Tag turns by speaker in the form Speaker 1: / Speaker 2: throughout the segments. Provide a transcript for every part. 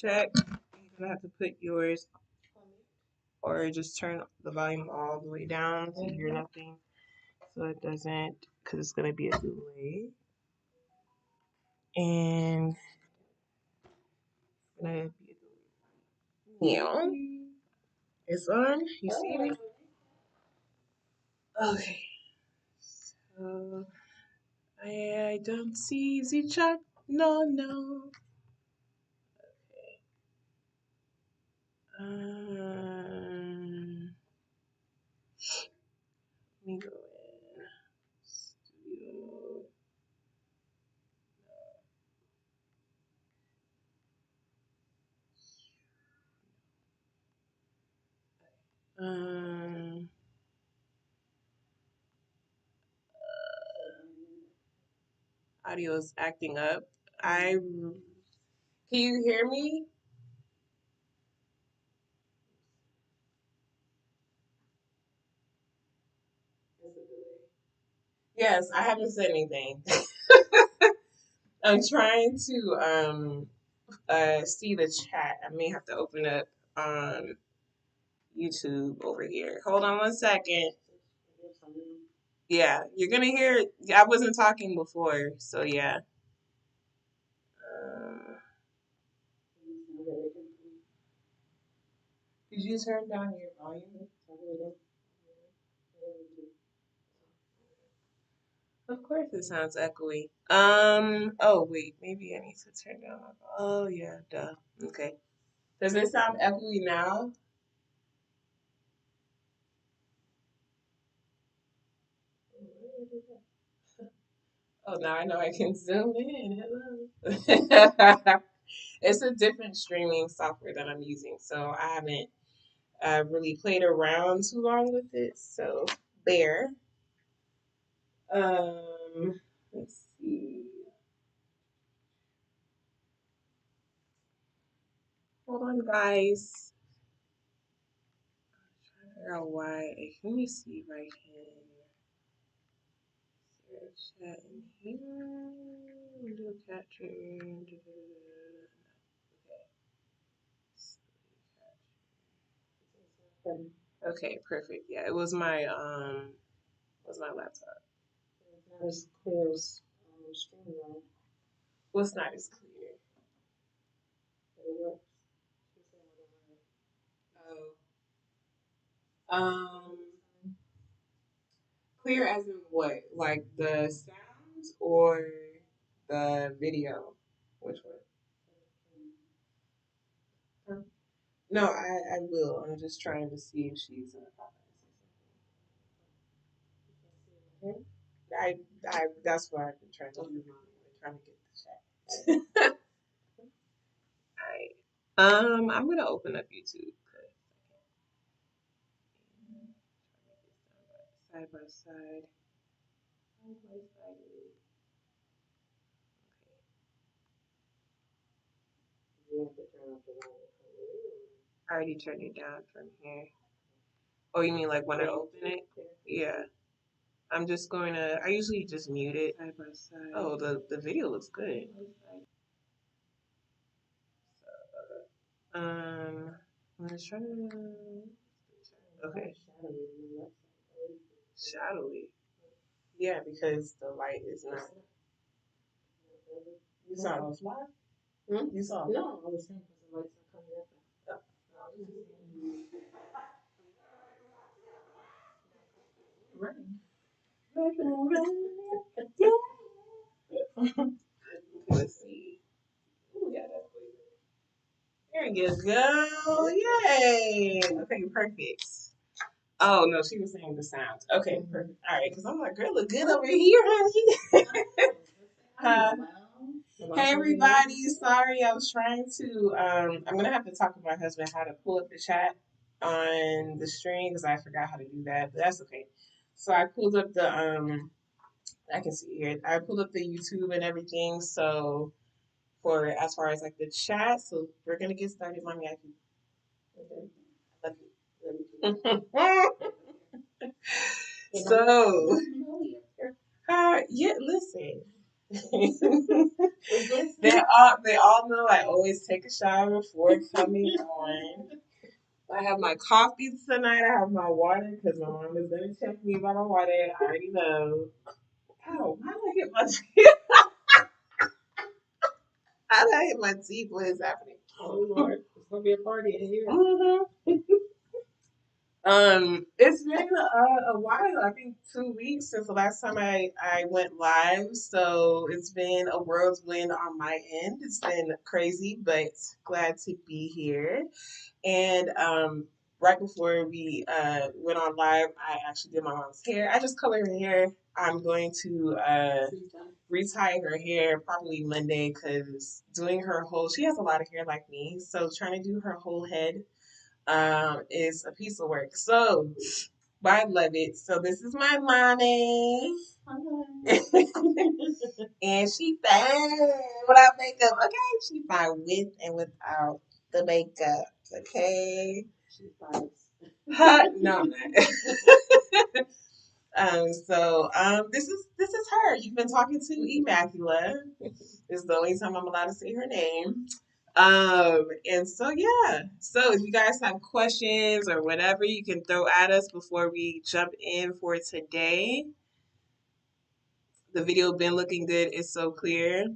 Speaker 1: check. You're gonna have to put yours, or just turn the volume all the way down so you hear nothing, so it doesn't, because it's gonna be a delay. And it's gonna be a delay. Yeah. It's on. You see me? Okay. So I don't see the chat. No, no. Let me go in studio mode. Audio is acting up. Can you hear me? Yes, I haven't said anything. I'm trying to see the chat. I may have to open up YouTube over here. Hold on one second. Yeah, you're gonna hear. I wasn't talking before, so yeah. Did you turn down your volume? Of course it sounds echoey. Oh wait, maybe I need to turn down my volume. Oh yeah, duh. Okay. Does it sound echoey now? Oh, now I know I can zoom in. Hello. It's a different streaming software that I'm using, so I haven't really played around too long with it. So there. Let's see. Hold on, guys. I'm trying to figure out why. Let me see right here. Chat in here. Video capture. Okay. Okay, perfect. Yeah, it was my laptop. It's not as clear as StreamYard. Well, it's not as clear. Oh. Clear as in what? Like the sounds or the video? Which one? No, I will. I'm just trying to see if she's in the comments. I that's why I've been trying to do. Trying to get the chat. Alright. I'm gonna open up YouTube. Side by side. I already turned it down from here. Oh, you mean like when I open it? Yeah. I'm just going to. I usually just mute it. Side by side. Oh, the video looks good. I'm gonna try to. Okay. Shadowy. Yeah, because the light is not. You saw it on live? You saw it? No, I was saying because the lights are coming up. Let's see. Ooh, yeah, that's there you go. Yay. Okay, perfect. Oh, no, she was saying the sounds. Okay, perfect. All right, because I'm like, girl, look good over here, honey. Hey, everybody. Sorry, I was trying to. I'm going to have to talk with my husband how to pull up the chat on the stream because I forgot how to do that, but that's okay. So I pulled up the, I can see here. I pulled up the YouTube and everything. So for as far as like the chat, so we're gonna get started. Mommy, I can. So, yeah, listen. They all know I always take a shower before coming on. I have my coffee tonight. I have my water because my mom is gonna check me about my water. I already know. Oh, how did I hit my teeth? How did I hit my teeth? What is happening? Oh Lord, it's gonna be a party in here. It's been a while. I think 2 weeks since the last time I went live. So it's been a whirlwind on my end. It's been crazy, but glad to be here. And right before we went on live, I actually did my mom's hair. I just colored her hair. I'm going to retie her hair probably Monday because doing her whole, she has a lot of hair like me. So trying to do her whole head is a piece of work. So, but I love it. So this is my mommy. And she fine without makeup. Okay, she fine with and without the makeup. Okay. She fine. No, I'm not. This is her. You've been talking to Immacula. This is the only time I'm allowed to say her name. And so yeah. So if you guys have questions or whatever you can throw at us before we jump in for today. The video been looking good. It's so clear.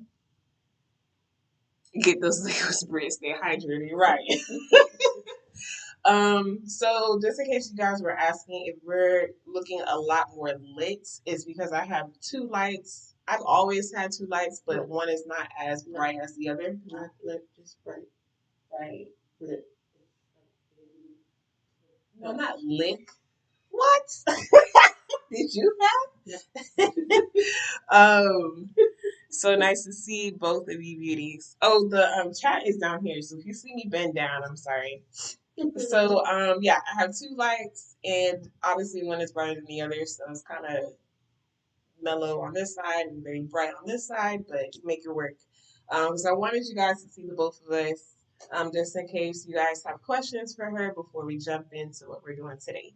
Speaker 1: Get those liquid spirits, stay hydrated, right? So just in case you guys were asking if we're looking a lot more lit, it's because I have two lights. I've always had two lights, but one is not as bright as the other. Not lit, just bright. Right. Lit. No, not lit. What? Did you have? So nice to see both of you beauties. Oh, the chat is down here, so if you see me bend down, I'm sorry. So yeah, I have two lights, and obviously one is brighter than the other, so it's kind of mellow on this side and very bright on this side, but make it work. So I wanted you guys to see the both of us, just in case you guys have questions for her before we jump into what we're doing today.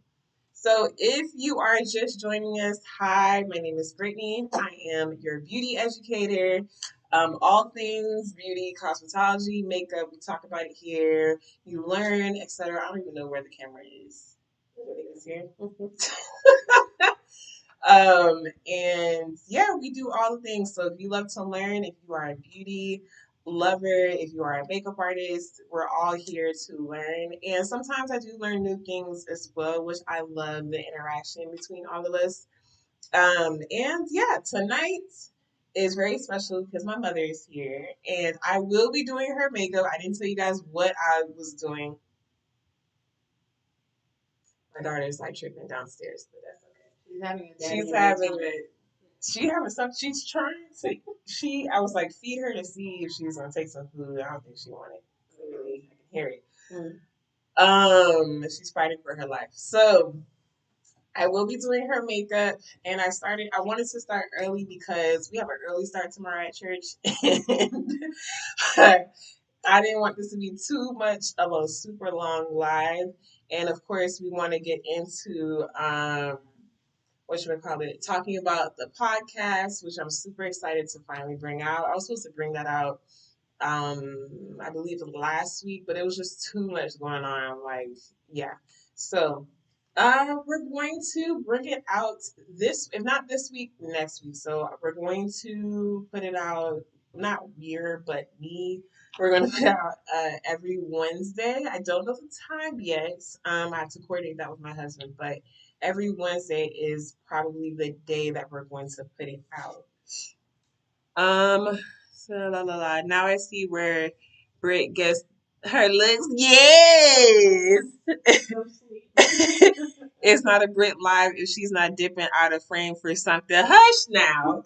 Speaker 1: So if you are just joining us, hi, my name is Brittany. I am your beauty educator. All things beauty, cosmetology, makeup, we talk about it here. You learn, etc. I don't even know where the camera is. I think it's here. And yeah, we do all the things. So if you love to learn, if you are a beauty lover, if you are a makeup artist, we're all here to learn. And sometimes I do learn new things as well, which I love the interaction between all of us. And yeah, tonight is very special because my mother is here and I will be doing her makeup. I didn't tell you guys what I was doing. My daughter's like tripping downstairs, but that's okay. She's having some. She's trying to. I was like, feed her to see if she was gonna take some food. I don't think she wanted. Clearly, I can hear it. She's fighting for her life. So I will be doing her makeup, and I wanted to start early because we have an early start tomorrow at church, and I didn't want this to be too much of a super long live. And of course, we want to get into what should we call it? Talking about the podcast, which I'm super excited to finally bring out. I was supposed to bring that out, I believe last week, but it was just too much going on. Like, yeah. So, we're going to bring it out if not this week, next week. So we're going to put it out, not weird, but me. We're going to put it out every Wednesday. I don't know the time yet. I have to coordinate that with my husband, but every Wednesday is probably the day that we're going to put it out. So Now I see where Britt gets her looks. Yes. It's not a Brit live if she's not dipping out of frame for something. Hush now.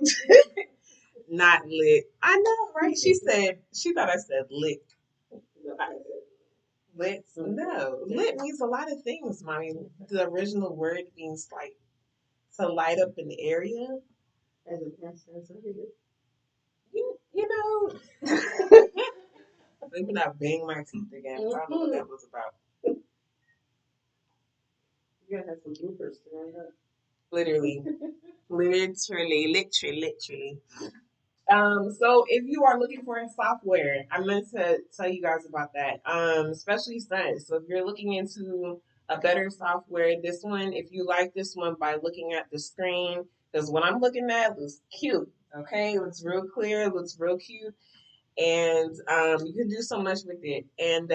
Speaker 1: Not lit. I know, right? She thought I said lit. Lit? No. Lit means a lot of things, mommy. The original word means like to light up an area. As a past tense, you know. Let me not bang my teeth again. I don't know what that was about. You gotta have some bloopers tonight, huh? Literally. Literally. So if you are looking for a software, I meant to tell you guys about that. Especially Sun. So if you're looking into a better software, this one, if you like this one by looking at the screen, because what I'm looking at looks cute. Okay, it looks real clear, it looks real cute, and you can do so much with it. And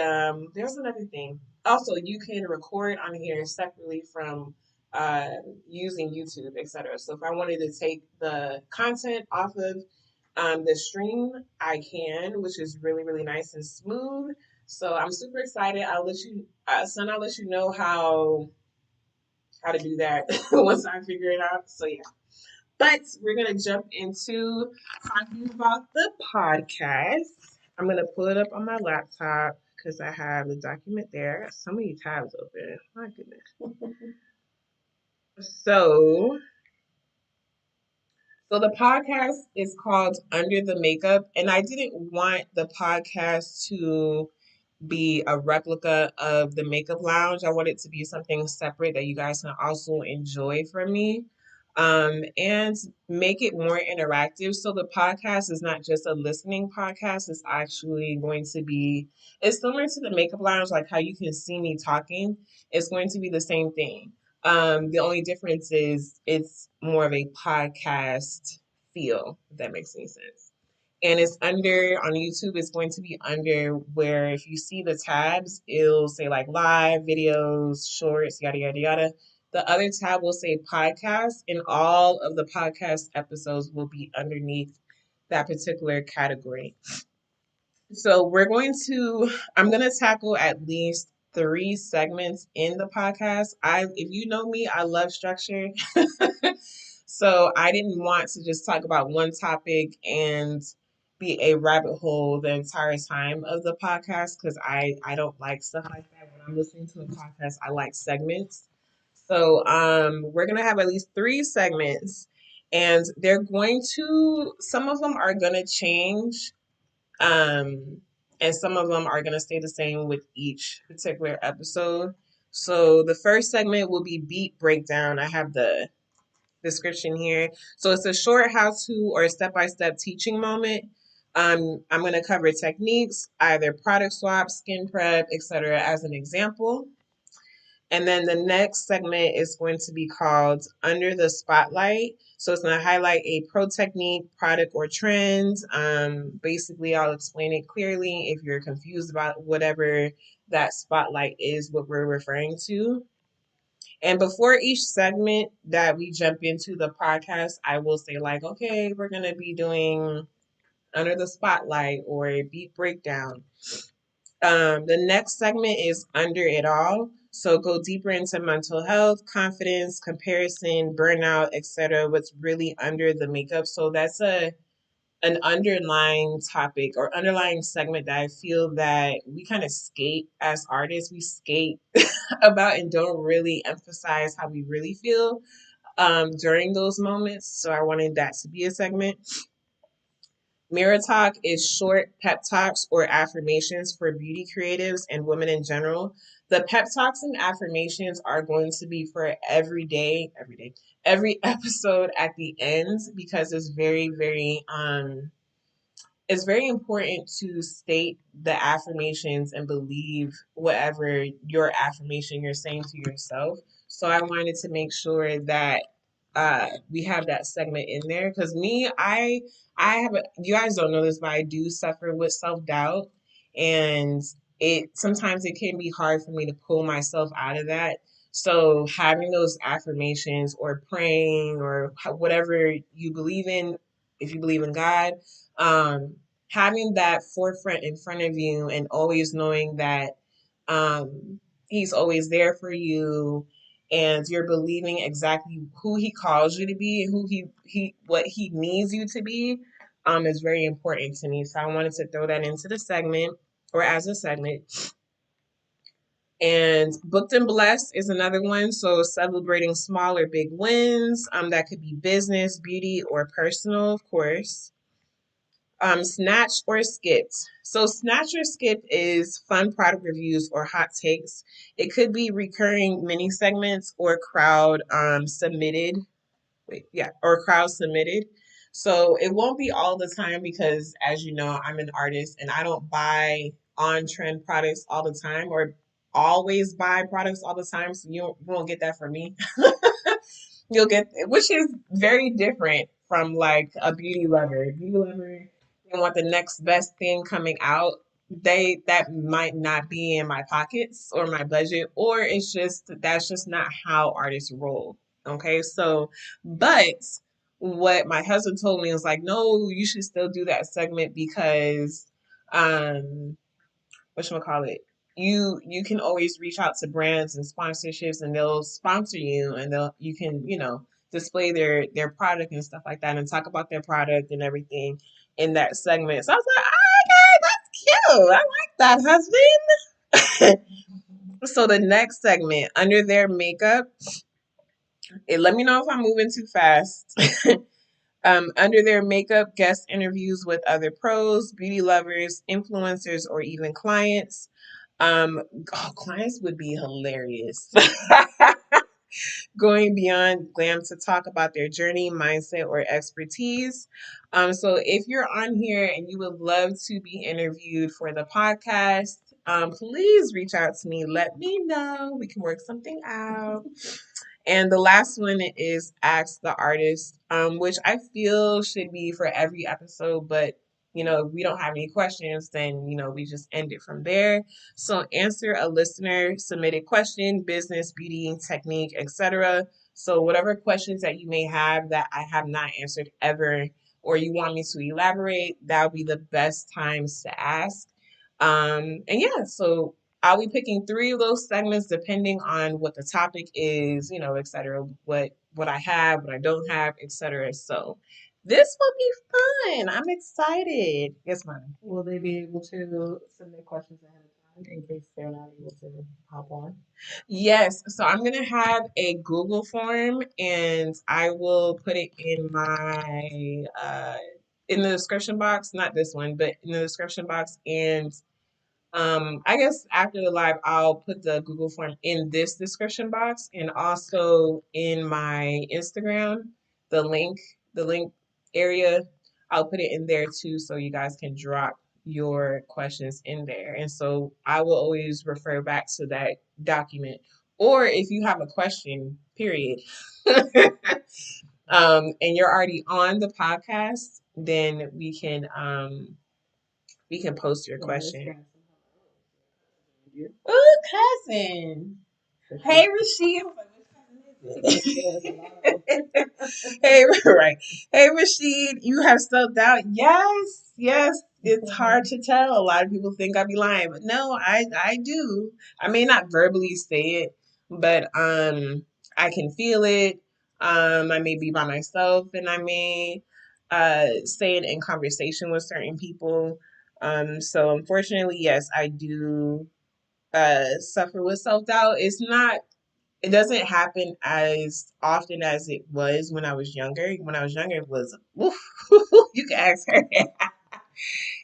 Speaker 1: there's another thing. Also, you can record on here separately from uh, using YouTube, etc. So if I wanted to take the content off of the stream, I can, which is really, really nice and smooth. So I'm super excited. I'll let you, son, I'll let you know how to do that once I figure it out. So yeah. But we're gonna jump into talking about the podcast. I'm gonna pull it up on my laptop because I have the document there. I got so many tabs open. My goodness. So So the podcast is called Under the Makeup, and I didn't want the podcast to be a replica of the Makeup Lounge. I want it to be something separate that you guys can also enjoy from me. And make it more interactive. So the podcast is not just a listening podcast, it's actually going to be, it's similar to the Makeup Lounge, like how you can see me talking. It's going to be the same thing. The only difference is it's more of a podcast feel, if that makes any sense. And it's under on YouTube, it's going to be under where if you see the tabs, it'll say like live, videos, shorts, yada, yada, yada. The other tab will say podcast, and all of the podcast episodes will be underneath that particular category. So I'm going to tackle at least three segments in the podcast. If you know me, I love structure. So I didn't want to just talk about one topic and be a rabbit hole the entire time of the podcast because I don't like stuff like that. When I'm listening to a podcast, I like segments. So we're gonna have at least three segments, and some of them are gonna change, um, and some of them are gonna stay the same with each particular episode. So the first segment will be beat breakdown. I have the description here. So it's a short how-to or step-by-step teaching moment. I'm going to cover techniques, either product swap, skin prep, etc., as an example. And then the next segment is going to be called Under the Spotlight. So it's going to highlight a pro technique, product, or trend. Basically, I'll explain it clearly if you're confused about whatever that spotlight is, what we're referring to. And before each segment that we jump into the podcast, I will say, like, okay, we're going to be doing Under the Spotlight or a beat breakdown. The next segment is Under It All. So go deeper into mental health, confidence, comparison, burnout, etc. What's really under the makeup. So that's an underlying topic or underlying segment that I feel that we kind of skate as artists. We skate about and don't really emphasize how we really feel during those moments. So I wanted that to be a segment. Mirror Talk is short pep talks or affirmations for beauty creatives and women in general. The pep talks and affirmations are going to be for every episode at the end because it's very important to state the affirmations and believe whatever your affirmation you're saying to yourself. So I wanted to make sure that we have that segment in there because you guys don't know this, but I do suffer with self-doubt, and it sometimes it can be hard for me to pull myself out of that. So having those affirmations or praying or whatever you believe in, if you believe in God, um, having that forefront in front of you and always knowing that He's always there for you and you're believing exactly who He calls you to be and what He needs you to be is very important to me. So I wanted to throw that into the segment or as a segment. And Booked and Blessed is another one. So celebrating small or big wins. That could be business, beauty, or personal, of course. Snatch or skipped. So snatch or skip is fun product reviews or hot takes. It could be recurring mini segments or crowd submitted. Or crowd submitted. So it won't be all the time because, as you know, I'm an artist and I don't buy on trend products all the time or always buy products all the time. So you won't get that from me. You'll get, which is very different from like a beauty lover. A beauty lover, they want the next best thing coming out. That might not be in my pockets or my budget, or it's just that's just not how artists roll. Okay, so but what my husband told me was like, no, you should still do that segment because um whatchamacallit, you can always reach out to brands and sponsorships and they'll sponsor you and they'll you can, display their product and stuff like that and talk about their product and everything in that segment. So I was like, okay, that's cute. I like that, husband. So the next segment, under their makeup, let me know if I'm moving too fast. Under their makeup, guest interviews with other pros, beauty lovers, influencers, or even clients. Um, Clients would be hilarious. Going beyond glam to talk about their journey, mindset, or expertise. So if you're on here and you would love to be interviewed for the podcast, please reach out to me. Let me know. We can work something out. And the last one is Ask the Artist, which I feel should be for every episode, but if we don't have any questions, then we just end it from there. So answer a listener submitted question, business, beauty, technique, etc. So whatever questions that you may have that I have not answered ever, or you want me to elaborate, that would be the best times to ask. And yeah, so I'll be picking three of those segments depending on what the topic is, et cetera, what I have, what I don't have, et cetera. So this will be fun. I'm excited. Yes, ma'am.
Speaker 2: Will they be able to submit questions ahead of time in case they're not able to hop on?
Speaker 1: Yes, so I'm gonna have a Google form and I will put it in the description box, not this one, but in the description box. And I guess after the live, I'll put the Google form in this description box and also in my Instagram, the link, the link area. I'll put it in there too, so you guys can drop your questions in there. And so I will always refer back to that document. Or if you have a question, period, and you're already on the podcast, then we can post your question. Oh, cousin. Hey, Rashid. I was like, which cousin is it? Hey, right. Hey, Rashid, you have self-doubt? Yes, yes. It's hard to tell. A lot of people think I be lying, but no, I do. I may not verbally say it, but I can feel it. I may be by myself and I may say it in conversation with certain people. So unfortunately, yes, I do suffer with self-doubt. It doesn't happen as often as it was when I was younger. When I was younger, it was, woof, you can ask her.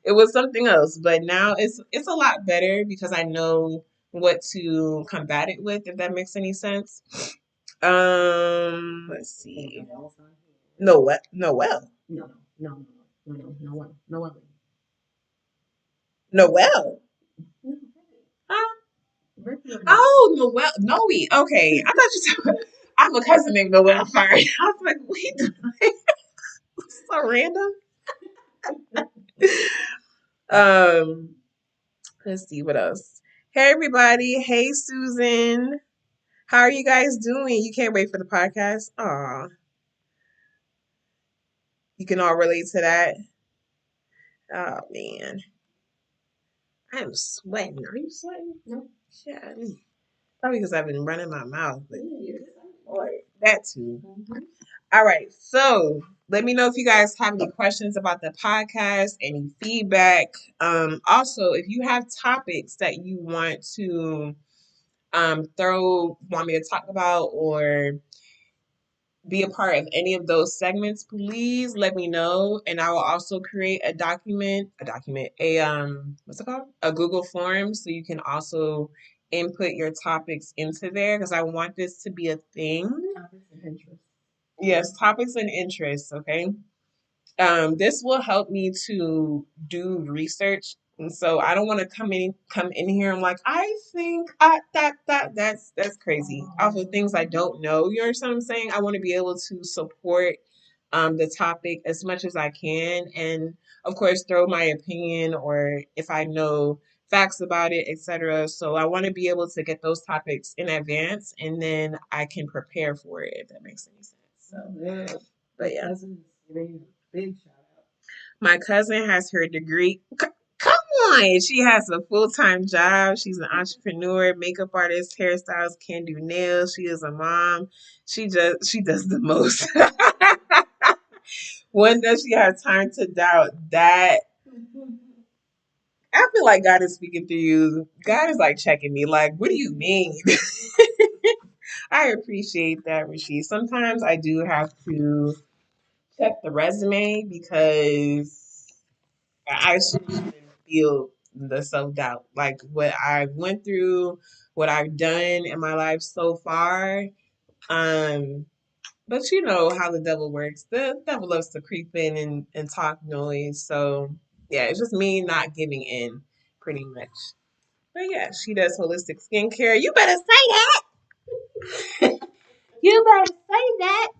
Speaker 1: It was something else, but now it's a lot better because I know what to combat it with, if that makes any sense. Let's see. No, what? Noel.
Speaker 2: No.
Speaker 1: Noel. Huh? Oh, Noel. Noe. Okay. I thought you said I have a cousin named Noel. Sorry. I was like, wait, so random. Um, let's see what else. Hey everybody. Hey Susan. How are you guys doing? You can't wait for the podcast. Aw, you can all relate to that. Oh man, I'm sweating. Are you sweating?
Speaker 2: No.
Speaker 1: Yeah, probably because I've been running my mouth, but or that too. All right, so let me know if you guys have any questions about the podcast, any feedback. Also, if you have topics that you want me to talk about or be a part of any of those segments, please let me know. And I will also create what's it called? A Google form so you can also input your topics into there because I want this to be a thing.
Speaker 2: Topics and interests.
Speaker 1: Yes, topics and interests, okay? This will help me to do research. And so I don't want to come in here and like, I think that's crazy. Off of things I don't know, you understand what I'm saying? I want to be able to support the topic as much as I can, and of course throw my opinion or if I know facts about it, etc. So I want to be able to get those topics in advance, and then I can prepare for it if that makes any sense. So,
Speaker 2: Yeah.
Speaker 1: but yeah.
Speaker 2: Cousins giving you a big shout out.
Speaker 1: My cousin has her degree. Come on, she has a full-time job. She's an entrepreneur, makeup artist, hairstyles, can do nails. She is a mom. She does the most. When does she have time to doubt that? I feel like God is speaking through you. God is like checking me. Like, what do you mean? I appreciate that, Rasheed. Sometimes I do have to check the resume because I shouldn't even feel the self doubt. Like what I went through, what I've done in my life so far. Um, but you know how the devil works. The devil loves to creep in and talk noise. So yeah, it's just me not giving in pretty much. But yeah, she does holistic skincare. You better say that. You better say that.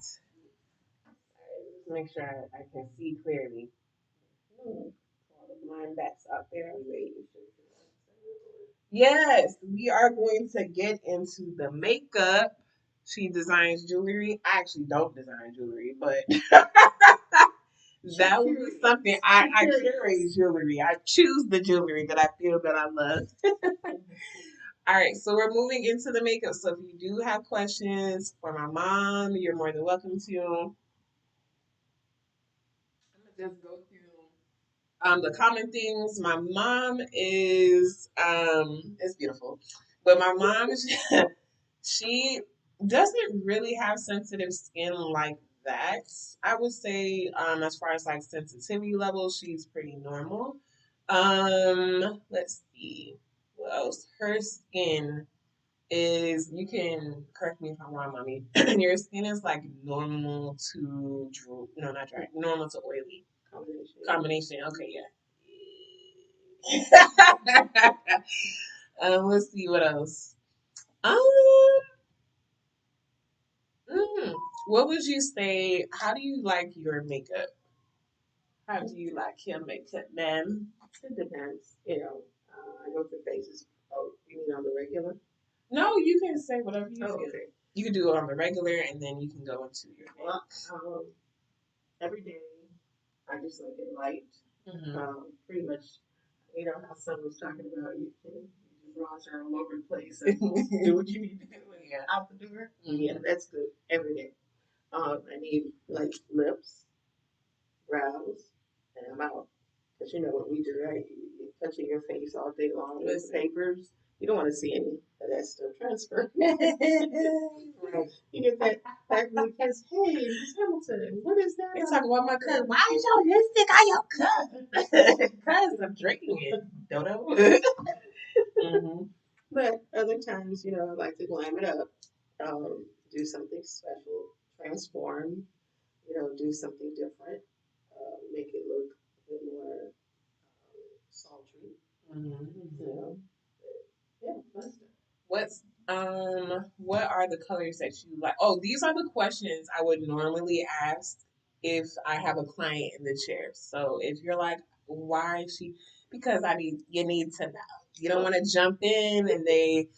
Speaker 1: Make sure I can see clearly. All the blind bats out there waiting. Yes, we are going to get into the makeup. She designs jewelry. I actually don't design jewelry, but that would be something I curate jewelry. I choose the jewelry that I feel that I love. All right, so we're moving into the makeup. So if you do have questions for my mom, you're more than welcome to. I'm gonna just go through the common things. My mom is beautiful, but my mom she doesn't really have sensitive skin like that. I would say as far as like sensitivity level, she's pretty normal. Let's see what else. Her skin is, you can correct me if I'm wrong, mommy. Your skin is like normal to no, not dry, normal to oily combination. Okay, yeah. Let's see what else. Um, what would you say? How do you like your makeup? How do you like your makeup, ma'am?
Speaker 2: It depends. I go through phases. Oh, you mean on the regular?
Speaker 1: No, you can say whatever you
Speaker 2: Oh,
Speaker 1: feel.
Speaker 2: okay.
Speaker 1: You can do it on the regular, and then you can go into your
Speaker 2: Well, every day I just like it light. Pretty much, how someone was talking about, you can bronzer all over the place and do what you need to do and out the door. Yeah, that's good every day. I need like lips, brows, and I'm out. Because when we do that, you're touching your face all day long with papers. You don't want to see any of that stuff transfer. Right. You get that back from the kids. Hey, Miss Hamilton, what is that?
Speaker 1: They talk about my cousin. Why is your lipstick on your cup? Because I'm drinking it, Dodo.
Speaker 2: But other times, I like to glam it up, do something special, transform, do something different, make it look a bit more sultry. You know, yeah, fun stuff.
Speaker 1: What are the colors that you like? Oh, these are the questions I would normally ask if I have a client in the chair. So if you're like, why is she? Because you need to know. You don't want to jump in and it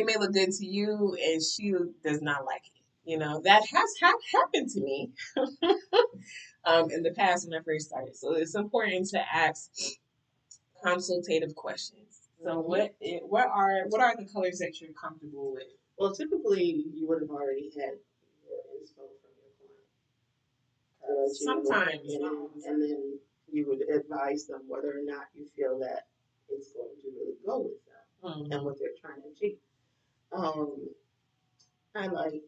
Speaker 1: may look good to you and she does not like it. That has happened to me in the past when I first started. So it's important to ask consultative questions. So what are the colors that you're comfortable with?
Speaker 2: Well, typically you would have already had your inspo from your client.
Speaker 1: Sometimes,
Speaker 2: and then you would advise them whether or not you feel that it's going to really go with them and what they're trying to achieve. I like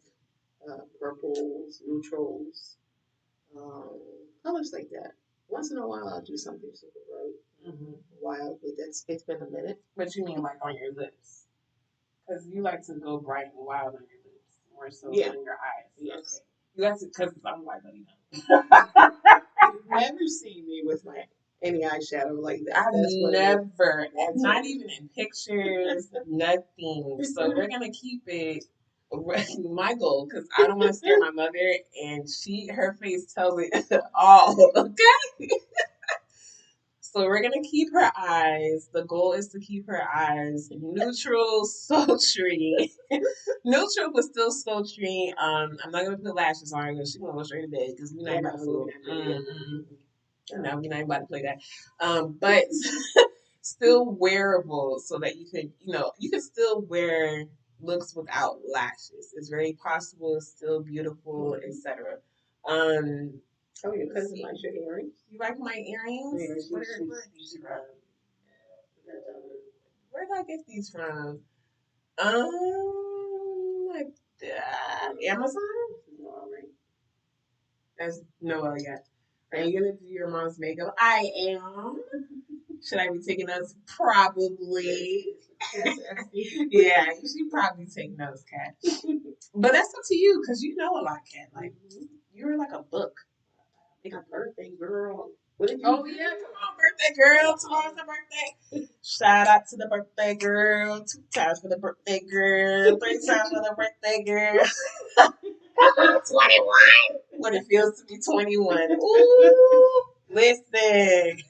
Speaker 2: purples, neutrals, colors like that. Once in a while, I'll do something super bright, wild, but it's been a minute.
Speaker 1: What you mean, like on your lips? Because you like to go bright and wild on your lips, more so than your eyes.
Speaker 2: Yes.
Speaker 1: Okay. You like to, because I'm white, buddy.
Speaker 2: never seen me with my any eyeshadow like that.
Speaker 1: I've never, not even in pictures, nothing. So we're gonna keep it my goal because I don't want to scare my mother, and her face tells it all. Okay. So we're gonna keep her eyes. The goal is to keep her eyes neutral, sultry, neutral but still sultry. I'm not gonna put lashes on her because she's gonna go straight to bed because we're not about to fool. No, we're not about to play that. But still wearable so that you could, you can still wear looks without lashes. It's very possible. It's still beautiful, etc.
Speaker 2: Oh, your cousin likes your earrings?
Speaker 1: You like my earrings?
Speaker 2: Yeah,
Speaker 1: where are these from? Where did I get these from? Like, Amazon? No, right? That's no, yeah. Are you gonna do your mom's makeup? I am. Should I be taking notes? Probably. Yeah, you should probably take notes, Kat. But that's up to you because you know a lot, Kat. Like you're like a book.
Speaker 2: Like a birthday girl. What did you
Speaker 1: Oh yeah, come on, birthday girl. Tomorrow's her birthday. Shout out to the birthday girl. 2 times for the birthday girl. 3 times for the birthday girl. 21. What it feels to be 21. Ooh, listen.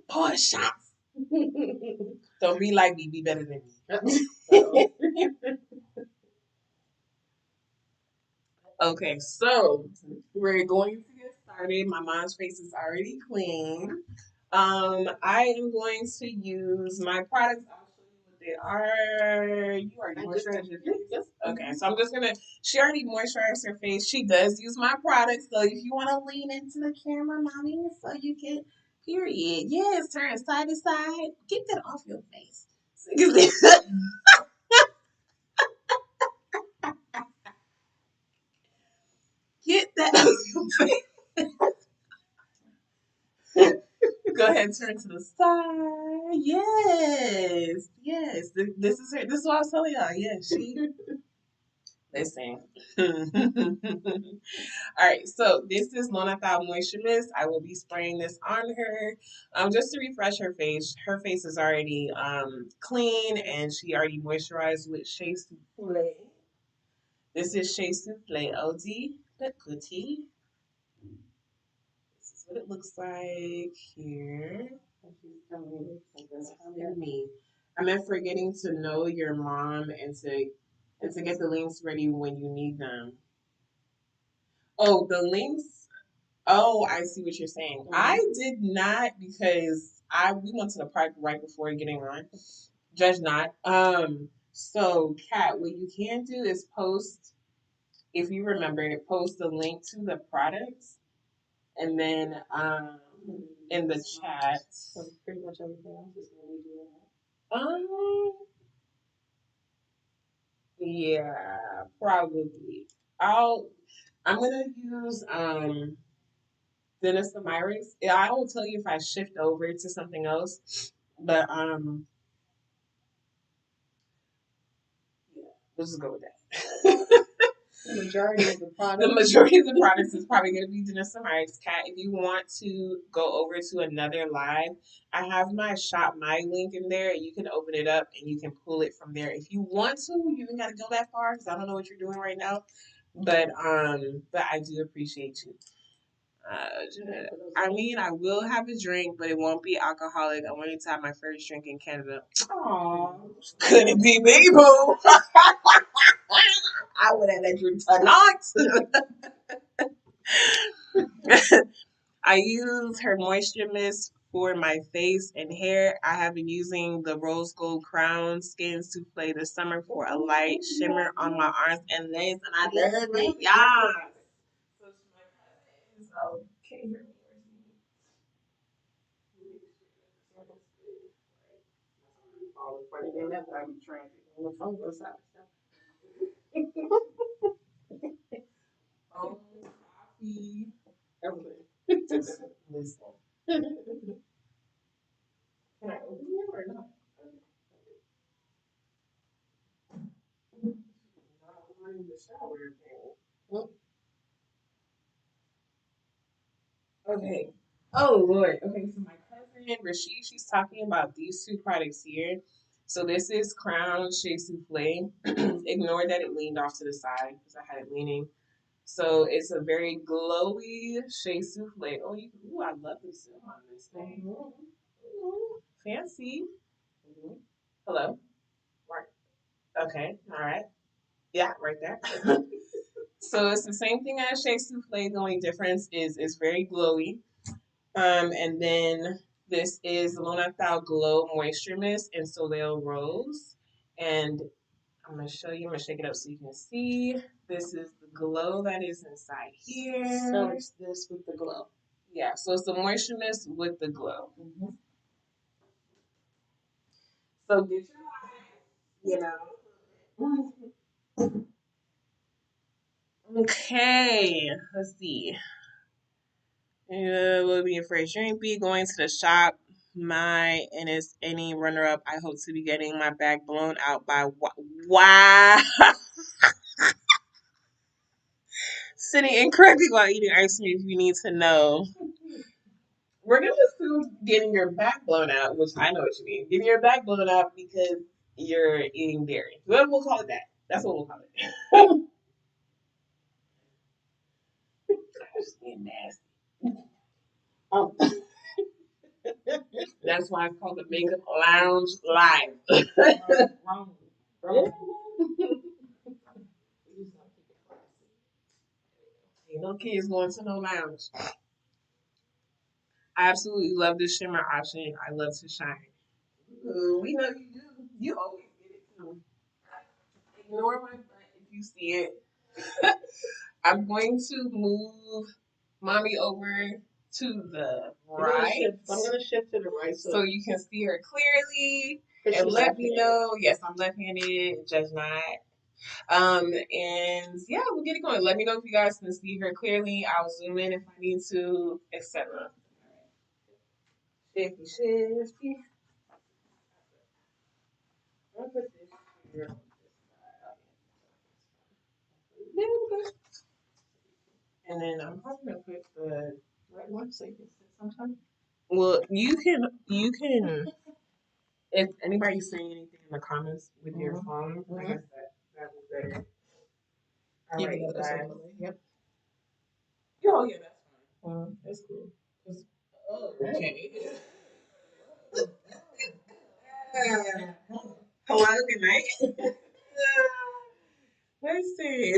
Speaker 1: Pour shots. Don't be like me. Be better than me. Okay, so we're going to get started. My mom's face is already clean. I am going to use my products. I'll show you what they are. You already moisturized your face. Okay, so I'm just gonna. She already moisturized her face. She does use my products, so if you want to lean into the camera, mommy, so you can. Period. Yes, turn side to side. Get that off your face. Get that off your face. Go ahead, turn to the side. Yes, yes. This is her. This is what I was telling y'all. Yeah, she. Listen. All right, so this is Lona Thou Moisture Mist. I will be spraying this on her, just to refresh her face. Her face is already clean, and she already moisturized with Shea Souffle. This is Shea Souffle OD, the goodie. This is what it looks like here. Me. I meant for getting to know your mom and to get the links ready when you need them. Oh, the links. Oh, I see what you're saying. Mm-hmm. I did not because we went to the park right before getting on. Judge not. So Kat, what you can do is post, if you remember, post a link to the products and then in the chat. So pretty much everything else is gonna be doing that. Yeah, probably. I'm gonna use Dennis the Myris. Yeah, I will tell you if I shift over to something else. But yeah, we'll just go with that.
Speaker 2: The majority of
Speaker 1: the products is probably going to be Dennis the Myris. Kat, if you want to go over to another live, I have my Shop My link in there. You can open it up and you can pull it from there. If you want to, you don't got to go that far because I don't know what you're doing right now. But I do appreciate you. I mean, I will have a drink, but it won't be alcoholic. I wanted to have my first drink in Canada. Aww, could it be me, boo? I would have that drink tonight. I use her moisture mist for my face and hair. I have been using the rose gold crown skin souffle this summer for a light shimmer on my arms and legs, and I love it, y'all. So, okay, hear me. And that's why I'm trying to get on the phone or something. Oh, coffee. Everything. Listen. Can I open it or not? Not in the shower. Okay. Oh Lord. Okay, so my cousin Rashid, she's talking about these two products here. So this is Crown Shea Souffle. Ignore that it leaned off to the side because I had it leaning. So it's a very glowy shea souffle. Oh, ooh, I love the seal on this thing. Ooh, fancy. Hello. Right. Okay. All right. Yeah, right there. So it's the same thing as shea souffle. The only difference is it's very glowy. And then this is the Lona Thou Glow Moisture Mist and Soleil Rose. And I'm gonna show you. I'm gonna shake it up so you can see. This is the glow that is inside here.
Speaker 2: So it's this with the glow.
Speaker 1: Yeah, so it's the moisture mist with the glow. So get your Okay, let's see. Will be your first drink be going to the shop? My and is any runner up. I hope to be getting my back blown out by wow. Sitting incorrectly while eating ice cream. If you need to know, we're gonna assume getting your back blown out, which I know what you mean. Getting your back blown out because you're eating dairy. We'll call it that. That's what we'll call it. Just being nasty. Um, that's why it's called the Makeup Lounge Live. Wrong. Ain't no kids going to no lounge. I absolutely love this shimmer option. I love to shine. We know you do. You always get it too. Ignore my butt if you see it. I'm going to move mommy over to the right.
Speaker 2: I'm gonna shift to the right
Speaker 1: so you can see her clearly and let me know. Yes, I'm left-handed. Judge not. And yeah, we'll get it going. Let me know if you guys can see her clearly. I'll zoom in if I need to, etc. Shifty, shifty. I'll put this here. And then I'm probably gonna put the right one so you can sit sometime. Well, you can if anybody's saying anything in the comments with your phone, I guess that was better. All right, guys. Yep. Oh yeah, that's fine. That's cool. Oh, okay. Hello, good night. Let's see.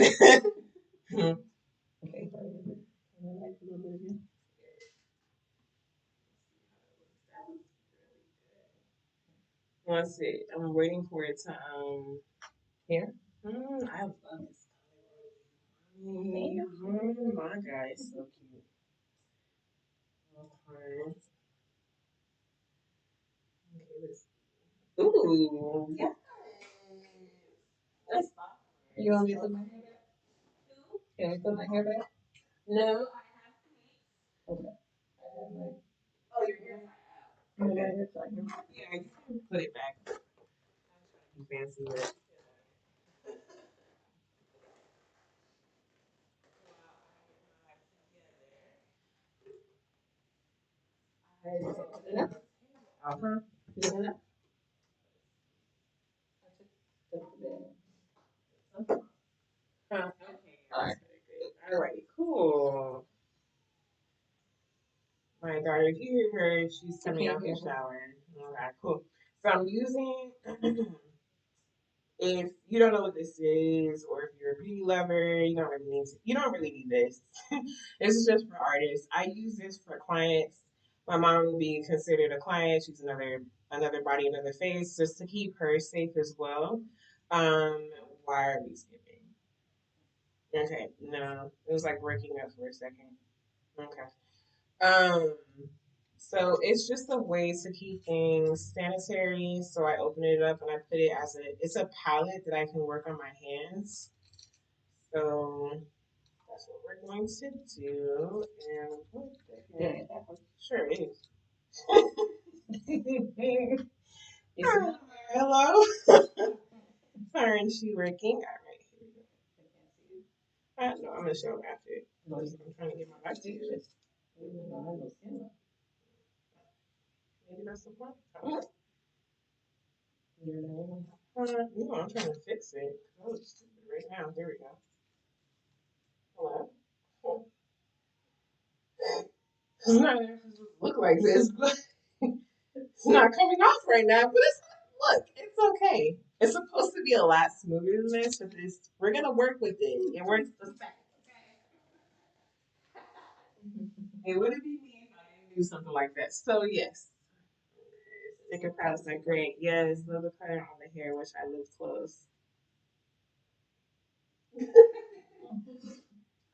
Speaker 1: Okay. One sec. I'm waiting for it to here. I love this color. My God, it's so cute. Okay. Ooh, yeah. That's fine. You want me to put my hair back? Can I put my hair back? No. Okay. Oh, your hair's not out. Okay. Yeah, you can put it back. I'm trying to be fancy with it. Enough? Uh-huh. Is it enough? Okay. All right. Cool. My daughter, if you hear her, she's coming out the shower. All right, cool. So I'm using, if you don't know what this is, or if you're a beauty lover, you don't really need this. This is just for artists. I use this for clients. My mom would be considered a client. She's another body, another face, just to keep her safe as well. Why are we skipping? Okay, no, it was like working up for a second. Okay. Um, so it's just a way to keep things sanitary. So I open it up and I put it it's a palette that I can work on my hands. So that's what we're going to do. And what the heck? Sure is. Hello. Aren't she working? All right, here we go. No, I'm gonna show them after. I'm trying to get my life to do this.
Speaker 2: We don't have no skin left.
Speaker 1: Maybe that's the point. No, I'm trying to fix it. Oh, it's stupid right now. There we go. Hello. It's not actually supposed to look like this, but it's not coming off right now. But it's look, it's okay. It's supposed to be a lot smoother than this, but this we're gonna work with it. It works the same. It wouldn't be me if I didn't do something like that. So yes, sticker palettes are great. Yes, little color on the hair. Wish I lived close.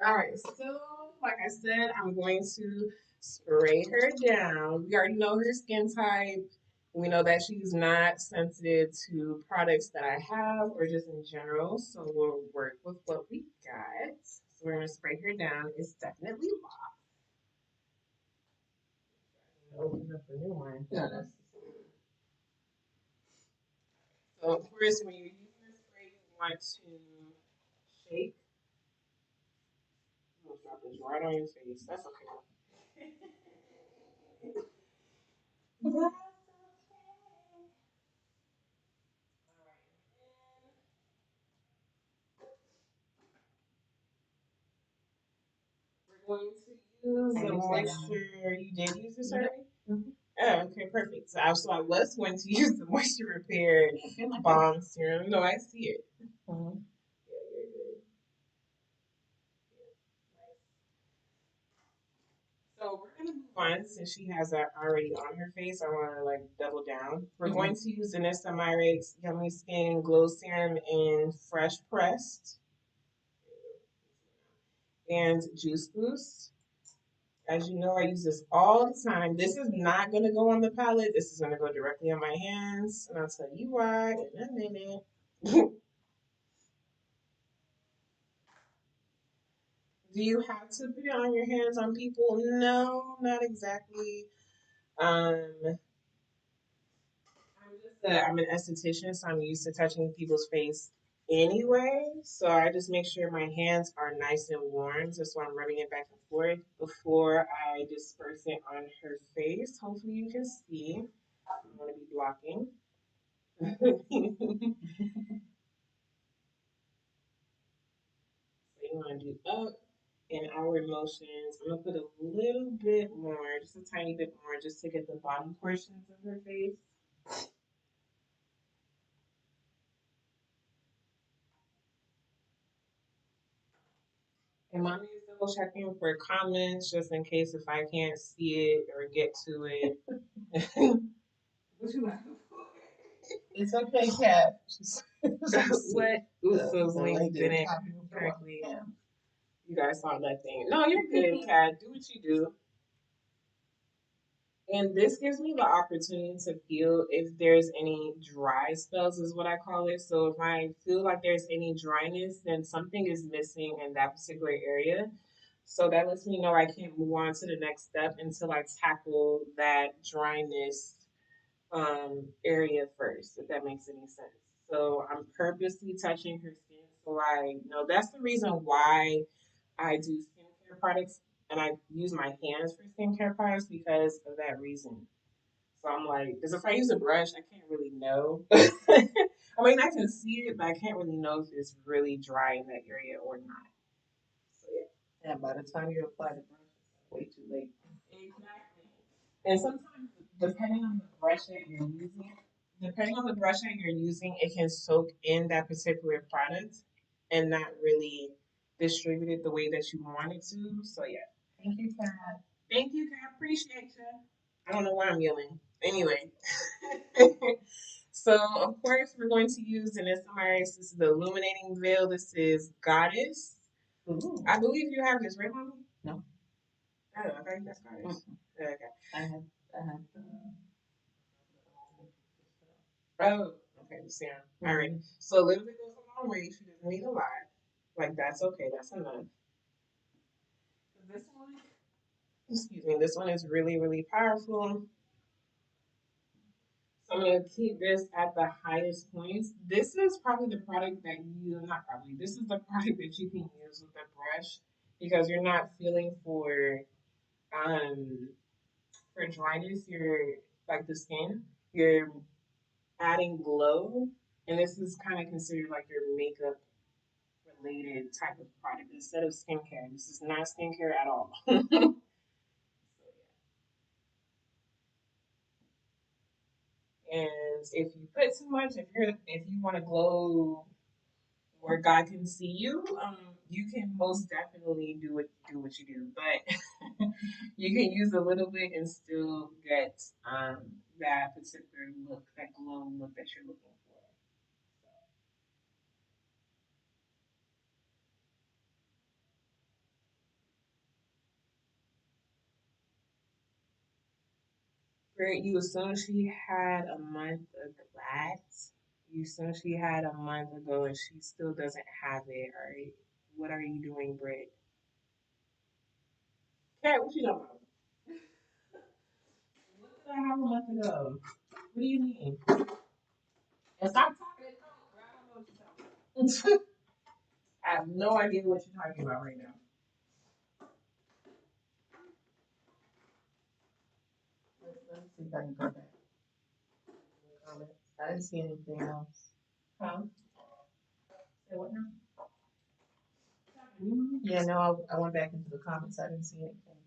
Speaker 1: All right, so like I said, I'm going to spray her down. We already know her skin type. We know that she's not sensitive to products that I have or just in general. So we'll work with what we got. So we're gonna spray her down. It's definitely locked. Open up a new one.
Speaker 2: Yeah, that's.
Speaker 1: So of course, when you're using the spray, you want to shake. I'm gonna drop this right on your face. That's okay. We're going to use the moisture. You did use this already? Mm-hmm. Oh, okay, perfect. So I was going to use the moisture repair balm serum. No, I see it. Mm-hmm. Yeah, you're good. So we're gonna move on since she has that already on her face. I want to like double down. We're going to use the Nesta Myrate's Yummy Skin Glow Serum in Fresh Pressed and Juice Boost. As you know, I use this all the time. This is not going to go on the palette. This is going to go directly on my hands. And I'll tell you why in a minute. Do you have to put it on your hands on people? No, not exactly. I'm an esthetician, so I'm used to touching people's face anyway. So I just make sure my hands are nice and warm. That's why I'm rubbing it back and forth before I disperse it on her face. Hopefully you can see. I'm going to be blocking. So you want to do up and outward motions. I'm going to put a little bit more, just a tiny bit more, just to get the bottom portions of her face. And mommy is double checking for comments just in case if I can't see it or get to it. What you laughing for?
Speaker 2: It's okay, Kat.
Speaker 1: What? Uso's link didn't correctly. You guys saw that thing. No, you're good, Kat. Do what you do. And this gives me the opportunity to feel if there's any dry spells, is what I call it. So if I feel like there's any dryness, then something is missing in that particular area. So that lets me know I can't move on to the next step until I tackle that dryness area first, if that makes any sense. So I'm purposely touching her skin. So I know that's the reason why I do skincare products and I use my hands for skincare products because of that reason. So I'm like, because if I use a brush, I can't really know. I mean, I can see it, but I can't really know if it's really dry in that area or not. So yeah.
Speaker 2: And by the time you apply the brush, it's way too late.
Speaker 1: Exactly. And sometimes, depending on the brush that you're using, depending on the brush that you're using, it can soak in that particular product and not really distribute it the way that you want it to. So yeah. Thank you, Kat. Thank you, Kat. Appreciate you. I don't know why I'm yelling. Anyway. So of course we're going to use in this This is the illuminating veil. This is Goddess. Ooh. I believe you have this, right, Mommy? No. Oh, okay, that's Goddess. Okay.
Speaker 2: I had
Speaker 1: Oh, okay, the serum. All right. So a little bit goes a long way. She doesn't need a lot. Like that's okay. That's enough. This one, excuse me. This one is really, really powerful. So I'm gonna keep this at the highest points. This is probably the product that you not probably. This is the product that you can use with the brush because you're not feeling for for dryness, you're like the skin, you're adding glow, and this is kind of considered like your makeup related type of product instead of skincare. This is not skincare at all. And if you put too much, if you want to glow where God can see you, you can most definitely do what you do. But you can use a little bit and still get that particular look, that glow look that you're looking for. Right, you assume she had a month of that. You assume she had a month ago and she still doesn't have it. All right, what are you doing, Britt? Kat, what you talking about? What did I have a month ago? What do you mean? And stop talking in code, bro. I don't know what you're talking about. I have no idea what you're talking about right now.
Speaker 2: Let me see if I can go back to the comments. I didn't see anything else.
Speaker 1: Huh? Say what now?
Speaker 2: Yeah, no, I went back into the comments. I didn't see anything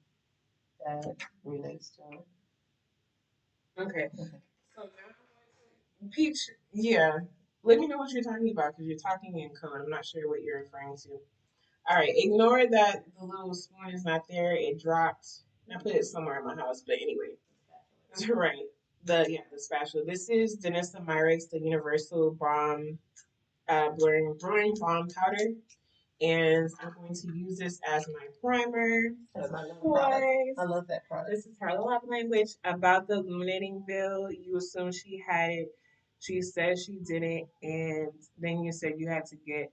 Speaker 2: that relates to it.
Speaker 1: Okay.
Speaker 2: Okay.
Speaker 1: So now, Peach, yeah. Let me know what you're talking about because you're talking in code. I'm not sure what you're referring to. All right, ignore that the little spoon is not there. It dropped. I put it somewhere in my house, but anyway, right. The spatula. This is Danessa Myrex, the Universal Balm blurring balm powder, and I'm going to use this as my primer.
Speaker 2: That's my
Speaker 1: Of
Speaker 2: love product.
Speaker 1: course.
Speaker 2: I love that product.
Speaker 1: This is her love language about the illuminating veil. You assume she had it. She said she didn't, and then you said you had to get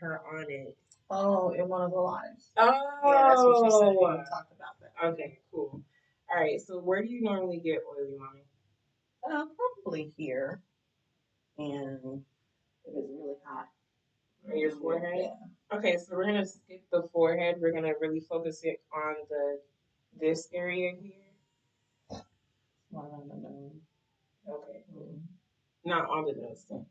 Speaker 1: her on it.
Speaker 2: Oh, in one of the lives.
Speaker 1: Oh,
Speaker 2: Yeah, that's what she said. We talked about that.
Speaker 1: Okay, cool. All right. So where do you normally get oily, mommy?
Speaker 2: Probably here, and if it's really hot.
Speaker 1: On your forehead?
Speaker 2: Yeah.
Speaker 1: Okay, so we're gonna skip the forehead. We're gonna really focus it on this area here.
Speaker 2: One on the nose.
Speaker 1: Okay. Not on the nose. Okay.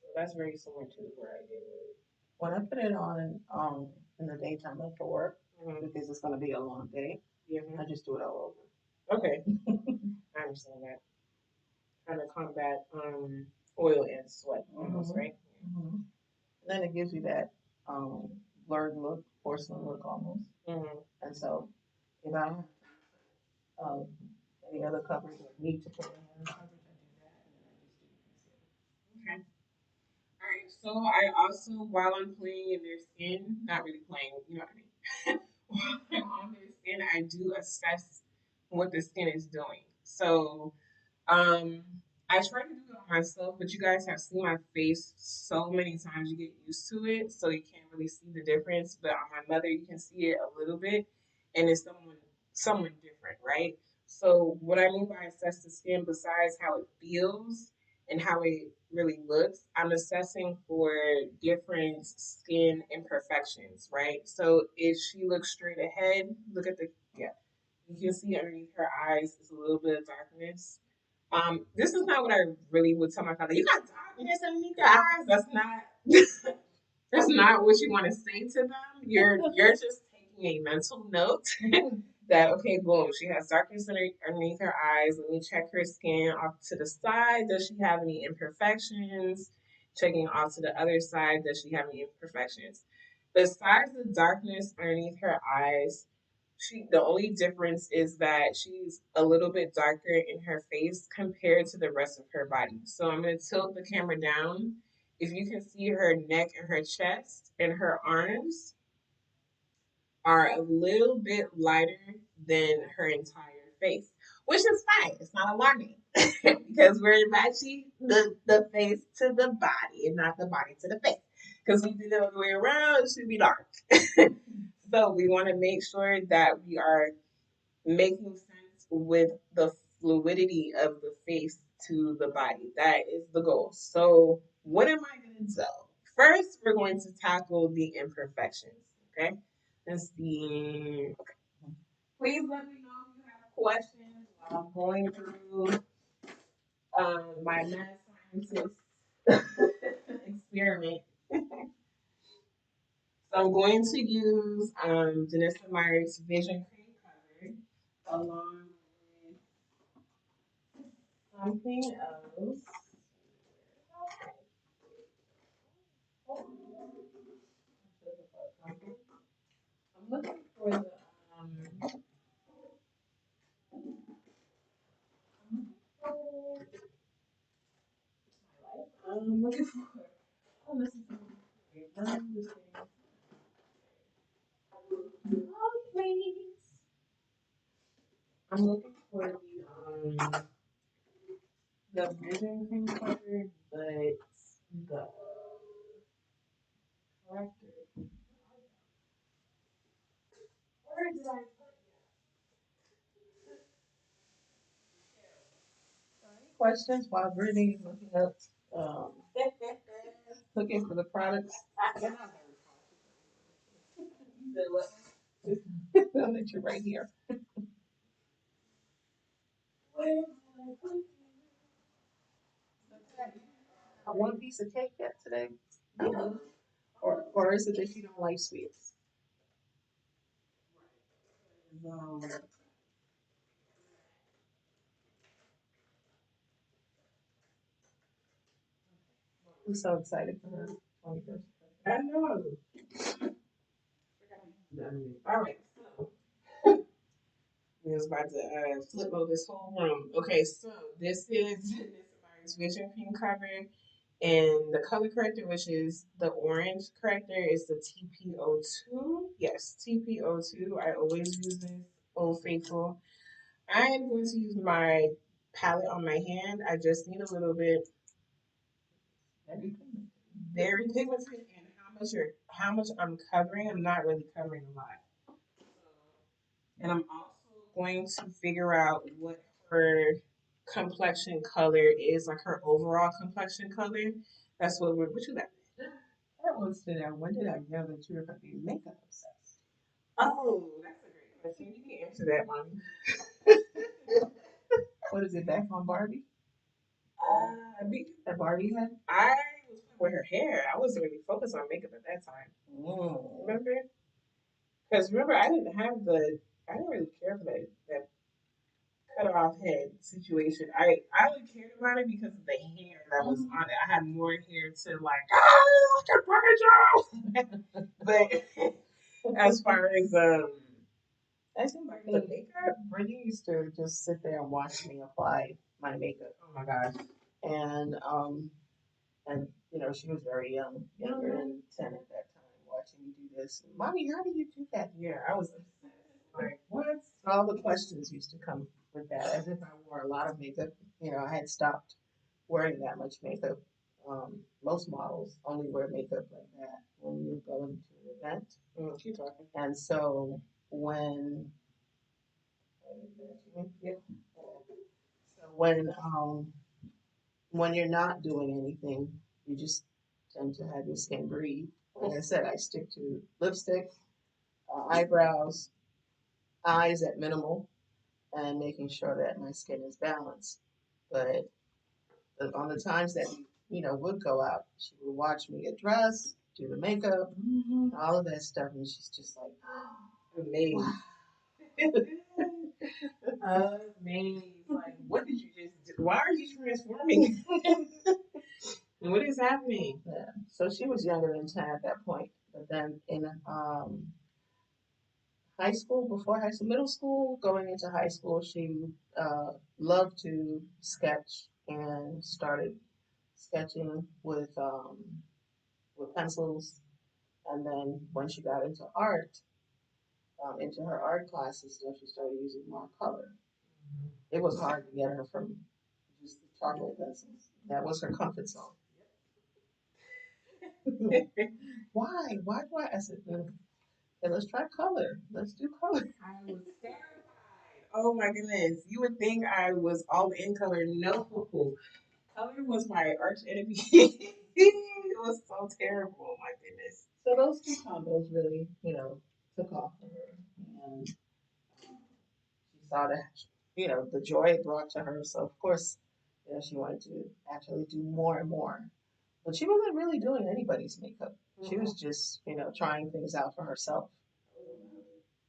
Speaker 1: So that's very similar to where I did it.
Speaker 2: When I put it on in the daytime after work,
Speaker 1: Mm-hmm.
Speaker 2: because it's going to be a long day, I just do it all
Speaker 1: over. Okay. I understand that. Kind of combat oil and sweat almost, right?
Speaker 2: Mm-hmm. Then it gives you that blurred look, porcelain look almost. Mm-hmm. And so if I don't have any other coverage or need to put any other coverage, I do that, and then I just do concealer.
Speaker 1: Okay. All right. So I also, while I'm playing in their skin, not really playing, you know what I mean? While I'm on their skin, I do assess what the skin is doing. So um, I try to do it on myself, but you guys have seen my face so many times you get used to it, so you can't really see the difference. But on my mother, you can see it a little bit, and it's someone different, right? So what I mean by assess the skin, besides how it feels and how it really looks, I'm assessing for different skin imperfections, right? So if she looks straight ahead, look at the yeah, you can see underneath her eyes is a little bit of darkness. This is not what I really would tell my father. You got darkness underneath your eyes. That's not that's not what you want to say to them. You're just taking a mental note that okay, boom, she has darkness underneath her eyes. Let me check her skin off to the side. Does she have any imperfections? Checking off to the other side. Does she have any imperfections? Besides the darkness underneath her eyes, the only difference is that she's a little bit darker in her face compared to the rest of her body. So I'm gonna tilt the camera down. If you can see her neck and her chest and her arms are a little bit lighter than her entire face, which is fine. It's not alarming because we're matching the face to the body and not the body to the face. Because we do it the other way around, it should be dark. So we want to make sure that we are making sense with the fluidity of the face to the body. That is the goal. So, what am I going to do? First, we're going to tackle the imperfections. Okay. Let's see. Please let me know if you have questions while I'm going through my mad scientist experiment. So I'm going to use Janessa Meyer's Vision Cream Cover along with something else. I'm looking for the I'm looking for oh this is oh please. I'm looking for the vision cream cover, but the corrector. Where did I put any questions while Brittany is looking up looking for the products? I'll let you right here. One piece of cake yet today? Or is it that you don't like sweets? Um, I'm so excited for her 21st. I know. All right. So we was about to flip over this whole room. Okay, so this is this Vision Cream cover, and the color corrector, which is the orange corrector, is the TPO2. Yes, TPO2. I always use this. Old Faithful. I am going to use my palette on my hand. I just need a little bit very pigmented, and how much I'm covering. I'm not really covering a lot. And I'm also going to figure out what her complexion color is, like her overall complexion color. That's what you got. That was today. When did I know that you were going to be makeup obsessed? Oh, that's a great question. You can answer that one. What is it, back on Barbie? That Barbie had? I was playing with her hair. I wasn't really focused on makeup at that time. Remember? Because remember, I didn't really care for that cut off head situation. I only cared about it because of the hair that was on it. I had more hair to like, but as far as I think like the makeup, Brittany used to just sit there and watch me apply my makeup. Oh my gosh. And you know, she was very young, younger than 10 at that time, watching me do this. Mommy, how do you do that? Yeah, I was like, what? All the questions used to come with that, as if I wore a lot of makeup. You know, I had stopped wearing that much makeup. Most models only wear makeup like that when you go into an event. Keep talking. And so yeah. So when you're not doing anything, you just tend to have your skin breathe. Like I said, I stick to lipstick, eyebrows, eyes at minimal, and making sure that my skin is balanced. But on the times that we, you know, would go out, she would watch me get dressed, do the makeup, all of that stuff, and she's just like, amazed. Amazed. Like, what did you just do? Why are you transforming? What is happening? Yeah. So she was younger than 10 at that point. But then in high school, before high school, middle school, going into high school, she loved to sketch and started sketching with pencils. And then when she got into art, into her art classes, stuff, she started using more color. It was hard to get her from just the chocolate pencils. That was her comfort zone. Why? Why do I? I said, "Okay, let's try color. Let's do color." I was terrified. Oh my goodness. You would think I was all in color. No. Color was my arch enemy. It was so terrible. Oh my goodness. So those two combos really, you know,
Speaker 2: took off for her, and she saw that, the joy it brought to her. So of course, she wanted to actually do more and more. But she wasn't really doing anybody's makeup. She was just, trying things out for herself.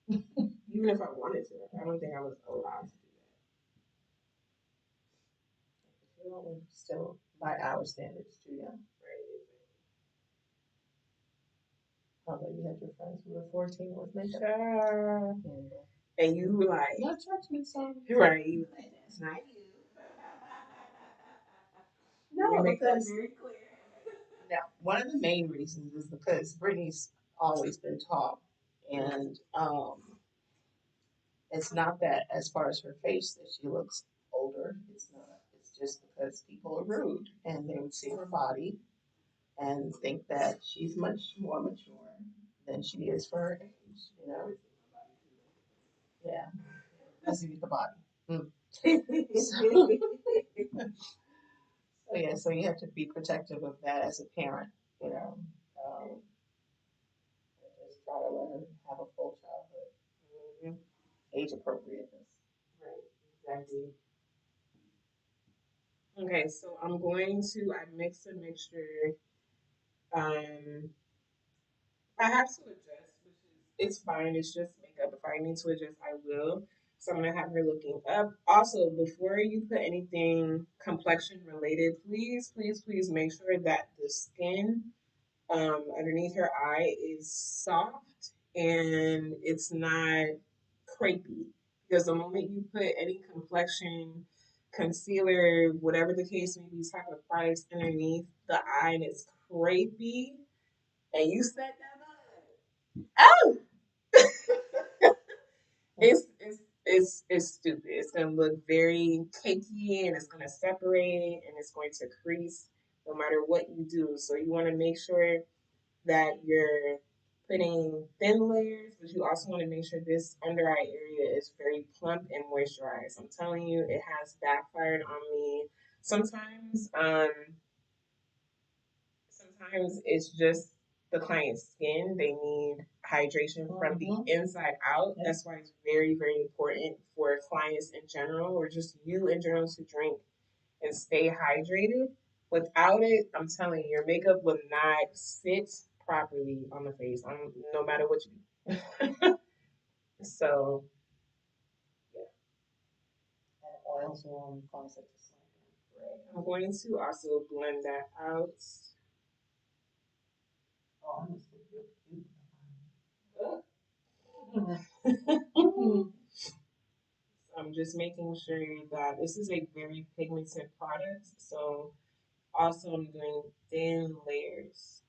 Speaker 1: Even if I wanted to, I don't think I was allowed to do
Speaker 2: Still, by our standards, too young. Although you had your friends who were 14 with makeup.
Speaker 1: Sure. And you were like,
Speaker 2: "No, touch me, son."
Speaker 1: Right. You were like, that's not you.
Speaker 2: No, because very clear. Now, one of the main reasons is because Brittany's always been tall, and it's not that as far as her face that she looks older. It's not. It's just because people are rude, and they would see her body and think that she's much more mature than she is for her age. Yeah, that's the body. So, so you have to be protective of that as a parent. You know, just try to let her have a full childhood. Age appropriateness.
Speaker 1: Right. Exactly. Okay, so I mix a mixture. I have to adjust, which is it's fine. It's just makeup. If I need to adjust, I will. So I'm gonna have her looking up. Also, before you put anything complexion related, please, please, please make sure that the skin underneath her eye is soft and it's not crepey. Because the moment you put any complexion, concealer, whatever the case may be, type of products underneath the eye and it's crepey, and you set that up, oh, it's stupid. It's gonna look very cakey and it's gonna separate and it's going to crease no matter what you do. So you want to make sure that you're putting thin layers, but you also want to make sure this under eye area is very plump and moisturized. I'm telling you, it has backfired on me. Sometimes, sometimes it's just the client's skin. They need hydration from the inside out. That's why it's very, very important for clients in general, or just you in general, to drink and stay hydrated. Without it, I'm telling you, your makeup will not sit properly on the face, no matter what you do. So,
Speaker 2: And oils will cause it to slacken.
Speaker 1: right. I'm going to also blend that out.
Speaker 2: Oh, I'm
Speaker 1: I'm just making sure that this is a very pigmented product. So also I'm doing thin layers.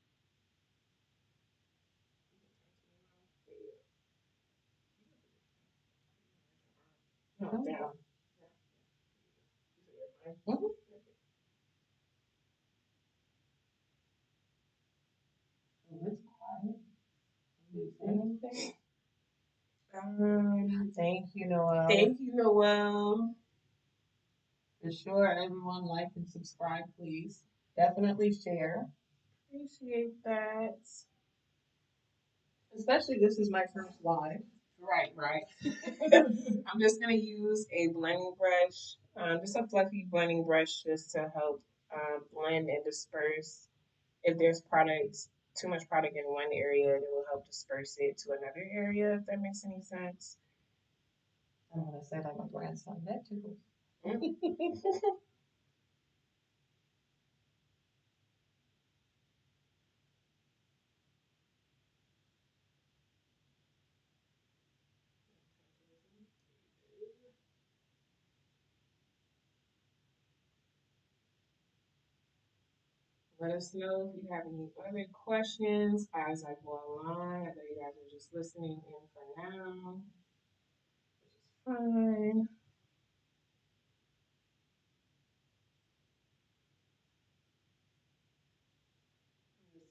Speaker 1: Oh, down. Mm-hmm.
Speaker 2: Thank you, Noel.
Speaker 1: Thank you, Noel.
Speaker 2: For sure, everyone like and subscribe, please. Definitely share.
Speaker 1: Appreciate that.
Speaker 2: Especially this is my first live.
Speaker 1: Right, right. I'm just gonna use a blending brush, just a fluffy blending brush, just to help blend and disperse. If there's products, too much product in one area, it will help disperse it to another area. If that makes any sense.
Speaker 2: I'm gonna say like my grandson. That tickles.
Speaker 1: Let us know if you have any other questions as I go along. I know you guys are just listening in for now, which is fine.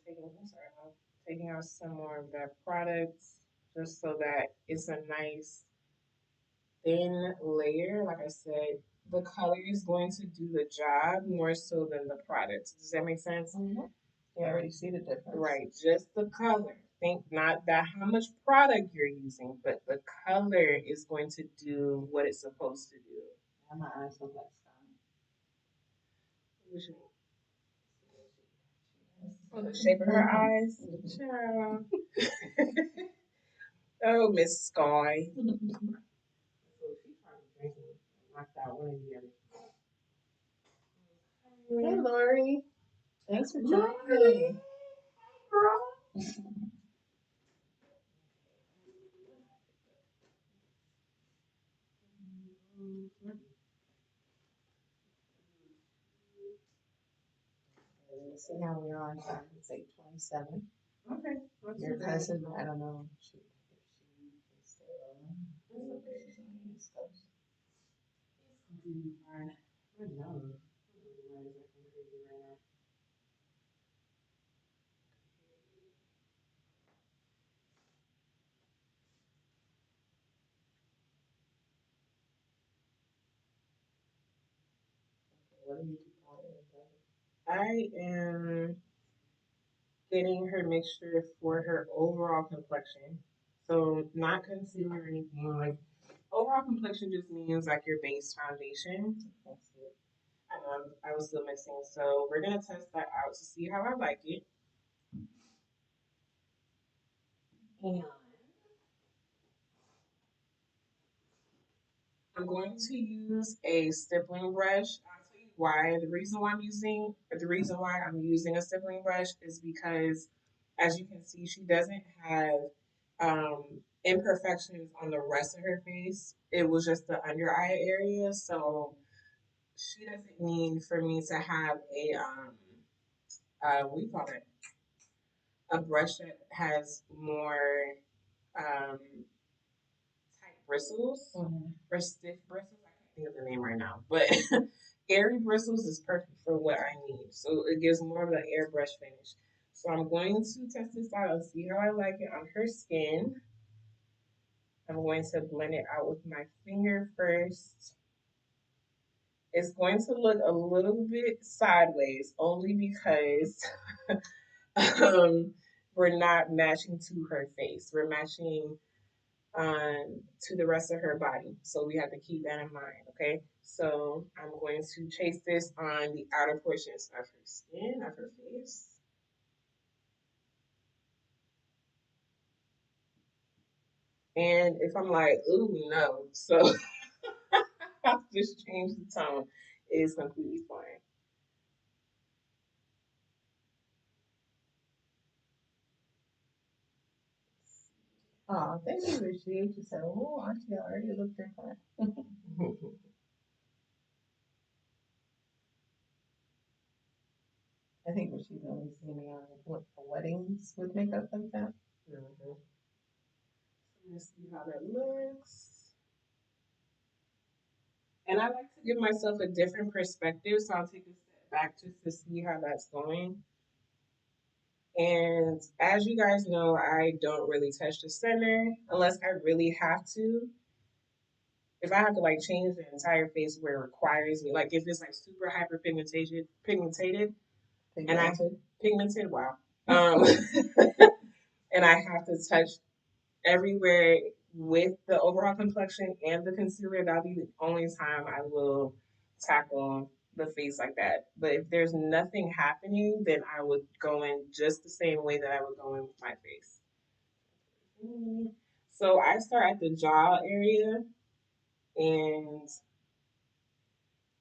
Speaker 1: I'm just taking out some more of that product just so that it's a nice thin layer. Like I said, the color is going to do the job more so than the product. Does that make sense?
Speaker 2: Mm-hmm. You already see the difference.
Speaker 1: Right, just the color. think not that how much product you're using, but the color is going to do what it's supposed to do.
Speaker 2: My eyes look like
Speaker 1: Which oh, the shape of her eyes. Child. Oh, Miss Sky. So she's probably drinking. Knocked out one of the other.
Speaker 2: Hey, Lori. Thanks for joining. Let's see how we are on time. It's 8:27.
Speaker 1: Okay.
Speaker 2: Your cousin, I don't know if she can stay on. She's on the East Coast.
Speaker 1: Fine. I know. Why is acting crazy right now?
Speaker 2: What are you doing?
Speaker 1: I am getting her mixture for her overall complexion. So not concealer or anything. Like overall complexion just means like your base foundation. I was still mixing, so we're gonna test that out to see how I like it. And I'm going to use a stippling brush. I'll tell you why. The reason why I'm using a stippling brush is because, as you can see, she doesn't have imperfections on the rest of her face. It was just the under eye area, so she doesn't need for me to have a what do you call it? A brush that has more um tight bristles or stiff bristles. I can't think of the name right now, but airy bristles is perfect for what I need. So it gives more of an airbrush finish. So I'm going to test this out and see how I like it on her skin. I'm going to blend it out with my finger first. It's going to look a little bit sideways only because we're not matching to her face. We're matching to the rest of her body. So we have to keep that in mind, okay? So I'm going to chase this on the outer portions of her skin, of her face. And if I'm like, ooh, no, so I'll just change the tone. It is completely fine.
Speaker 2: Oh, thank you, Richie. She said, oh, Auntie, I already look different. I think Richie's only seen me on what for weddings with makeup like that.
Speaker 1: Mm-hmm. Let's see how that looks. And I like to give myself a different perspective, so I'll take a step back just to see how that's going. And as you guys know, I don't really touch the center unless I really have to. If I have to like change the entire face where it requires me, like if it's like super pigmented, and I pigmented, wow. Um, and I have to touch everywhere with the overall complexion and the concealer, that'll be the only time I will tackle the face like that. But if there's nothing happening, then I would go in just the same way that I would go in with my face. So I start at the jaw area and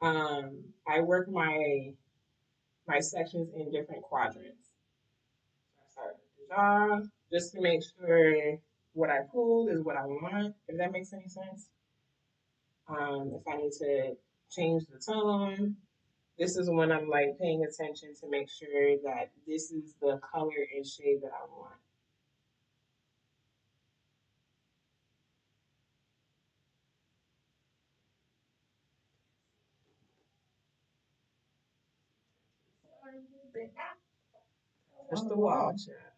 Speaker 1: I work my sections in different quadrants. So I start at the jaw just to make sure what I pulled is what I want, if that makes any sense. If I need to change the tone, this is when I'm like paying attention to make sure that this is the color and shade that I want. Push the wall, chat.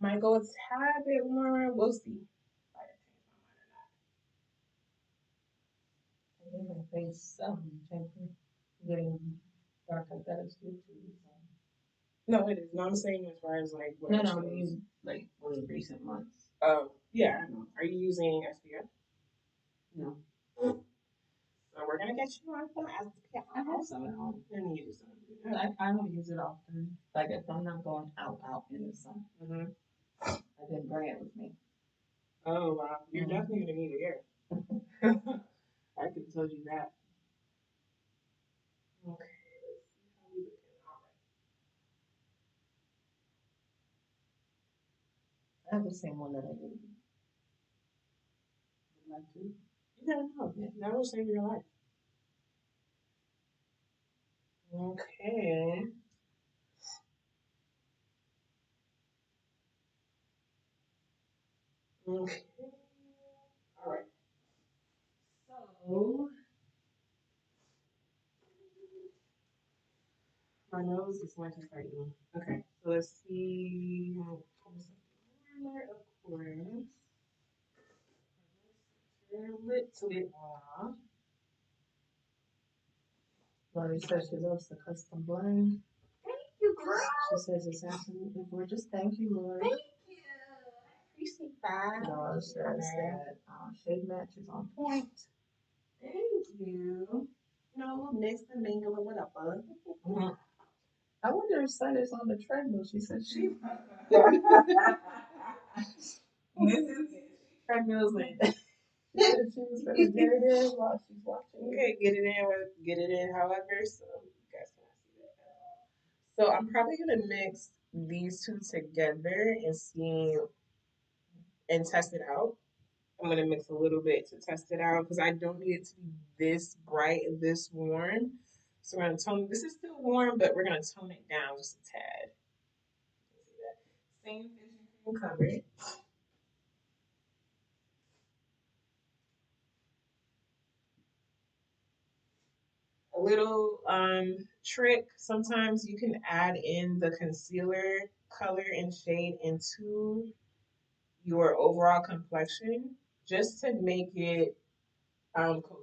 Speaker 1: Might go a tad bit warmer. We'll see. If I change my mind or not.
Speaker 2: I think my face getting dark like that is good too.
Speaker 1: No, it is. No, I'm saying as far as like what
Speaker 2: No,
Speaker 1: I
Speaker 2: no, I
Speaker 1: chose.
Speaker 2: mean like in recent months.
Speaker 1: Oh, yeah. Are you using SPF?
Speaker 2: No.
Speaker 1: So we're gonna get you on some SPF.
Speaker 2: I have some at home.
Speaker 1: And use some.
Speaker 2: I don't use it often. Like if I'm not going out in the sun, I didn't bring it with me.
Speaker 1: Oh wow, you're definitely gonna need it here. I could have told you that. Okay, let's see how we looking. All
Speaker 2: I have the same one that I did. Would like to.
Speaker 1: right. Yeah, no, that will save your life. Okay. Okay. All right. So my nose is going to start eating. Okay. So let's see. Warmer, of course. Little off.
Speaker 2: Lori says she loves the custom blend.
Speaker 1: Thank you, girl.
Speaker 2: She says it's absolutely gorgeous. Thank you, Lori.
Speaker 1: Thank you. I appreciate that.
Speaker 2: Laura says that shade match is on point.
Speaker 1: Thank you. No, mix and mingle or whatever.
Speaker 2: I wonder if Sun is on the treadmill. She said she.
Speaker 1: Treadmills in.
Speaker 2: She was going to get it in while she's watching.
Speaker 1: Okay, get it in. Get it in. However, so you guys cannot see that. So I'm probably gonna mix these two together and see and test it out. I'm gonna mix a little bit to test it out because I don't need it to be this bright and this warm. So we're gonna tone. This is still warm, but we're gonna tone it down just a tad. See that? Same vision cream covered. A little trick. Sometimes you can add in the concealer color and shade into your overall complexion just to make it cohesive.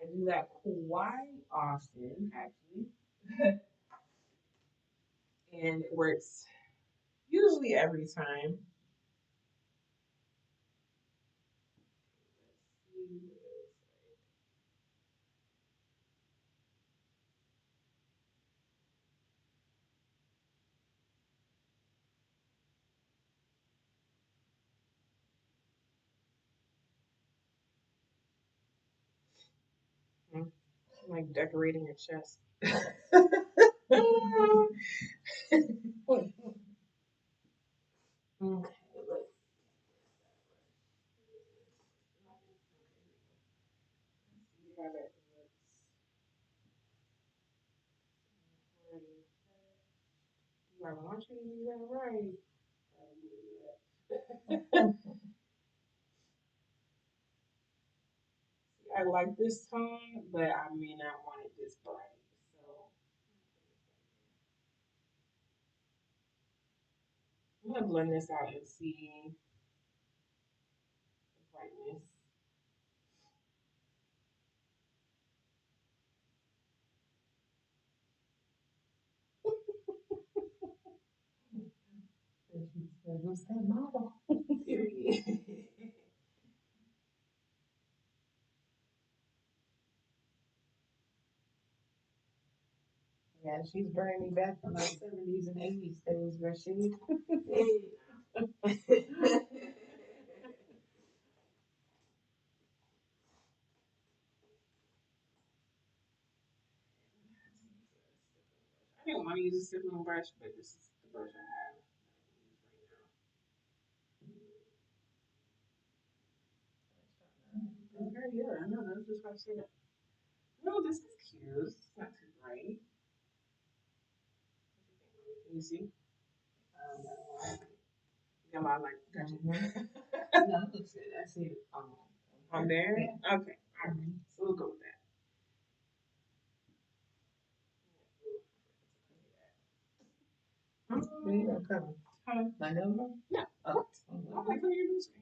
Speaker 1: I do that quite often, actually, and it works usually every time. I'm like decorating your chest. Okay, let's see how that looks. You are watching me that right. I like this tone, but I may not want it this bright. So I'm gonna blend this out and see the brightness.
Speaker 2: Who's that model?
Speaker 1: Period.
Speaker 2: Yeah, she's bringing me back from my 70s and 80s days where she.
Speaker 1: I didn't want to use a stippling brush, but this is the brush I have. Okay, yeah, I know. I was just about to say that. No, this is cute. It's not too bright. Can you see? Yeah, I like gotcha.
Speaker 2: No, it looks good. I see it
Speaker 1: On there?
Speaker 2: Yeah.
Speaker 1: Okay. All right. So we'll go with that.
Speaker 2: Where you gonna come? Huh? My number? No. Oh. I'm gonna come here this way.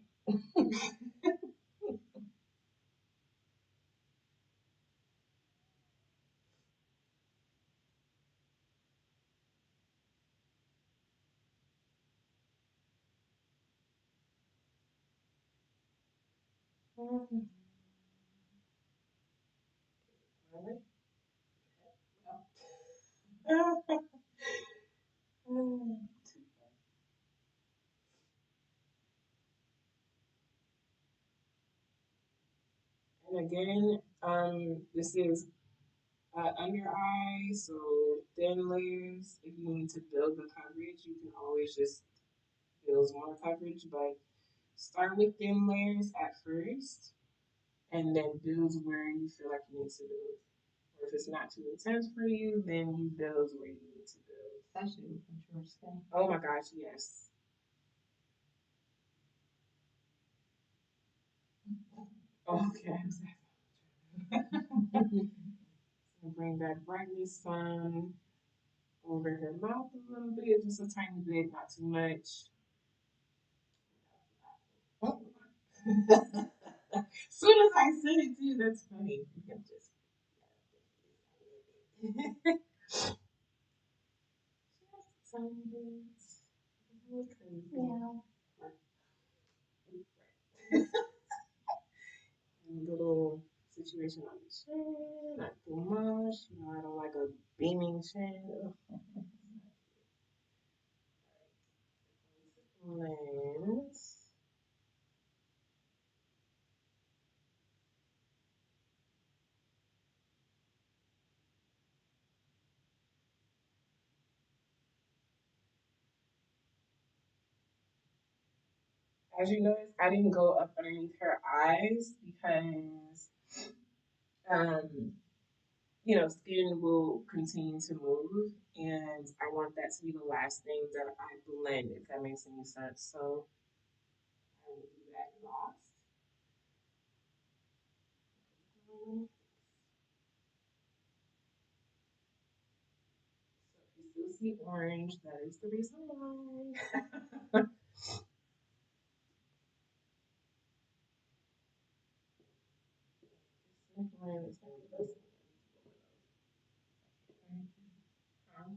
Speaker 2: And again, this is under eye, so thin layers. If you need to build the coverage, you can always just build more coverage, but start with thin layers at first, and then build where you feel like you need to build. Or if it's not too intense for you, then you build where you need to build. Especially with mature skin. Oh my gosh, yes. Okay. So bring that brightness sun over her mouth a little bit, just a tiny bit, not too much. Soon as I said it too, that's funny. You can just tiny bits. Yeah. Little situation on the chin, not too much. You know, I don't like a beaming chin. Lens. As you notice, I didn't go up underneath her eyes because, um, you know, skin will continue to move, and I want that to be the last thing that I blend, if that makes any sense. So I will do that last. So if you still see orange, that is the reason why.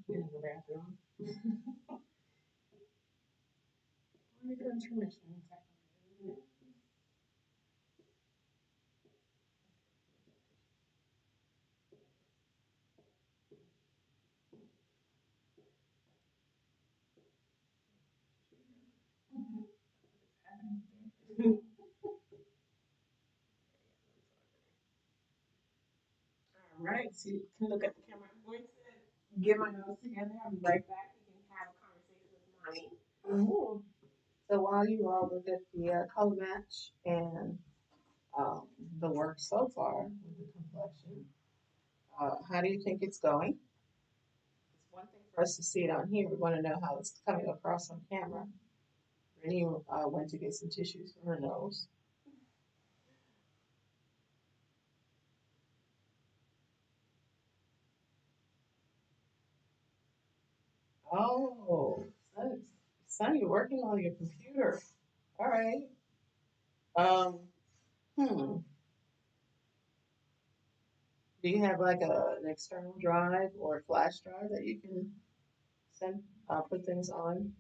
Speaker 2: In the bathroom. Let me go intermission. All right, so you can look at the camera. I'm going to get my nose together. I'll be right back. We can have a conversation with mommy. Mhm. So while you all look at the color match and um, the work so far with the complexion, how do you think it's going? It's one thing for us to see it on here. We want to know how it's coming across on camera. Rennie went to get some tissues for her nose. Oh, son, son, you're working on your computer. All right. Um, hmm. Do you have like an external drive or a flash drive that you can send, put things on,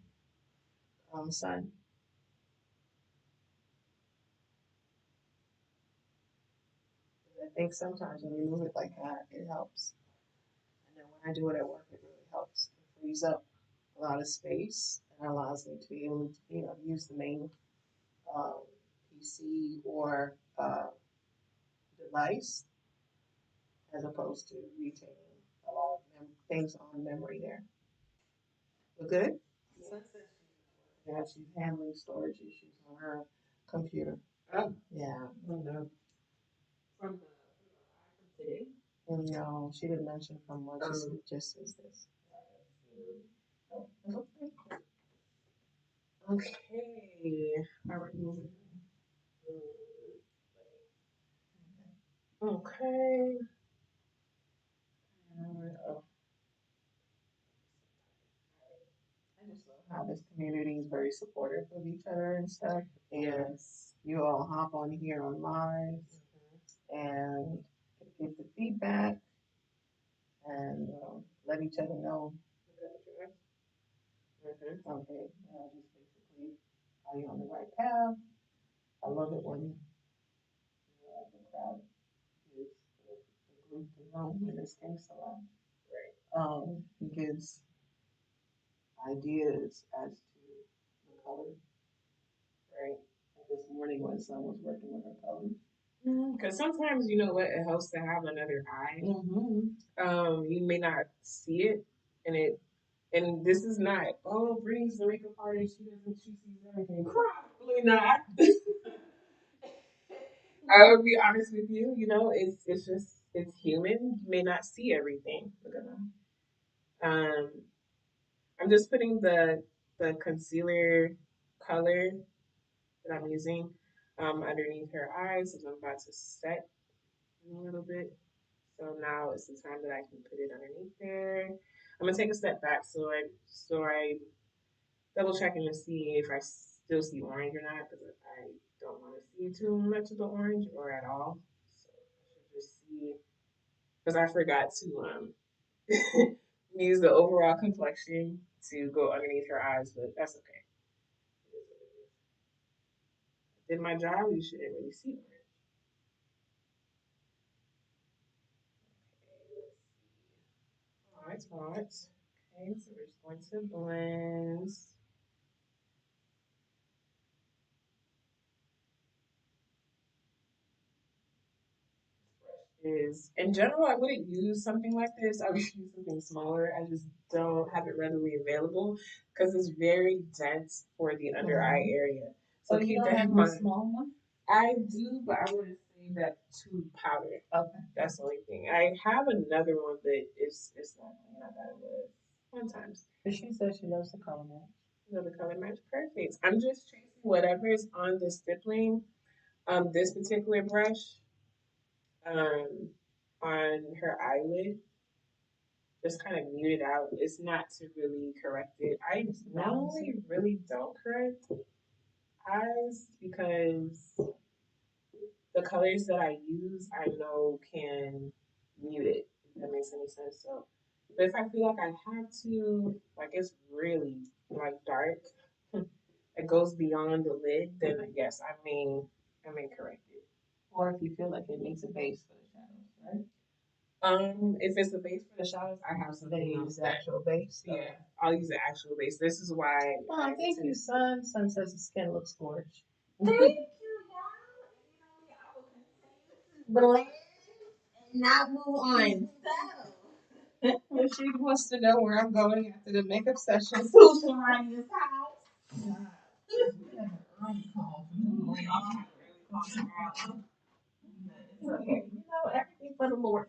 Speaker 2: son? I think sometimes when you move it like that, it helps. And then when I do it at work, it really helps. It frees up a lot of space and allows me to be able to, use the main uh, PC or device as opposed to retaining a lot of things on memory there. We're good? Yeah, she's handling storage issues on her computer. Oh, yeah. Oh, no. From today? No, she didn't mention from what she said, just as this. Okay. All right. Okay. Oh. how this community is very supportive of each other and stuff. Yes. You all hop on here on live and give the feedback and let each other know. Okay, just basically, are you on the right path? I love it when the crowd is the group, the room in this case a lot. Right. Gives ideas as to the color. Right. Like this morning when son was working with her colors.
Speaker 1: Because sometimes, you know what, it helps to have another eye. You may not see it, and this is not, oh, Brittany's the makeup artist, she sees everything. Probably not. I would be honest with you, it's just, it's human. You may not see everything. Look at them. I'm just putting the concealer color that I'm using underneath her eyes as I'm about to set a little bit. So now it's the time that I can put it underneath there. I'm gonna take a step back so I double checking to see if I still see orange or not, because I don't want to see too much of the orange or at all. So I should just see, because I forgot to use the overall complexion to go underneath her eyes, but that's okay. Did my job, you shouldn't really see orange. Alright, right. Okay, so we're just going to blend. Is in general, I wouldn't use something like this. I would use something smaller. I just don't have it readily available because it's very dense for the under eye area. So keep that in mind. Small one? I do, but I wouldn't say that to powder. Okay, that's the only thing. I have another one, but it's not that it was one time.
Speaker 2: But she says she loves the color match.
Speaker 1: You know the color match, perfect. I'm just tracing whatever is on the stippling. This particular brush um, on her eyelid, just kind of mute it out. It's not to really correct it. I normally really don't correct eyes because the colors that I use, I know can mute it, if that makes any sense. So, but if I feel like I have to, like it's really like dark, it goes beyond the lid, then yes, I may correct it.
Speaker 2: Or if you feel like it needs a base for the shadows, right?
Speaker 1: If it's the base for the shadows, I have something.
Speaker 2: They use the actual base.
Speaker 1: Yeah, I'll use the actual base. This is why.
Speaker 2: Oh, thank you, son. Son says the skin looks gorgeous.
Speaker 1: Thank you, y'all. Blend and not move on.
Speaker 2: If she wants to know where I'm going after the makeup session,
Speaker 1: So she around this house.
Speaker 2: we have an early call from the morning. It's okay. Everything for the Lord.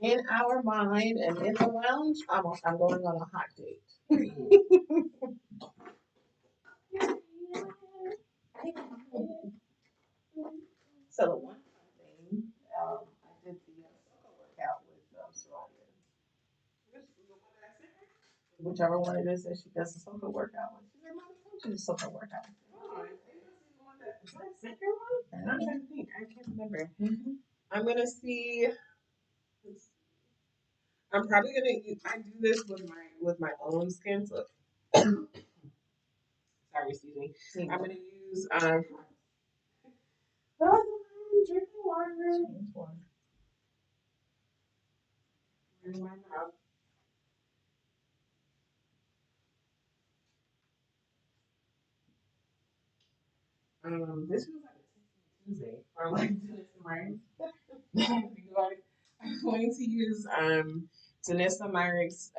Speaker 2: In our mind and in the lounge, I'm going on a hot date. So the one thing, I did the soca workout with Soraya. Whichever one it is that she does the soca workout with. She said, "Mom, I told you the soca workout." Oh, is that second one?
Speaker 1: I'm trying to think. I can't remember. I'm gonna see. I'm probably gonna use. I do this with my own skin. So, sorry, excuse me. I'm gonna use drinking water. In my mouth. This was like a Tuesday. Or like tomorrow. I'm going to use Janessa Myrick's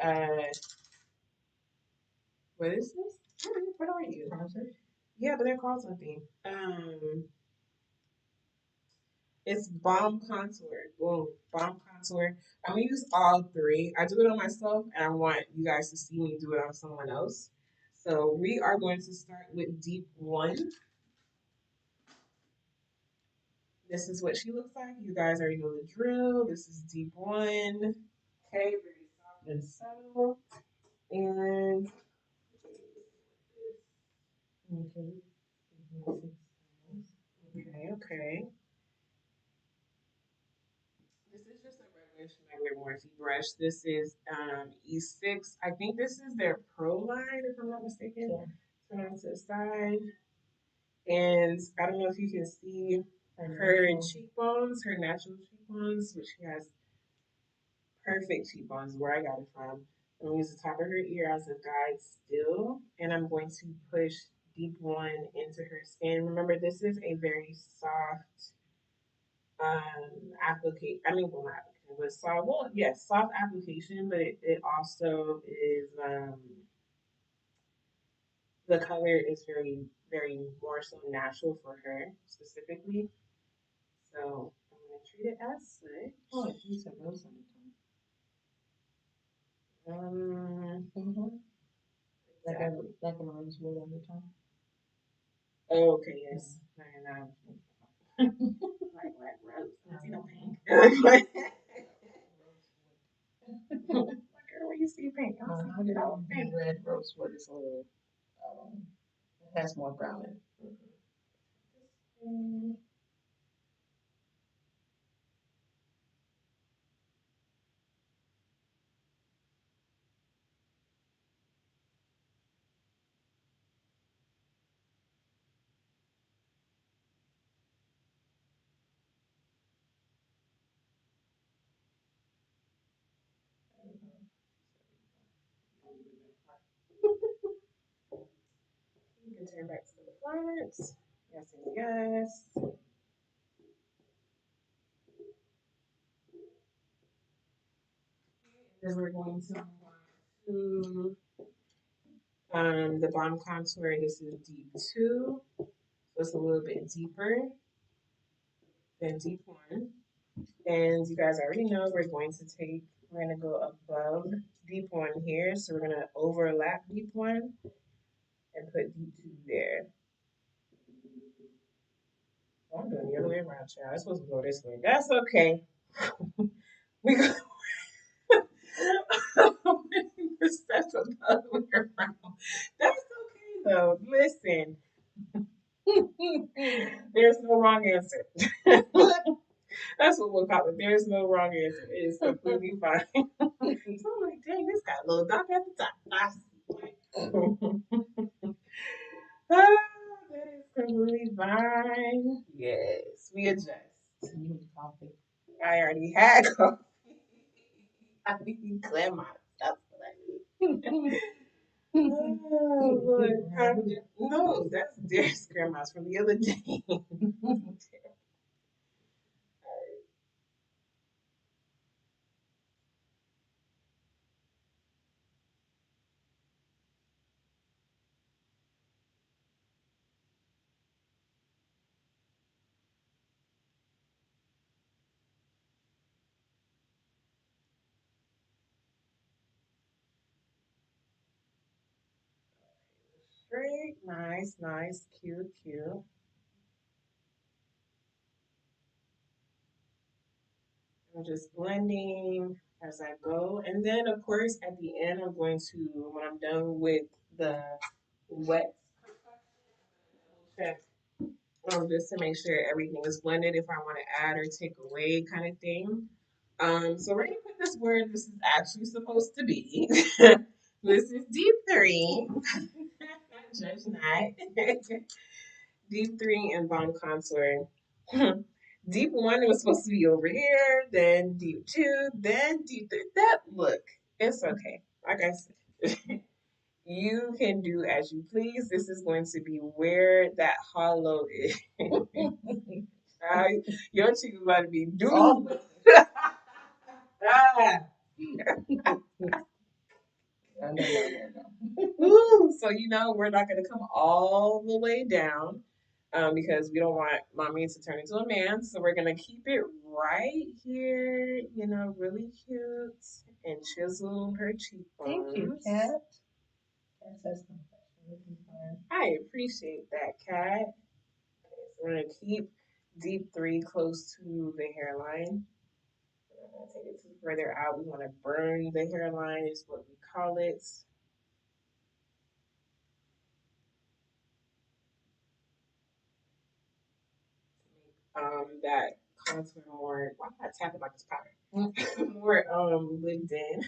Speaker 1: what is this? What are you? Yeah, but they're called something. It's Bomb Contour. Boom, Bomb Contour. I'm gonna use all three. I do it on myself, and I want you guys to see me do it on someone else. So we are going to start with Deep One. This is what she looks like. You guys already know the drill. This is Deep One. Okay, very soft and subtle. And
Speaker 2: Okay.
Speaker 1: okay. This is just a regular Schneider Morphe brush. This is E6. I think this is their Pro line, if I'm not mistaken.
Speaker 2: Yeah.
Speaker 1: Turn on to the side. And I don't know if you can see her cheekbones, her natural cheekbones, which she has perfect cheekbones where I got it from. I'm going to use the top of her ear as a guide still. And I'm going to push deep one into her skin. Remember, this is a very soft application. I mean, well, not application, but soft. Well, yes, soft application, but it also is the color is very, very more so natural for her specifically. So I'm gonna treat it as such.
Speaker 2: Oh, you said rose on the tongue.
Speaker 1: Exactly.
Speaker 2: Like a rosewood on the tongue.
Speaker 1: Oh, okay, yes. And like rose. You know, pink. Like, girl, where you see pink? I was
Speaker 2: I don't think red rosewood is a little, it has more brown in it.
Speaker 1: Mm-hmm. You can turn back to the front. Yes, and yes. Then we're going to move on to the bottom contour. This is deep two, so it's a little bit deeper than deep one. And you guys already know we're going to go above deep one here. So we're going to overlap deep one and put deep two there. Oh, I'm doing the other way around, child. I'm supposed to go this way. That's okay. We go. That's the other way around. That's okay though. Listen, there's no wrong answer. That's what we'll call it. There's no wrong answer. It is completely fine. So I'm like, dang, this got a little dark at the top. I see. That is completely fine. Yes, we adjust.
Speaker 2: You need coffee.
Speaker 1: I already had coffee. I need to clear my stuff. Oh, Lord. No, that's Derek's grandma's from the other day. Straight, nice, nice, cute, cute. I'm just blending as I go. And then, of course, at the end, I'm going to, when I'm done with the wet check, just to make sure everything is blended if I want to add or take away kind of thing. So we're going to put this where this is actually supposed to be. This is deep three. Judge not. Deep three and bomb contour. Deep one was supposed to be over here, then deep two, then deep three. That look, it's okay. Like I said, you can do as you please. This is going to be where that hollow is. Your cheek is about to be doomed. Ah. No. So we're not going to come all the way down because we don't want mommy to turn into a man. So we're going to keep it right here, really cute and chisel her cheekbones.
Speaker 2: Thank you, Kat. Kat says
Speaker 1: I appreciate that, Kat. Okay, so we're going to keep deep three close to the hairline. We're going to take it further out. We want to burn the hairline, is what we call it. that contour more. Why am I tapping like it's powder? More lived in.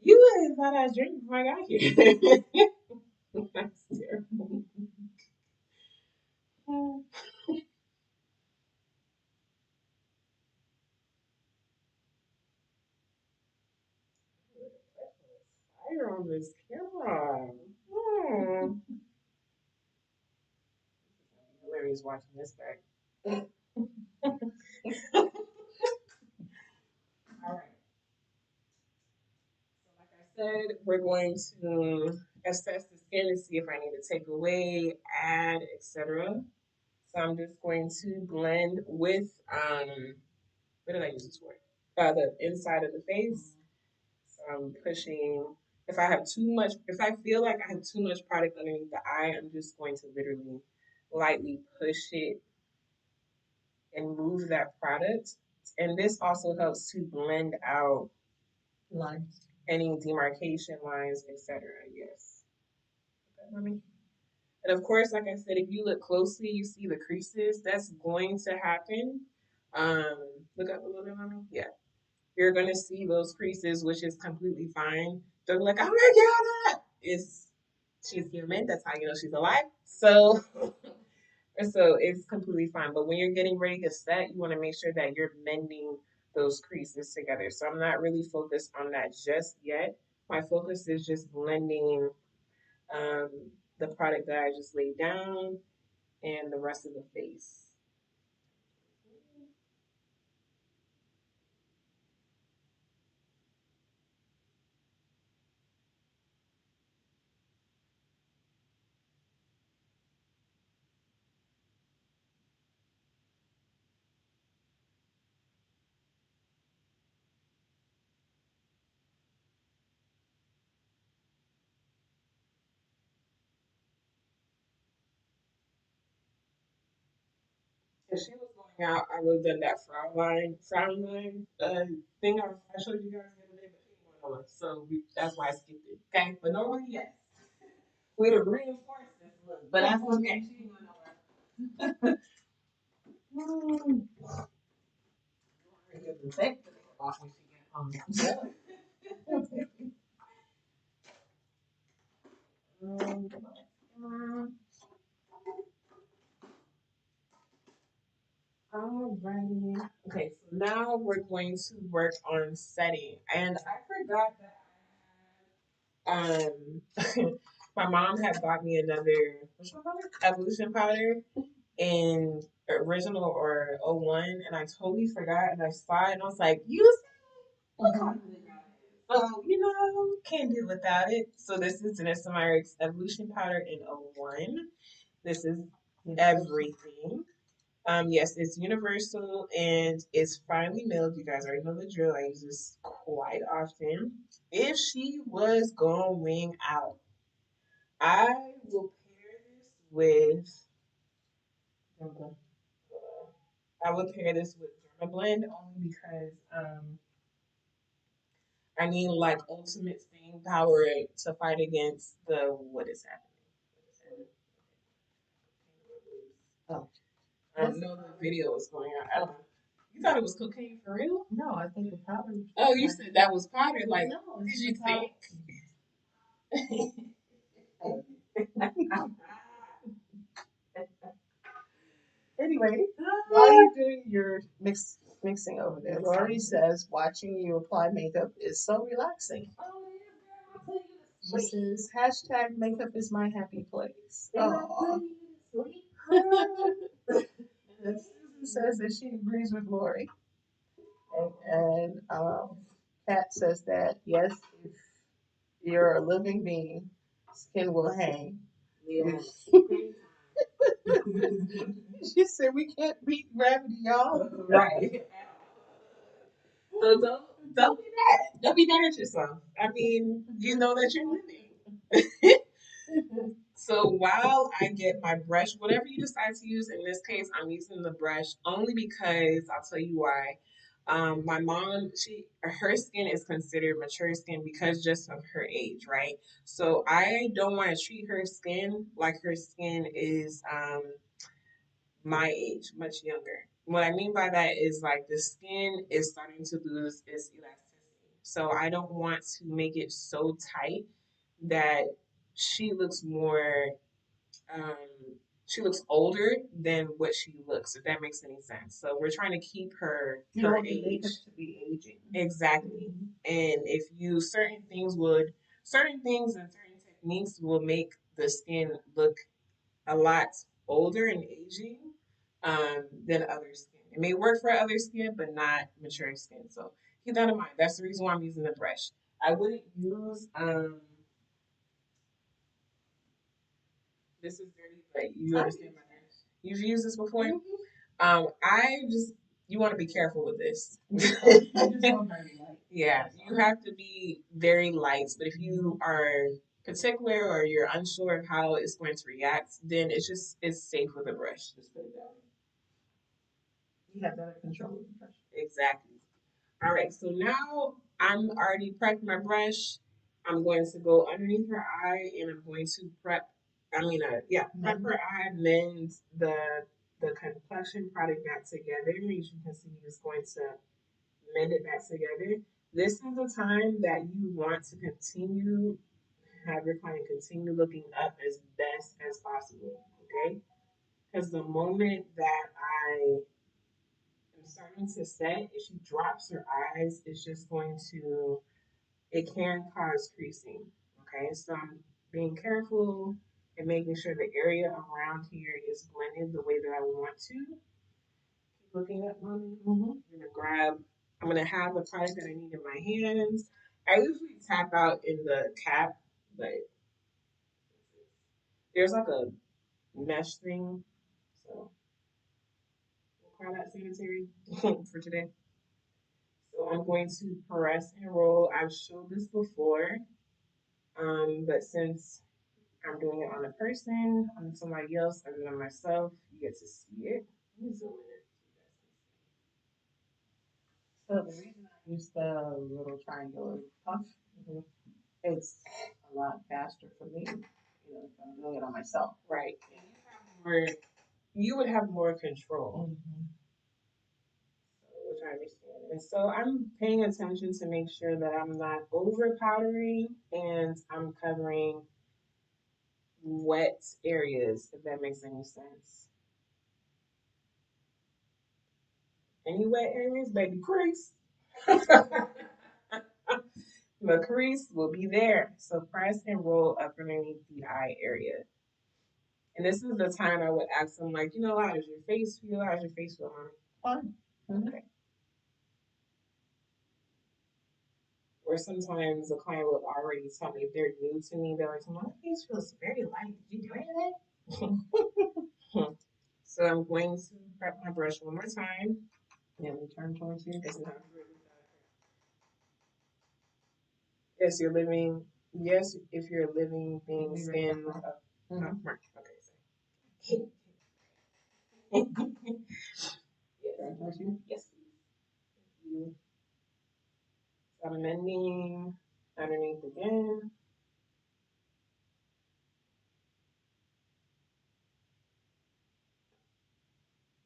Speaker 1: You would have thought I drink before I got here. That's terrible. Fire on this camera. Hmm. Larry's watching this back. All right. So, like I said, we're going to assess the skin to see if I need to take away, add, etc. So I'm just going to blend with what did I use this for? The inside of the face. So I'm pushing. If I have too much, if I feel like I have too much product underneath the eye, I'm just going to literally lightly push it and move that product. And this also helps to blend out lines, any demarcation lines, etc. Yes. And of course, like I said, if you look closely, you see the creases. That's going to happen. Um, Look up a little bit, mommy. Yeah, you're gonna see those creases, which is completely fine. Don't be like, oh my god, it's she's human. That's how you know she's alive. So, so it's completely fine. But when you're getting ready to set, you want to make sure that you're mending those creases together. So I'm not really focused on that just yet. My focus is just blending um, the product that I just laid down and the rest of the face. If she was going out, I would have done that frown line thing I showed you guys the other day, but she didn't want to. So that's why I skipped it. Okay, but normally yes, we'd have reinforced this look, but that's okay. She didn't go nowhere. Get the tech off when she get home. Alrighty. Okay, so now we're going to work on setting, and I forgot that my mom had bought me another what's it called? Evolution powder in original or '01, and I totally forgot, and I saw it, and I was like, use it. Look how good that is. So, can't do without it. So this is Vanessa Meyer's Evolution powder in '01. This is everything. Yes, it's universal and it's finely milled. You guys already know the drill. I use this quite often. If she was going out, I will pair this with. I would pair this with Dermablend only because I need like ultimate staying power to fight against the what is happening. Oh, I know the video was going on. I don't know. You thought it was cocaine for real? No, I think the powder. Oh, you said that was powder. Like, no, did you think?
Speaker 2: Anyway, while you're doing your mixing over there, Lori says watching you apply makeup is so relaxing. She says hashtag makeup is my happy place. Oh. Susan says that she agrees with Lori. And Kat says that yes, if you're a living being, skin will hang. Yeah. She said we can't beat gravity, y'all.
Speaker 1: Right. So don't be mad. Don't be mad at yourself. I mean, you know that you're living. So while I get my brush, whatever you decide to use, in this case, I'm using the brush only because I'll tell you why. My mom, her skin is considered mature skin because just of her age, right? So I don't want to treat her skin like her skin is my age, much younger. What I mean by that is like the skin is starting to lose its elasticity. So I don't want to make it so tight that she looks more um, she looks older than what she looks, if that makes any sense. So we're trying to keep her her age
Speaker 2: to be aging.
Speaker 1: exactly. And if you certain things and certain techniques will make the skin look a lot older and aging than other skin. It may work for other skin, but not mature skin. So keep that in mind. That's the reason why I'm using the brush. I wouldn't use this is dirty, but you understand my hair. You've used this before? I just you want to be careful with this. Yeah, you have to be very light. But if you are particular or you're unsure of how it's going to react, then it's safe with a brush. Just put it down.
Speaker 2: You have better control of the brush.
Speaker 1: Exactly. All right, so now I'm already prepped my brush. I'm going to go underneath her eye and I'm going to prep her eye, mend the complexion product back together. As you can see, it's going to mend it back together. This is the time that you want to have your client continue looking up as best as possible, okay? Because the moment that I am starting to set, if she drops her eyes, it's just going to, it can cause creasing, okay? So I'm being careful and making sure the area around here is blended the way that I want to. Keep looking at mommy. I'm gonna have the product that I need in my hands. I usually tap out in the cap, but there's like a mesh thing, so we'll call that sanitary for today. So I'm going to press and roll. I've showed this before, but since I'm doing it on a person, on somebody else, other than myself, you get to see it. Let me zoom
Speaker 2: So the reason I use the little triangular puff, it's a lot faster for me. If I'm doing it on myself.
Speaker 1: right? You would have more control. Which I understand. And so I'm paying attention to make sure that I'm not over powdering and I'm covering wet areas, if that makes any sense. Any wet areas, baby, crease. The crease will be there. So press and roll up underneath the eye area. And this is the time I would ask them, like, how does your face feel? How does your face feel, honey? Fine. Okay. Or sometimes the client will already tell me if they're new to me, they're like, my face feels very light. Did you do anything? So I'm going to prep my brush one more time. And turn towards you. Yes, you're living. Yes, if you're living things skin. Right. Okay. Yes. Please. So I'm mending underneath again.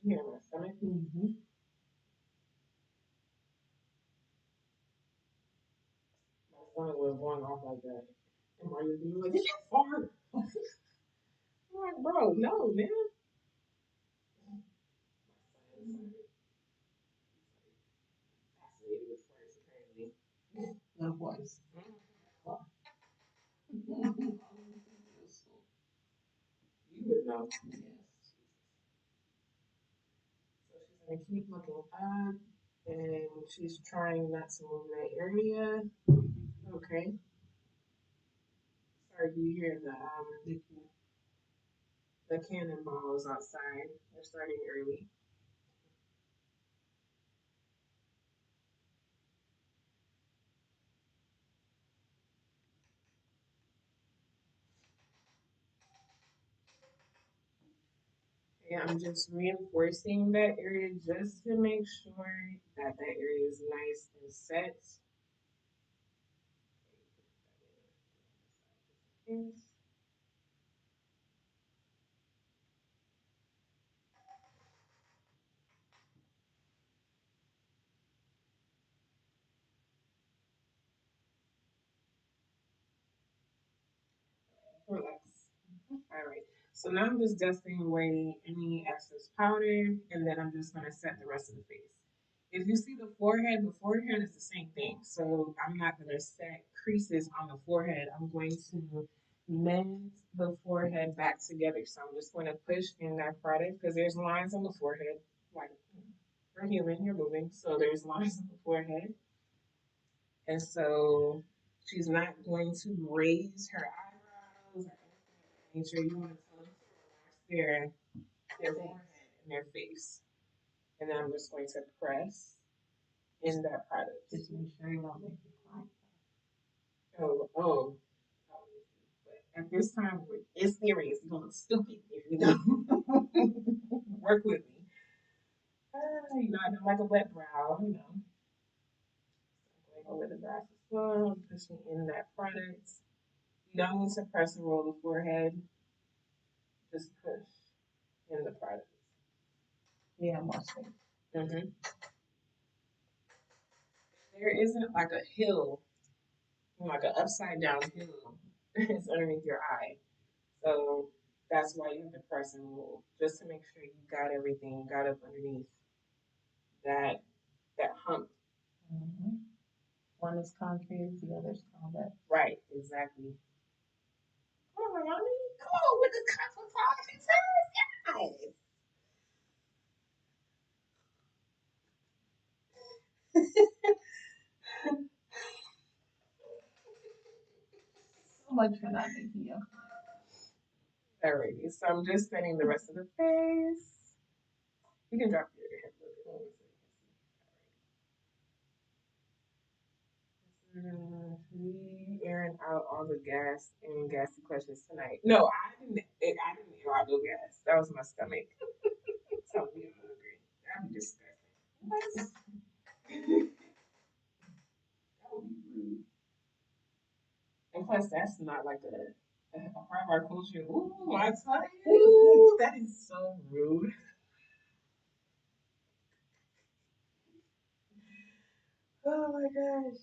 Speaker 1: Here, my stomach. My stomach was going off like that. And Marty was like, "Did you fart?" I'm like, bro, no, man. Fascinated with farts, apparently.
Speaker 2: No voice.
Speaker 1: You would know. Yes. So she's gonna keep looking up, and she's trying not to move that area. Okay. Sorry, you hear the cannonballs outside. They're starting early. Yeah, I'm just reinforcing that area just to make sure that that area is nice and set. Yes. All right. So now I'm just dusting away any excess powder, and then I'm just gonna set the rest of the face. If you see the forehead is the same thing. So I'm not gonna set creases on the forehead. I'm going to mend the forehead back together. So I'm just going to push in that product because there's lines on the forehead. Like you're human, you're moving, so there's lines on the forehead, and so she's not going to raise her eyebrows or anything. Make sure you want to tell them to relax their forehead and their face. And then I'm just going to press in that product. Just make sure you don't make it cry. Oh. But at this time, it's serious. You're going to look stupid if you don't work with me. I don't like a wet brow, I'm going over the grass as well, pushing in that product. You don't need to press and roll the forehead. Just push in the product. Yeah, I'm watching. Mm-hmm. There isn't like a hill, like an upside down hill. It's underneath your eye. So that's why you have to press and roll, just to make sure you got everything, you got up underneath that hump. Mm-hmm. One is concave, the other is convex. Right, exactly. Come on, Ronnie. Come on with the cosmetology guys. So much for not making you. Alrighty, so I'm just setting the rest of the face. You can drop your head a little bit. We airing out all the gas and gassy questions tonight. No, I didn't air out no gas. That was my stomach telling me I'm hungry. That'd be disgusting. That would be rude. And plus, that's not like a part of our culture. Ooh, my tummy. Ooh, that is so rude. Oh my gosh.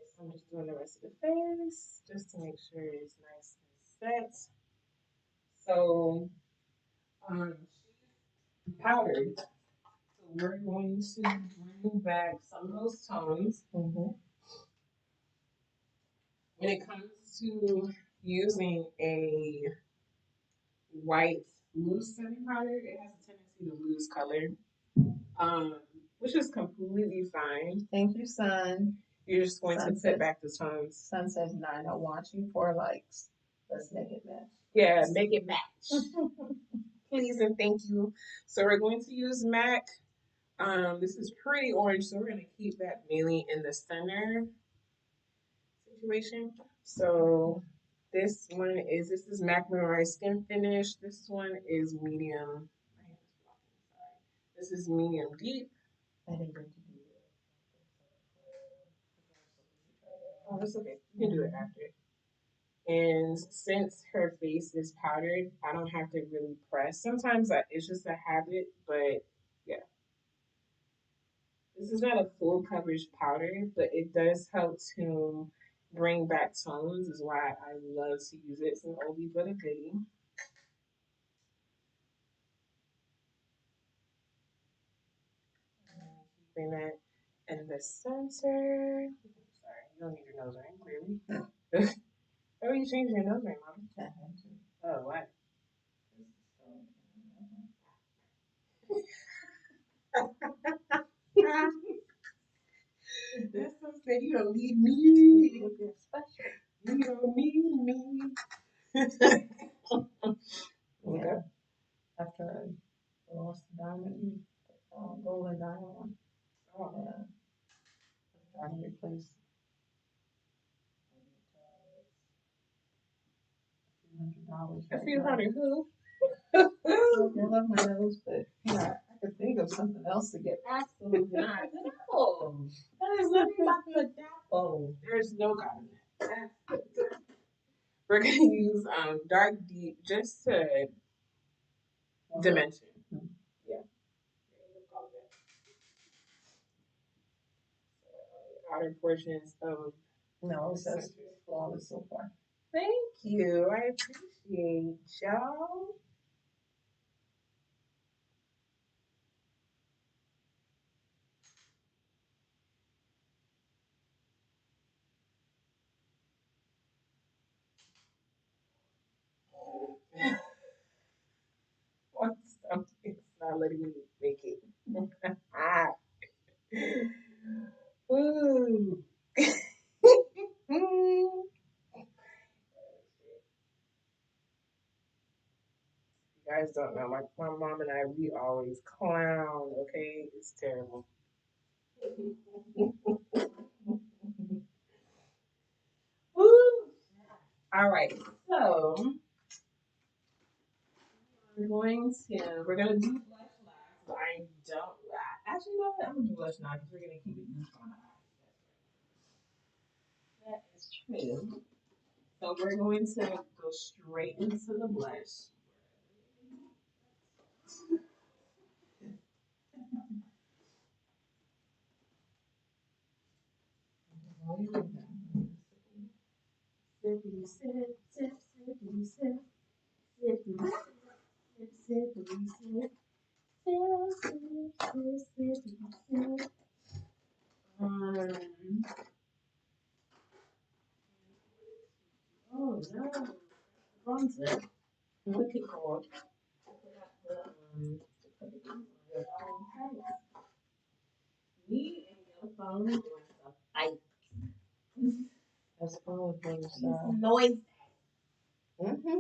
Speaker 1: So I'm just doing the rest of the face just to make sure it's nice and set. So, um, powdered. So we're going to bring back some of those tones. Mm-hmm. When it comes to using a white loose setting powder, it has a tendency to lose color, which is completely fine. Thank you, son. You're just going to put back the tones. Son says 9. I want you 4 likes. Let's make it match. Yeah, make it match. Please and thank you. So we're going to use MAC. This is pretty orange, so we're going to keep that mainly in the center situation. So this is MAC Mineral Skin Finish. This one is medium. This is medium deep. I didn't bring to do it. Oh, that's okay. You can do it after. And since her face is powdered, I don't have to really press. Sometimes it's just a habit, but yeah. This is not a full coverage powder, but it does help to bring back tones, is why I love to use it. It's an oldie but a goodie. Keeping that in the center. Sorry, you don't need your nose ring, clearly. Why are you changing your nose ring, Mom? Oh, what? That's what I said. You don't need me. You don't need me. Okay. After I lost the diamond, golden diamond one. Oh, yeah. Trying to replace $100. A few hundred who? I love my nose, but yeah, I could think of something else to get. Absolutely not. No. That is nothing about the apple. There's no God in that. We're gonna use dark deep just to dimension. Yeah. Outer portions of
Speaker 2: No, it says flawless so far.
Speaker 1: Thank you. I appreciate y'all. What's up? It's not letting me make it. Ah. Ooh. You guys don't know. My mom and I, we always clown, okay? It's terrible. Woo. All right. So we're gonna do blush last. I don't actually know what I'm gonna do blush now because we're gonna keep it used on our eyes. That is true. So we're going to go straight into the blush. Sippity sip, sip, sippity sip, sippity sip, sippity sip, sip, sippity sip. Oh no, bronzer. Look at God. Me and your phone doing some fight.
Speaker 2: That's all of those.
Speaker 1: Noise. Mm-hmm.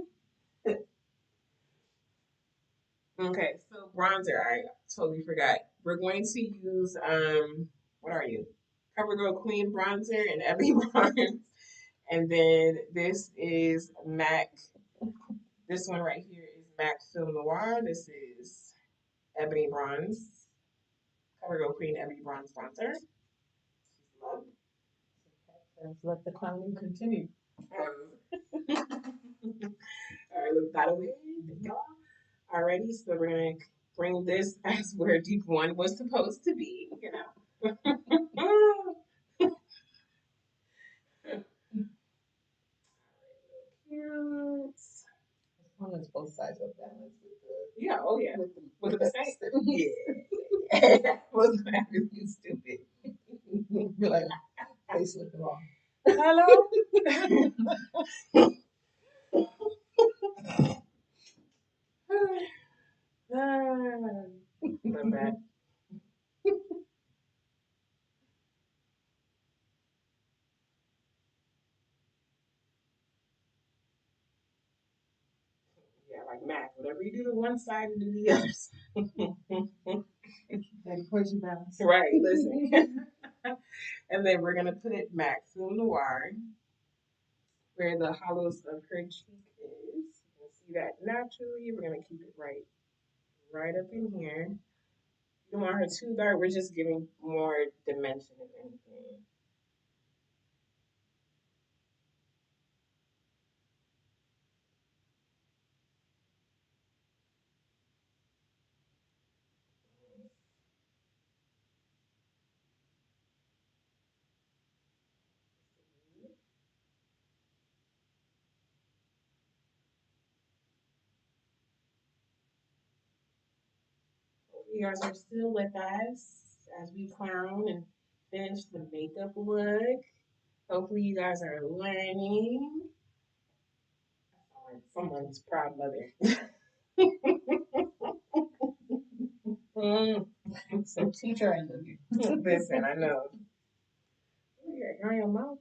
Speaker 1: Okay, so bronzer, I totally forgot. We're going to use what are you? CoverGirl Queen bronzer and Ebony Bronze. And then this is MAC. This one right here is MAC Film Noir. This is Ebony Bronze. CoverGirl Queen Ebony Bronze bronzer.
Speaker 2: Let the clowning continue.
Speaker 1: All right, look that away. Alrighty, so we're gonna bring this as where deep one was supposed to be, you know. Cute.
Speaker 2: As long as both sides are balanced with the
Speaker 1: Yeah, oh yeah. With the same.
Speaker 2: Yeah.
Speaker 1: What's gonna happen? You stupid.
Speaker 2: Be like, face looking wrong.
Speaker 1: Hello? My bad. Yeah, like math. Whatever you do to one side, you do the other.
Speaker 2: That equation balance.
Speaker 1: Right, listen. And then we're gonna put it Mac Film Noir where the hollows of her cheek is. You can see that naturally. We're gonna keep it right up in here. You don't want her too dark. We're just giving more dimension if anything. You guys are still with us as we clown and finish the makeup look. Hopefully, you guys are learning. Someone's proud mother.
Speaker 2: So teacher and
Speaker 1: Listen, I know. You're your mouth.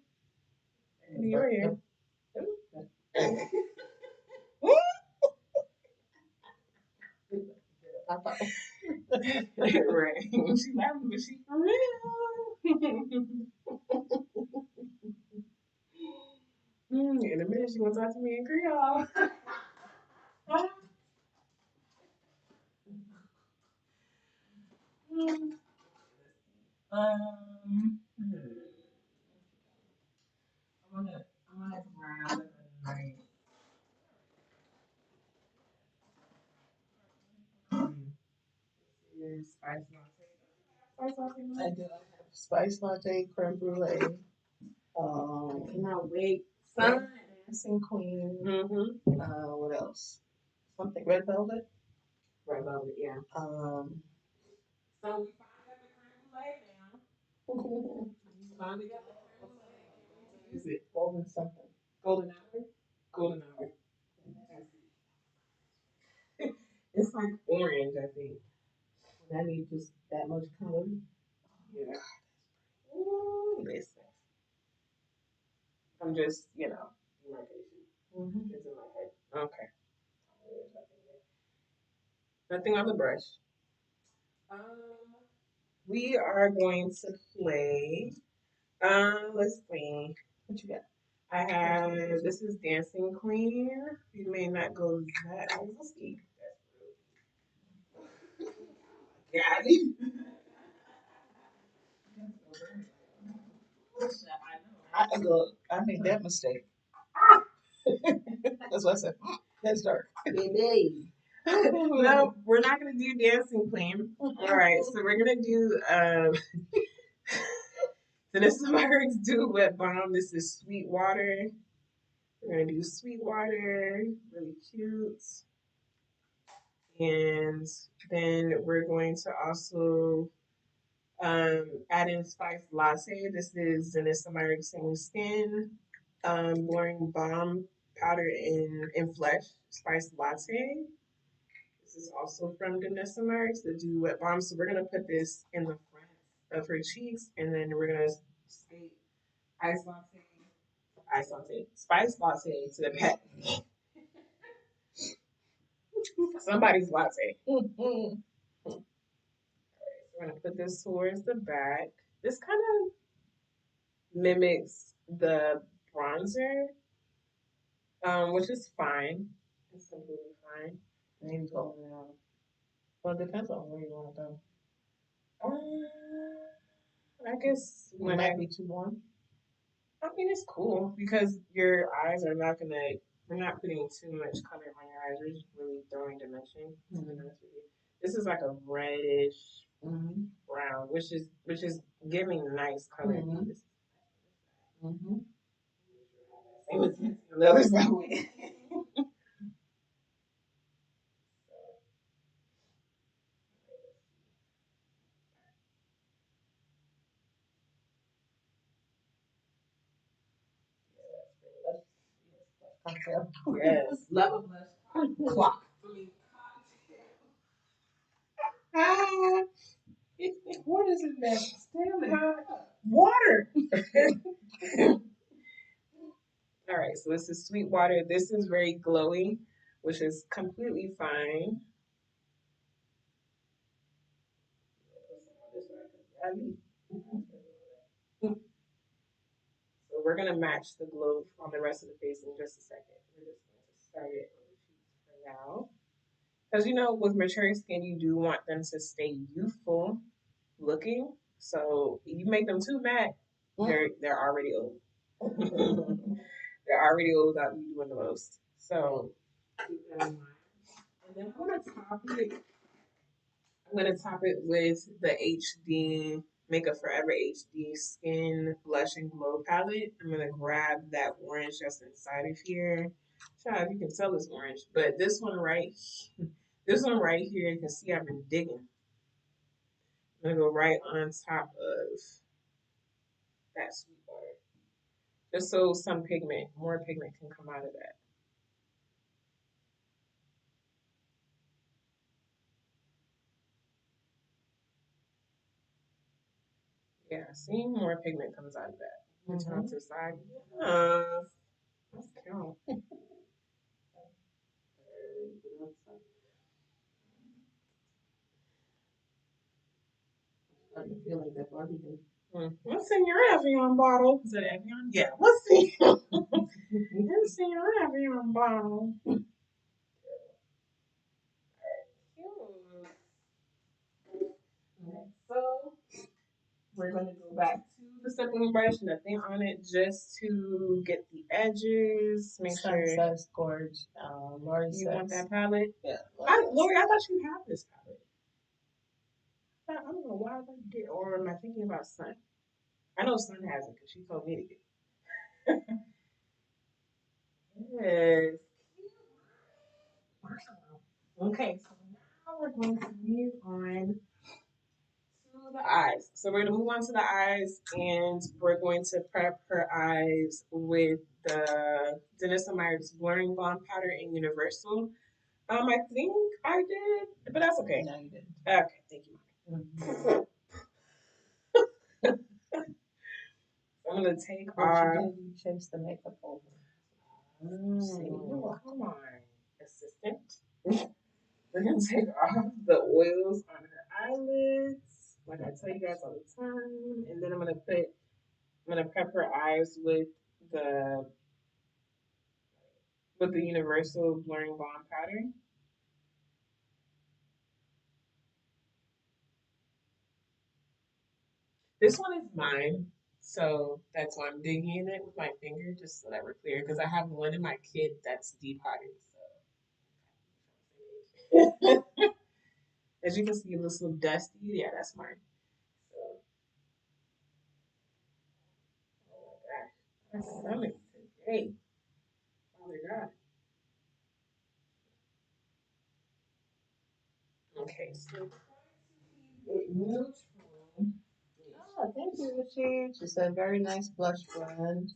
Speaker 1: You're here. Right. She laughing, but she for real. In a minute, she gonna talk to me in Creole. Hmm. I'm gonna grab a nice. This is spice latte. Spice latte.
Speaker 2: I do have spice latte, creme brulee. I cannot wait. Sun, Dancing Queen. What else? Something Red Velvet. Red Velvet, yeah. So we finally got the creme brulee now. We finally got the creme brulee. Is it golden something? Golden hour. Golden hour. It's like orange, I think. That needs just that much color. Yeah. Ooh, listen. I'm just, demarcation. It's in my head. Okay. Nothing on the brush. Um, we are going to play. Let's see. What you got? I have this is Dancing Queen. You may not go that. Let's see. Yeah. I made that mistake. That's what I said. That's dark. Baby. No, we're not gonna do Dancing Queen. All right, so we're gonna do so this is my words do wet bomb. This is sweet water. We're gonna do sweet water, really cute. And then we're going to also add in spice latte. This is Vanessa Myricks Skin. Blowing balm powder in flesh spice latte. This is also from Vanessa Myricks, the Dew Wet Balm. So we're gonna put this in the front of her cheeks, and then we're gonna skate ice latte, spice latte to the back. Somebody's latte. We're gonna put this towards the back. This kind of mimics the bronzer, which is fine. It's completely fine. Maybe go around. Well, it depends on where you want to go. I guess when it might be too warm. I mean, it's cool because your eyes are not gonna. We're not putting too much color on your eyes. We're just really throwing dimension. To be honest with you, this is like a reddish brown, which is giving nice color. Same as the other side. Cocktail. Yes. Love a blush clock. Ah, what is it that still water? All right, so this is sweet water. This is very glowy, which is completely fine. So we're gonna match the glow on the rest of the face in just a second. We're just going to start it on the cheeks for now. Because with mature skin, you do want them to stay youthful looking. So you make them too matte, they're already old. They're already old without you doing the most. So keep that in mind. And then I'm gonna top it with the HD Makeup Forever HD Skin Blush and Glow palette. I'm gonna grab that orange that's inside of here. Child, you can tell it's orange, but this one right here, you can see I've been digging. I'm gonna go right on top of that sweet water, just so more pigment can come out of that. Yeah, see, more pigment comes out of that. Turn to the side. Let's count. I feel like that Barbie did. What's in your Evian bottle? Is it Evian? Yeah. What's in your Evian bottle? So we're gonna go back to the stippling brush, nothing on it, just to get the edges. Make sure. Says gorge. Lori you says, want that palette? Yeah. Lori, I thought you have this palette. I don't know why I did, or am I thinking about Sun? I know Sun has it because she told me to get it.
Speaker 1: Yes. Okay, so now we're going to move on to the eyes. So we're going to move on to the eyes, and we're going to prep her eyes with the Dennis Myers blurring bond powder in Universal. I think I did, but that's okay.
Speaker 2: No, you didn't.
Speaker 1: Okay, thank you. Mm-hmm. I'm gonna take
Speaker 2: what
Speaker 1: off.
Speaker 2: you did, you chased the makeup over.
Speaker 1: See, come on, assistant. We're gonna take off the oils on her eyelids, like I tell you guys all the time, and then I'm gonna prep her eyes the with the Universal Blurring Bond Powder. This one is mine, so that's why I'm digging in it with my finger, just so that we're clear. Because I have one in my kit that's depotted. So as you can see, it looks a little dusty. Yeah, that's mine. So, oh my gosh, my stomach today. Father God. Okay, so neutral.
Speaker 2: Oh, thank you, Richie. She said very nice blush blend.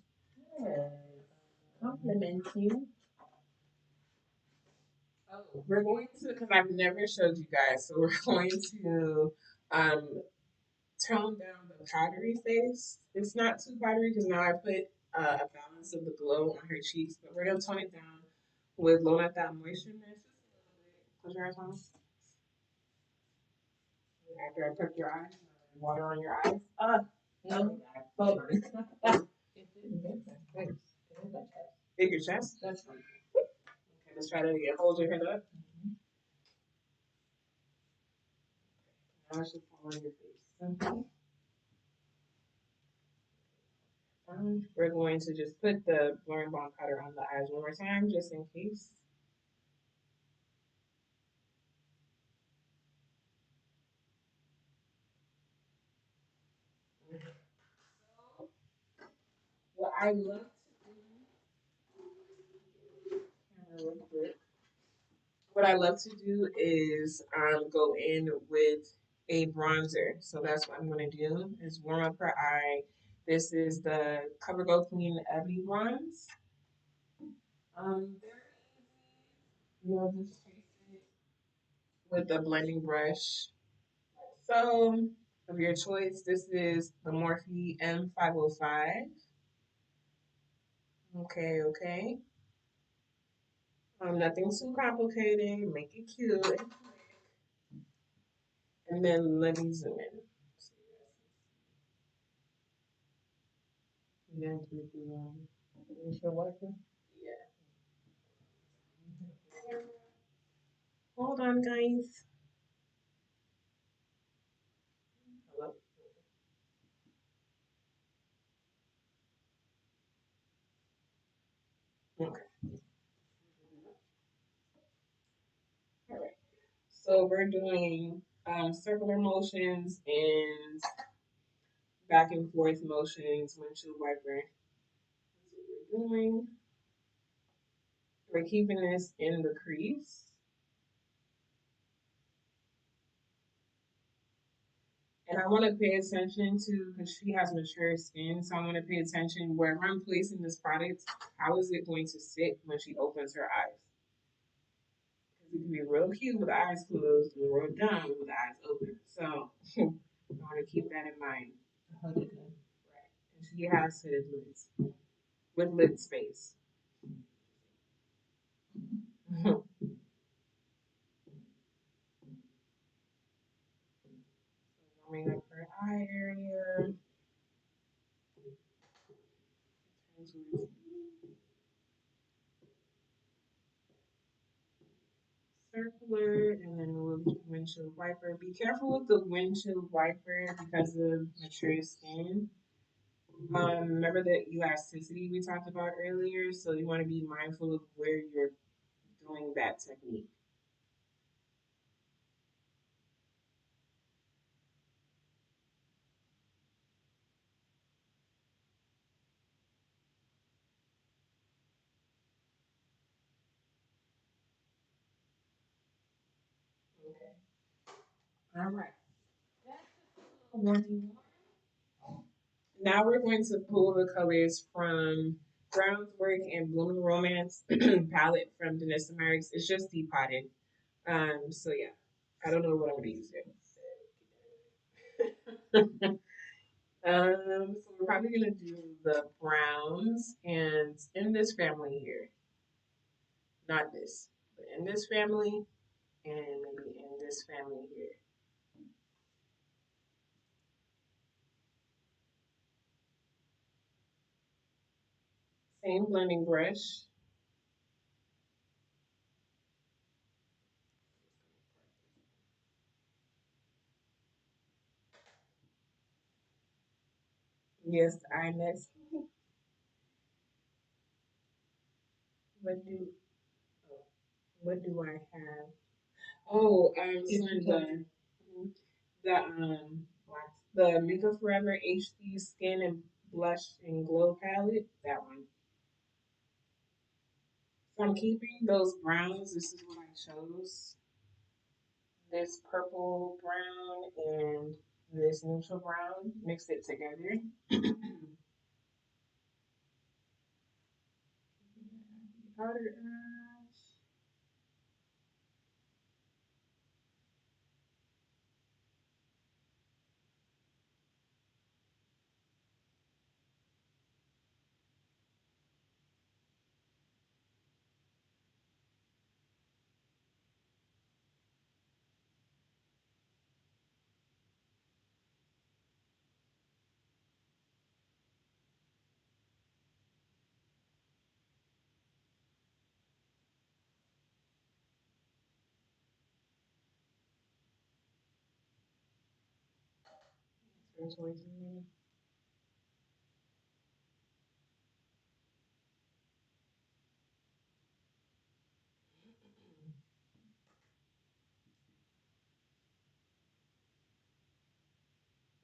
Speaker 1: Yes. Compliment you. Oh, we're going to, because I've never showed you guys, so we're going to um, tone down the powdery face. It's not too powdery because now I put a balance of the glow on her cheeks, but we're going to tone it down with low at that moisture mist. Close your eyes, Mama. After I took your eyes, water on your eyes. No, hold on.
Speaker 2: It didn't hit my face. It hit my chest.
Speaker 1: Hit your chest? That's fine. Okay, let's try that again. Hold your head up. Now it should fall on your face. Okay. We're going to just put the blurring bond powder on the eyes one more time, just in case. What I love to do, what I love to do is go in with a bronzer. So that's what I'm going to do is warm up her eye. This is the Cover Go Clean Ebony Bronze. Very easy. Just trace it with a blending brush. So, of your choice, this is the Morphe M505. Okay, okay. Nothing too complicated. Make it cute. And then let me zoom in. Yeah, hold on, guys. Hello? Okay. All right. So we're doing circular motions and back and forth motions, windshield wiper. That's what we're doing. We're keeping this in the crease. And I want to pay attention to, because she has mature skin, so I want to pay attention wherever I'm placing this product, how is it going to sit when she opens her eyes? Because it can be real cute with the eyes closed and real dumb with the eyes open. So I want to keep that in mind. Right. And she has hooded lids with lid space. Warming up her eye area. Circular, and then we'll windshield wiper. Be careful with the windshield wiper because of mature skin. Remember the elasticity we talked about earlier, so you want to be mindful of where you're doing that technique. Okay. All right. One. Now we're going to pull the colors from Brown's Work and Blooming Romance palette from Danessa Merrick's. It's just depotted. So yeah, I don't know what I'm gonna use here. So we're probably gonna do the browns and in this family here, not this, but in this family and maybe in this family here. Same blending brush. Yes, I next. What do what do I have? Oh, the the Makeup Forever HD Skin and Blush and Glow palette. That one. So I'm keeping those browns. This is what I chose. This purple brown and this neutral brown. Mix it together. Powder ash.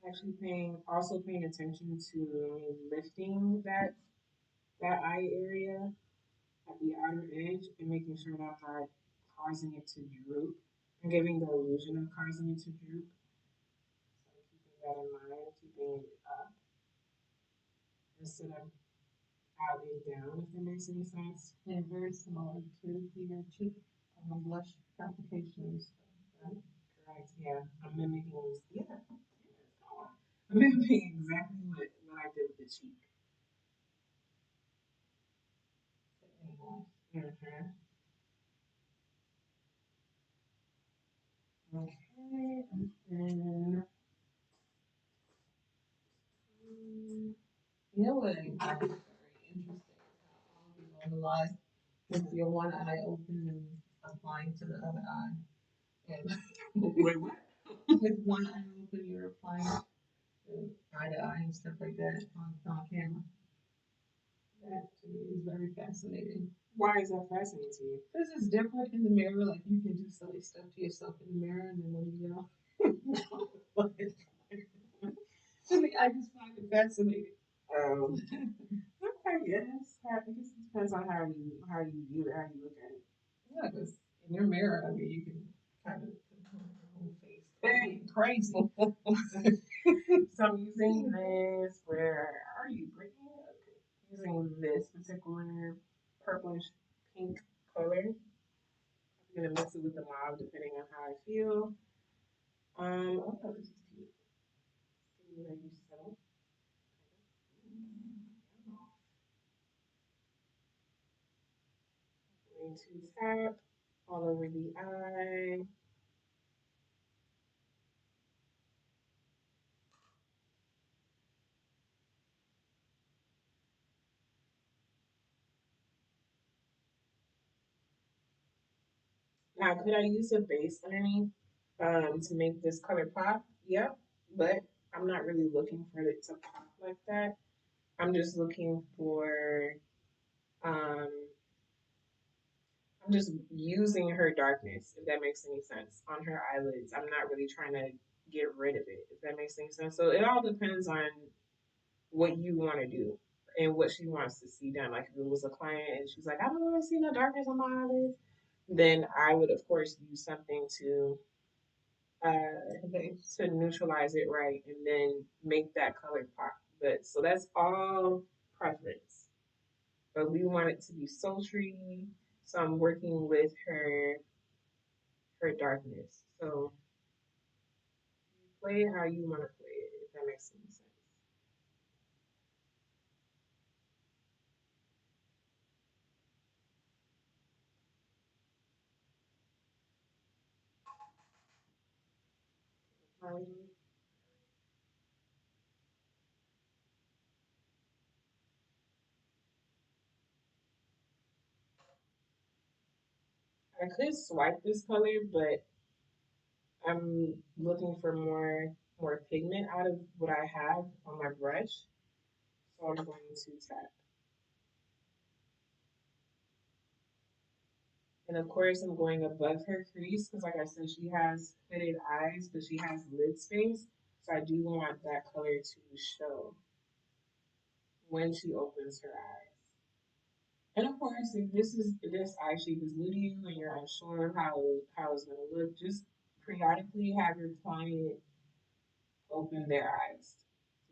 Speaker 1: Actually paying attention to lifting that eye area at the outer edge and making sure that I'm not causing it to droop and giving the illusion of causing it to droop. So keeping that in mind, keeping it up instead of out and down, if that makes any sense.
Speaker 2: And very similar to your cheek blush applications. Right?
Speaker 1: Correct. Yeah. I'm mimicking. Yeah. I'm mimicking exactly what I did with the cheek. Mm-hmm. Okay. And then,
Speaker 2: You know what I find very interesting is how all of you on the line with your one eye open and applying to the other eye. And
Speaker 1: wait, what?
Speaker 2: with one eye open, you're applying eye to eye and stuff like that on camera. That to me is very fascinating.
Speaker 1: Why is that fascinating to you?
Speaker 2: This is different in the mirror. Like you can do silly stuff to yourself in the mirror, and then when you go, to me, I just find it fascinating.
Speaker 1: Okay, yes. I guess it depends on how you view it, how you look at it.
Speaker 2: Yeah, because in your mirror, I mean, you can kind of control your whole face. Hey, crazy.
Speaker 1: So I'm using this. Where are you, Brittany? Okay. Using this particular purplish pink color. I'm gonna mix it with the mauve depending on how I feel. Oh, this is cute. See what I use so. Going to tap all over the eye. Now, could I use a base underneath to make this color pop? Yep, but I'm not really looking for it to pop like that. I'm just looking for um, I'm just using her darkness, if that makes any sense, on her eyelids. I'm not really trying to get rid of it, if that makes any sense. So it all depends on what you want to do and what she wants to see done. Like if it was a client and she's like, I don't want to see no darkness on my eyelids, then I would of course use something to to neutralize it right and then make that color pop. But so that's all preference. But we want it to be sultry. So I'm working with her darkness. So play it how you want to play it, if that makes any sense. I could swipe this color, but I'm looking for more pigment out of what I have on my brush. So I'm going to tap. And of course, I'm going above her crease because, like I said, she has hooded eyes, but she has lid space. So I do want that color to show when she opens her eyes. And of course, if this eye shape is new to you and you're unsure of how it's going to look, just periodically have your client open their eyes.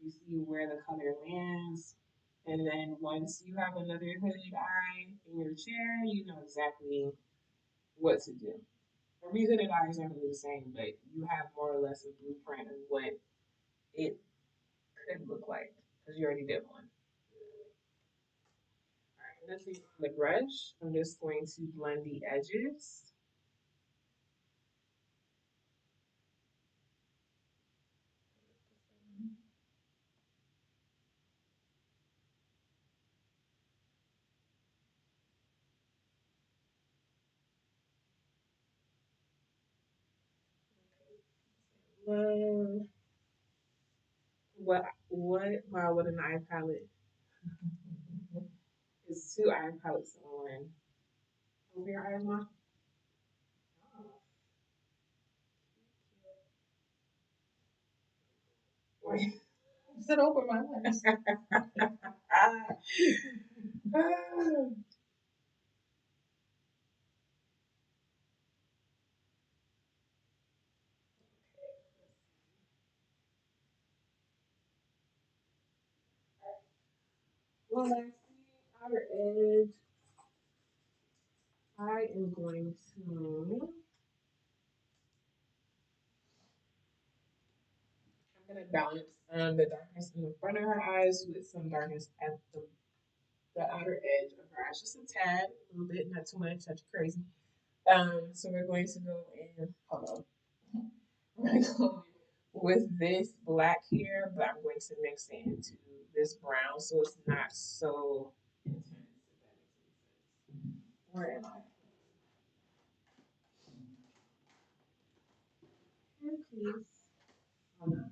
Speaker 1: You see where the color lands. And then once you have another hooded eye in your chair, you know exactly what to do. Every hooded eye is not really the same, but you have more or less a blueprint of what it could look like because you already did one. All right, let's see the brush. I'm just going to blend the edges. Love wow, what an eye palette. It's two eye palettes in one. Over your eyes, Mom? Wait.
Speaker 2: I said open my eyes.
Speaker 1: Well, I see outer edge. I am going to. I'm gonna balance the darkness in the front of her eyes with some darkness at the outer edge of her eyes, just a tad, a little bit, not too much, not too crazy. So we're going to go in. Hold on. We're gonna go with this black here, but I'm going to mix it into this brown, so it's not so intense. If that makes any sense. Where am I? Here, please. Hold on.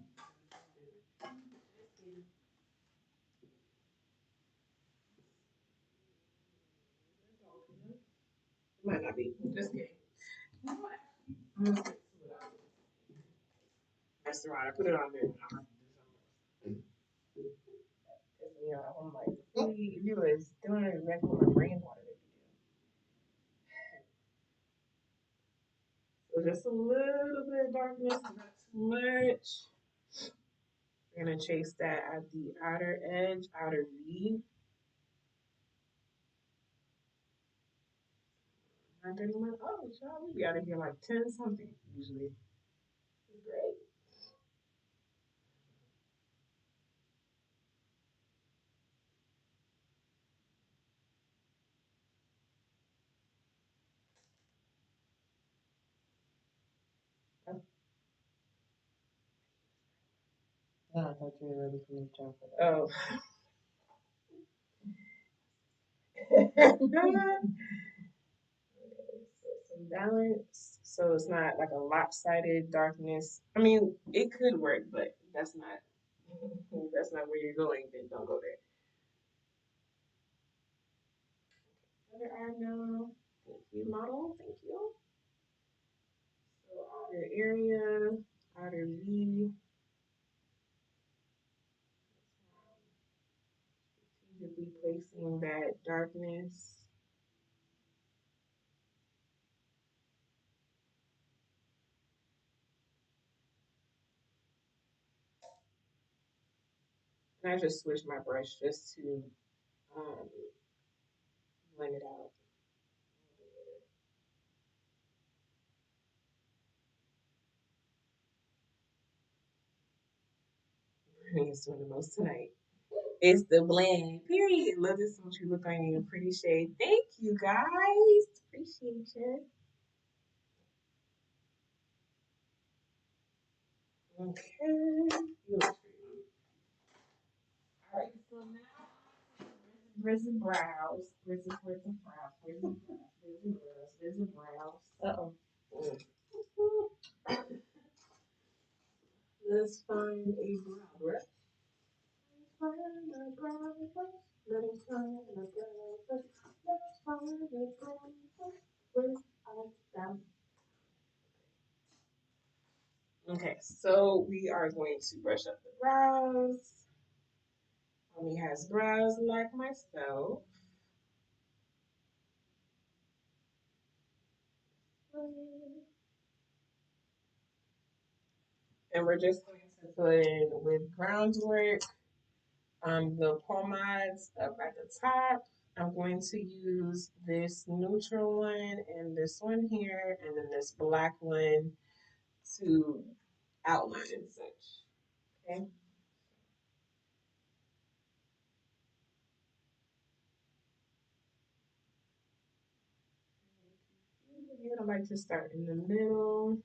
Speaker 1: Might not be. Just kidding. You know what? I'm gonna stick to it. Mess around. I put it on there. I'm gonna do something else. You know, I'm like, you was doing exactly what my brain wanted it to do. So just a little bit of darkness, not too much. We're gonna chase that at the outer edge, outer V. Not 31. Oh, child, we be out of here like 10 something usually. Great.
Speaker 2: Oh, I thought you were ready for me to jump for that.
Speaker 1: Oh. Some balance, so it's not like a lopsided darkness. I mean, it could work, but that's not where you're going. Then don't go there. Other eye now. Thank you, model. Thank you. So outer area, outer V. Strategically placing that darkness. And I just switched my brush just to um, blend it out. I need to swim the most tonight. It's the blend. Period. Love this what you look on your pretty shade. Thank you guys. Appreciate you. Okay. You look pretty. All right. So now Grizzly brows. Grizzly brows. Grizzly brows. Grizzly brows. Grizzly brows. Uh oh. Let's find a brow brush. Find a brow brush. Let us find a brow brush. Let's find a brow brush. Where's our brow? Okay, so we are going to brush up the brows. Mommy has brows like myself. And we're just going to put in with groundwork the pomades up at the top. I'm going to use this neutral one and this one here, and then this black one to outline and such. Okay. I like to start in the middle,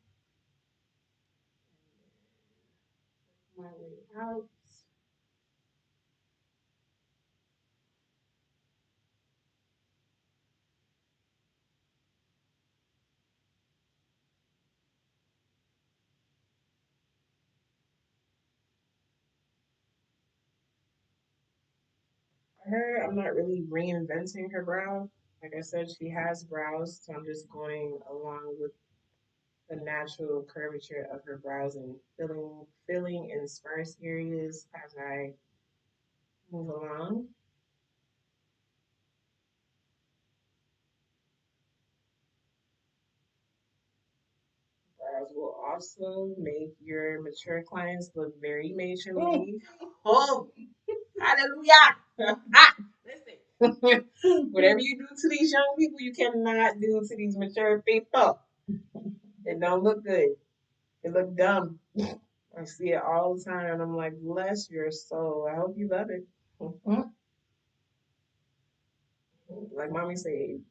Speaker 1: my way out. Her, I'm not really reinventing her brow. Like I said, she has brows, so I'm just going along with the natural curvature of her brows and filling in sparse areas as I move along. Brows will also make your mature clients look very matronly. Oh, hallelujah! Listen, whatever you do to these young people, you cannot do to these mature people. It don't look good. It look dumb. I see it all the time, and I'm like, bless your soul. I hope you love it. Like mommy said,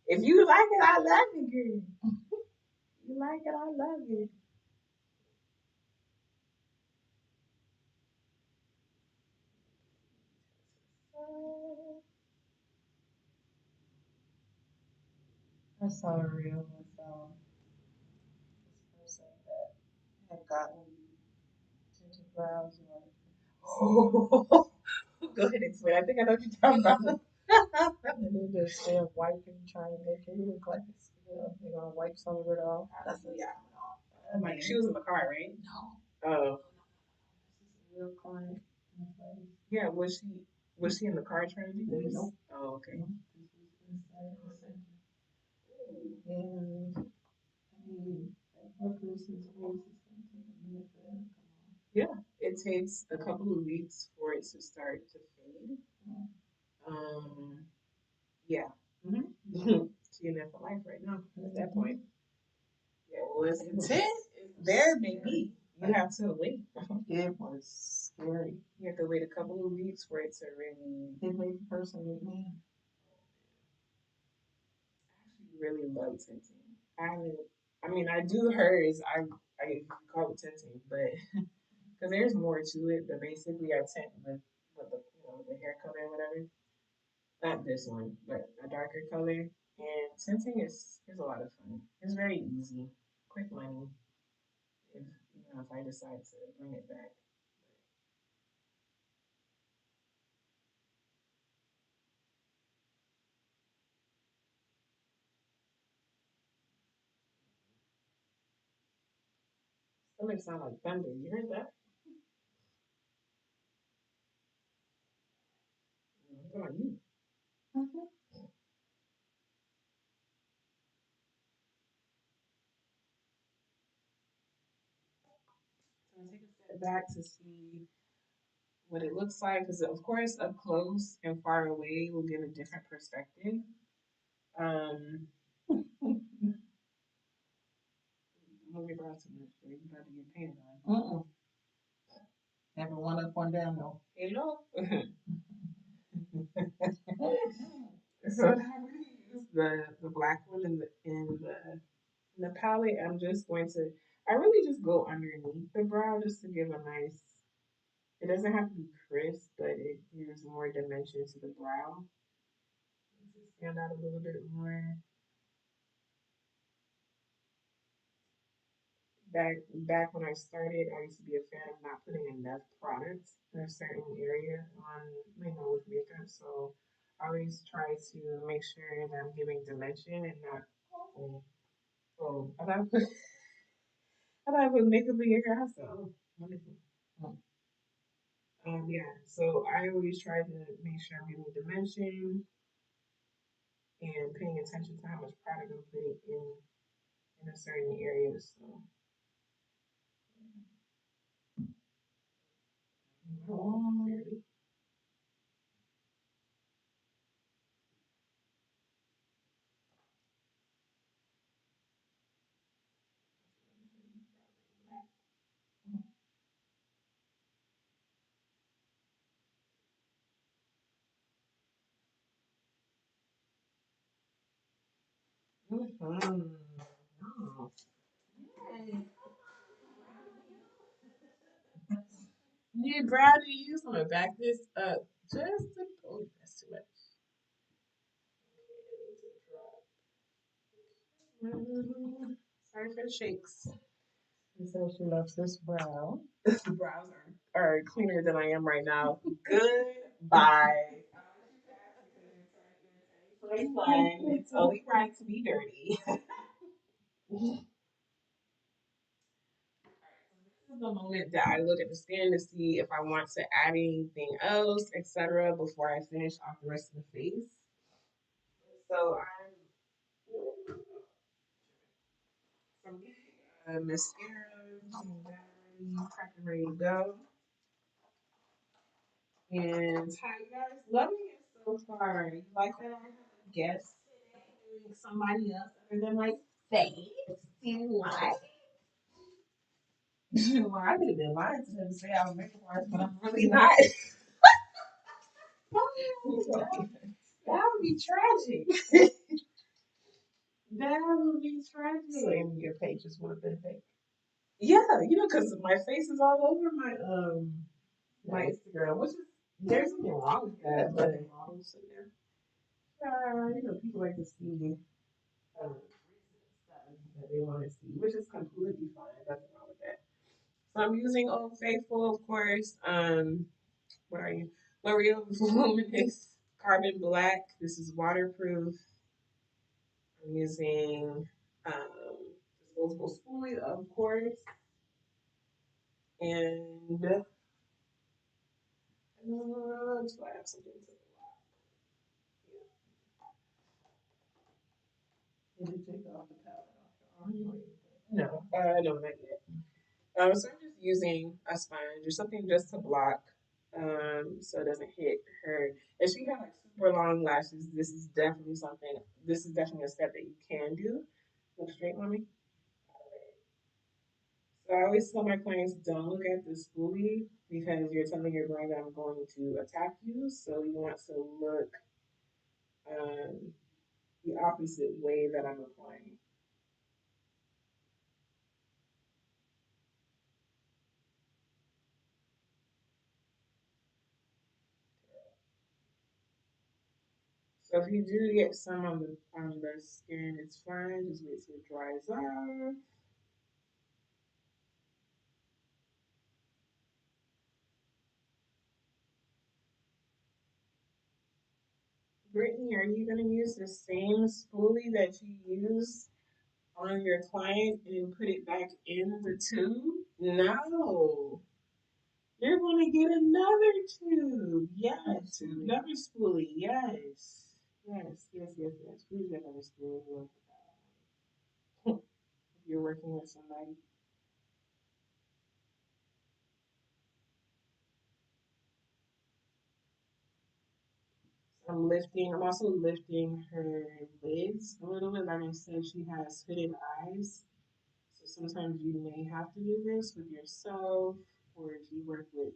Speaker 1: if you like it, I love it, girl. You like it, I love it. I saw a reel with this person that had gotten tinted brows. Oh, go ahead and explain. I think I know what you're talking about. And then just they're wiping, trying to make it look like it's, they're gonna wipe some of it off. That's what, yeah. I'm like, she was in the car, right? No. Oh. This is a real client. Yeah, was she in the car trying to do this? Nope. Oh, okay. This was inside the center. And I mean, that person's voice is gonna take a minute for that to come on. Yeah, it takes a couple of weeks for it to start to fade. Um, yeah. Mm-hmm. She in there for life right now at that point. Yeah, well, it's intense. It's there, baby. You have to wait. It was scary. You have to wait a couple of weeks for it to really. It made the person with me. I actually really love tinting. I mean, I do hers. I call it tinting, but because there's more to it. But basically, I tint with the the hair color or whatever. Not this one, but a darker color. And tinting is a lot of fun. It's very easy, quick money. If if I decide to bring it back. Stomach sound like thunder. You heard that? Come on, you. Mm-hmm. So I take a step back to see what it looks like, because of course up close and far away will give a different perspective. Um, Move your brow too much, so you about to get painted on.
Speaker 2: Never one up, one down though.
Speaker 1: Hello. So I really use the black one in the palette. I really just go underneath the brow just to give a nice. It doesn't have to be crisp, but it gives more dimension to the brow. To stand out a little bit more. Back when I started, I used to be a fan of not putting enough products in a certain area on, with makeup. So I always try to make sure that I'm giving dimension and not. Oh, I thought I put makeup in your hair. I said, oh, wonderful. Oh. Yeah. So I always try to make sure I'm giving dimension and paying attention to how much product I'm putting in a certain area. So. Oh, mm-hmm. Oh. Yay. New brow to use. I'm gonna back this up just a oh, that's too much. Sorry for the shakes. She said she loves this brow. The brows are cleaner than I am right now. Goodbye. It's only right to be dirty. This is the moment that I look at the skin to see if I want to add anything else, etc., before I finish off the rest of the face. So I'm getting a mascara, and prepping ready to go. And how you guys loving it so far? You like that I have a guest today doing somebody else other than my face? Do you like? Well, I could have been lying to them and say I was makeup artist, but I'm really not. That would be tragic. That would be tragic. So your pages would have been fake. Yeah, because my face is all over my Instagram, which is there's nothing wrong with that, but people like to see stuff that they want to see, which is completely fine. Nothing wrong with that. So I'm using Old Faithful, of course. What are you? L'Oreal Voluminous Carbon Black. This is waterproof. I'm using disposable spoolie, of course, and do I have something to did you take off the palette off your arm? No, no, not yet. So I'm just using a sponge or something just to block, so it doesn't hit her. If she had like super long lashes, this is definitely something. This is definitely a step that you can do. Look straight, mommy. So I always tell my clients, don't look at the spoolie because you're telling your brain that I'm going to attack you. So you want to look um, the opposite way that I'm applying. So if you do get some on the skin, it's fine. Just wait till it dries off. Brittany, are you gonna use the same spoolie that you use on your client and put it back in the tube? No. You're gonna get another tube. Yes. Another spoolie. Yes. Yes, yes, yes, yes. Please get another spoolie. If you're working with somebody. I'm also lifting her lids a little bit. Like I said, she has hooded eyes. So sometimes you may have to do this with yourself or if you work with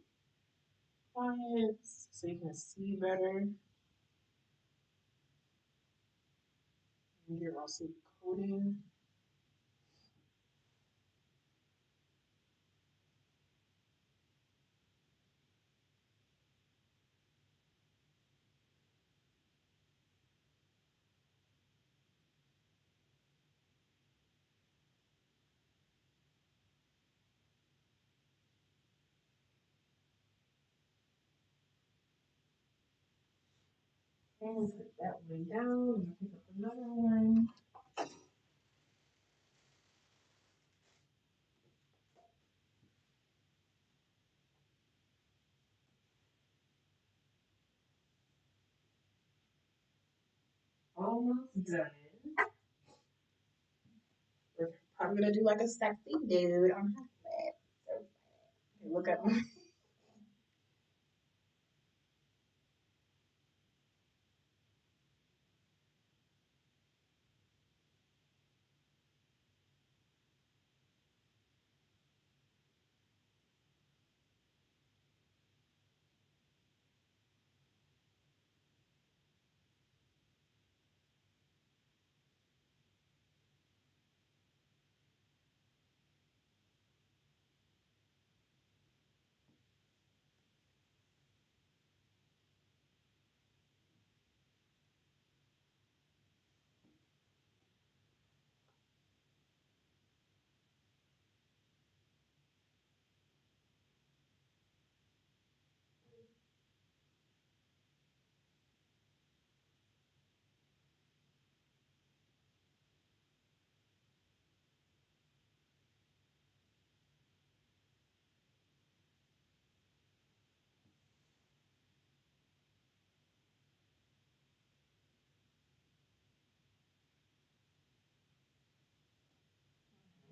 Speaker 1: clients so you can see better. And you're also coding. And put that one down and pick up another one. Almost done. We're probably gonna do like a sexy dude on her lip. So okay, look at my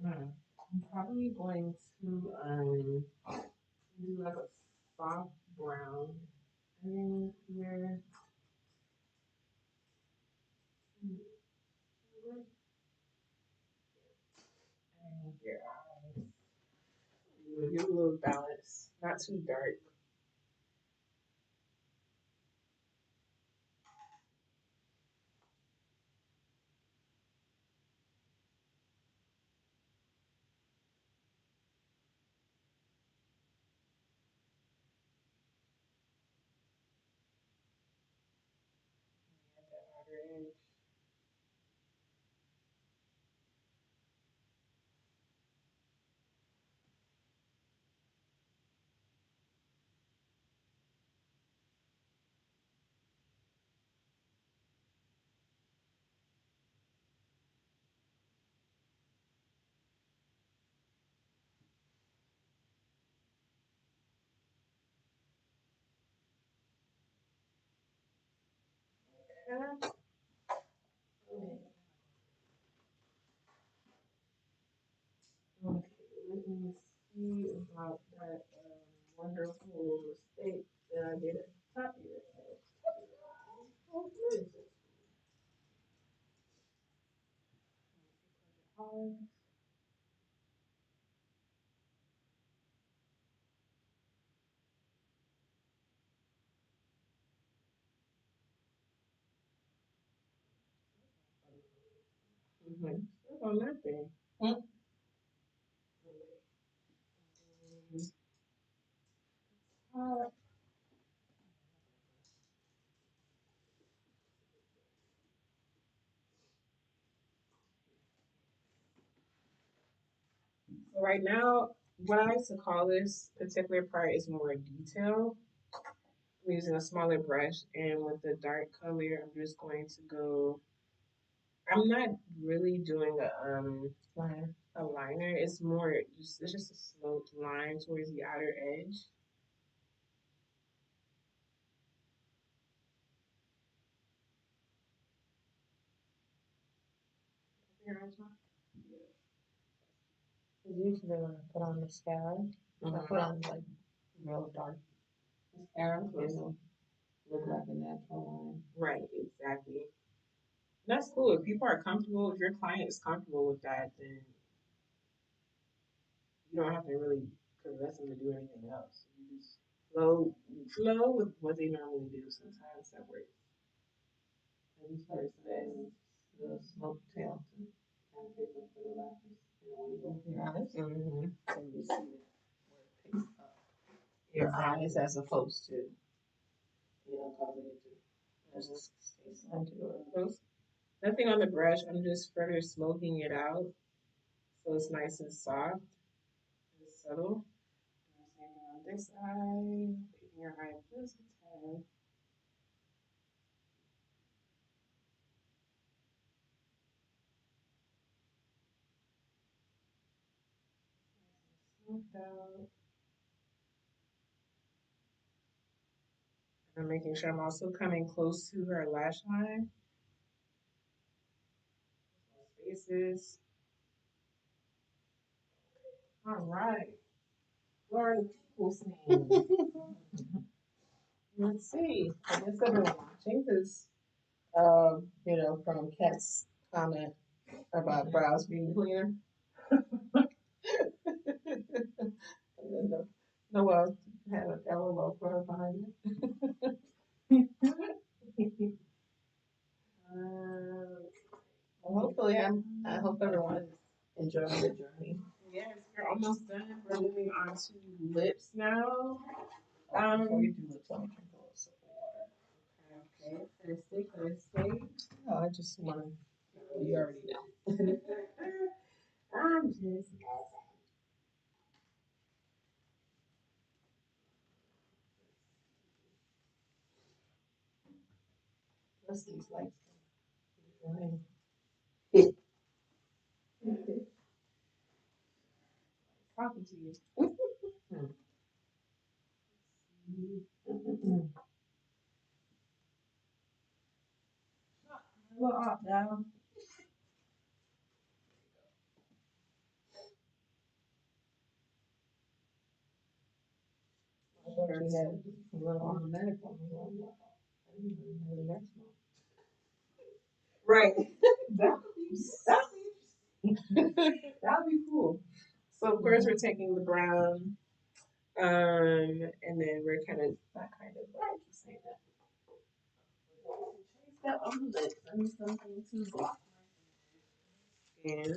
Speaker 1: I'm probably going to do like a soft brown in here. And your eyes. Give it a little balance. Not too dark. At that outer edge. Okay. Okay, let me see about that wonderful mistake that I did at the top of your head. Oh, where is it? Mm-hmm. On that thing. Mm-hmm. So right now, what I like to call this particular part is more detail. I'm using a smaller brush, and with the dark color, I'm just going to go. I'm not really doing a liner. It's more just it's just a sloped line towards the outer edge. Because usually when I put on mascara, I put on like real dark mascara.
Speaker 2: look like a natural line.
Speaker 1: Right, exactly. That's cool. If people are comfortable, if your client is comfortable with that, then you don't have to really convince them to do anything else. You just flow with what they normally do. Sometimes that works.
Speaker 2: And this person the smoke tail to kind of pick up for the lashes. You know, when you go with your eyes, so you see it where it picks up your eyes as opposed to, causing it to just stay slanted or
Speaker 1: Nothing on the brush. I'm just further smoking it out so it's nice and soft and subtle. Same thing on this eye. Picking your eye just a tad. Smoked out. I'm making sure I'm also coming close to her lash line. Spaces. All right. Lauren Nicholson. Let's see. I guess I've been watching because, from Kat's comment about brows being cleaner. And then Noel had an LOL for her behind it. Well, hopefully, I hope everyone is enjoying the journey. Yes, we're almost done. We're moving on to lips now.
Speaker 2: Before you do lips, let me drink a little sip of water.
Speaker 1: Okay, Thursday.
Speaker 2: No, I just want to. You already know.
Speaker 1: I'm just.
Speaker 2: What's these lights?
Speaker 1: Talking to you. A little off now.
Speaker 2: I thought you had a little automatic on me. I didn't even know the next one.
Speaker 1: Right. That would be cool. So of course we're taking the brown, and then we're kind of not kind of. Why I keep saying that? Trace that on the lips. I need something to block my skin.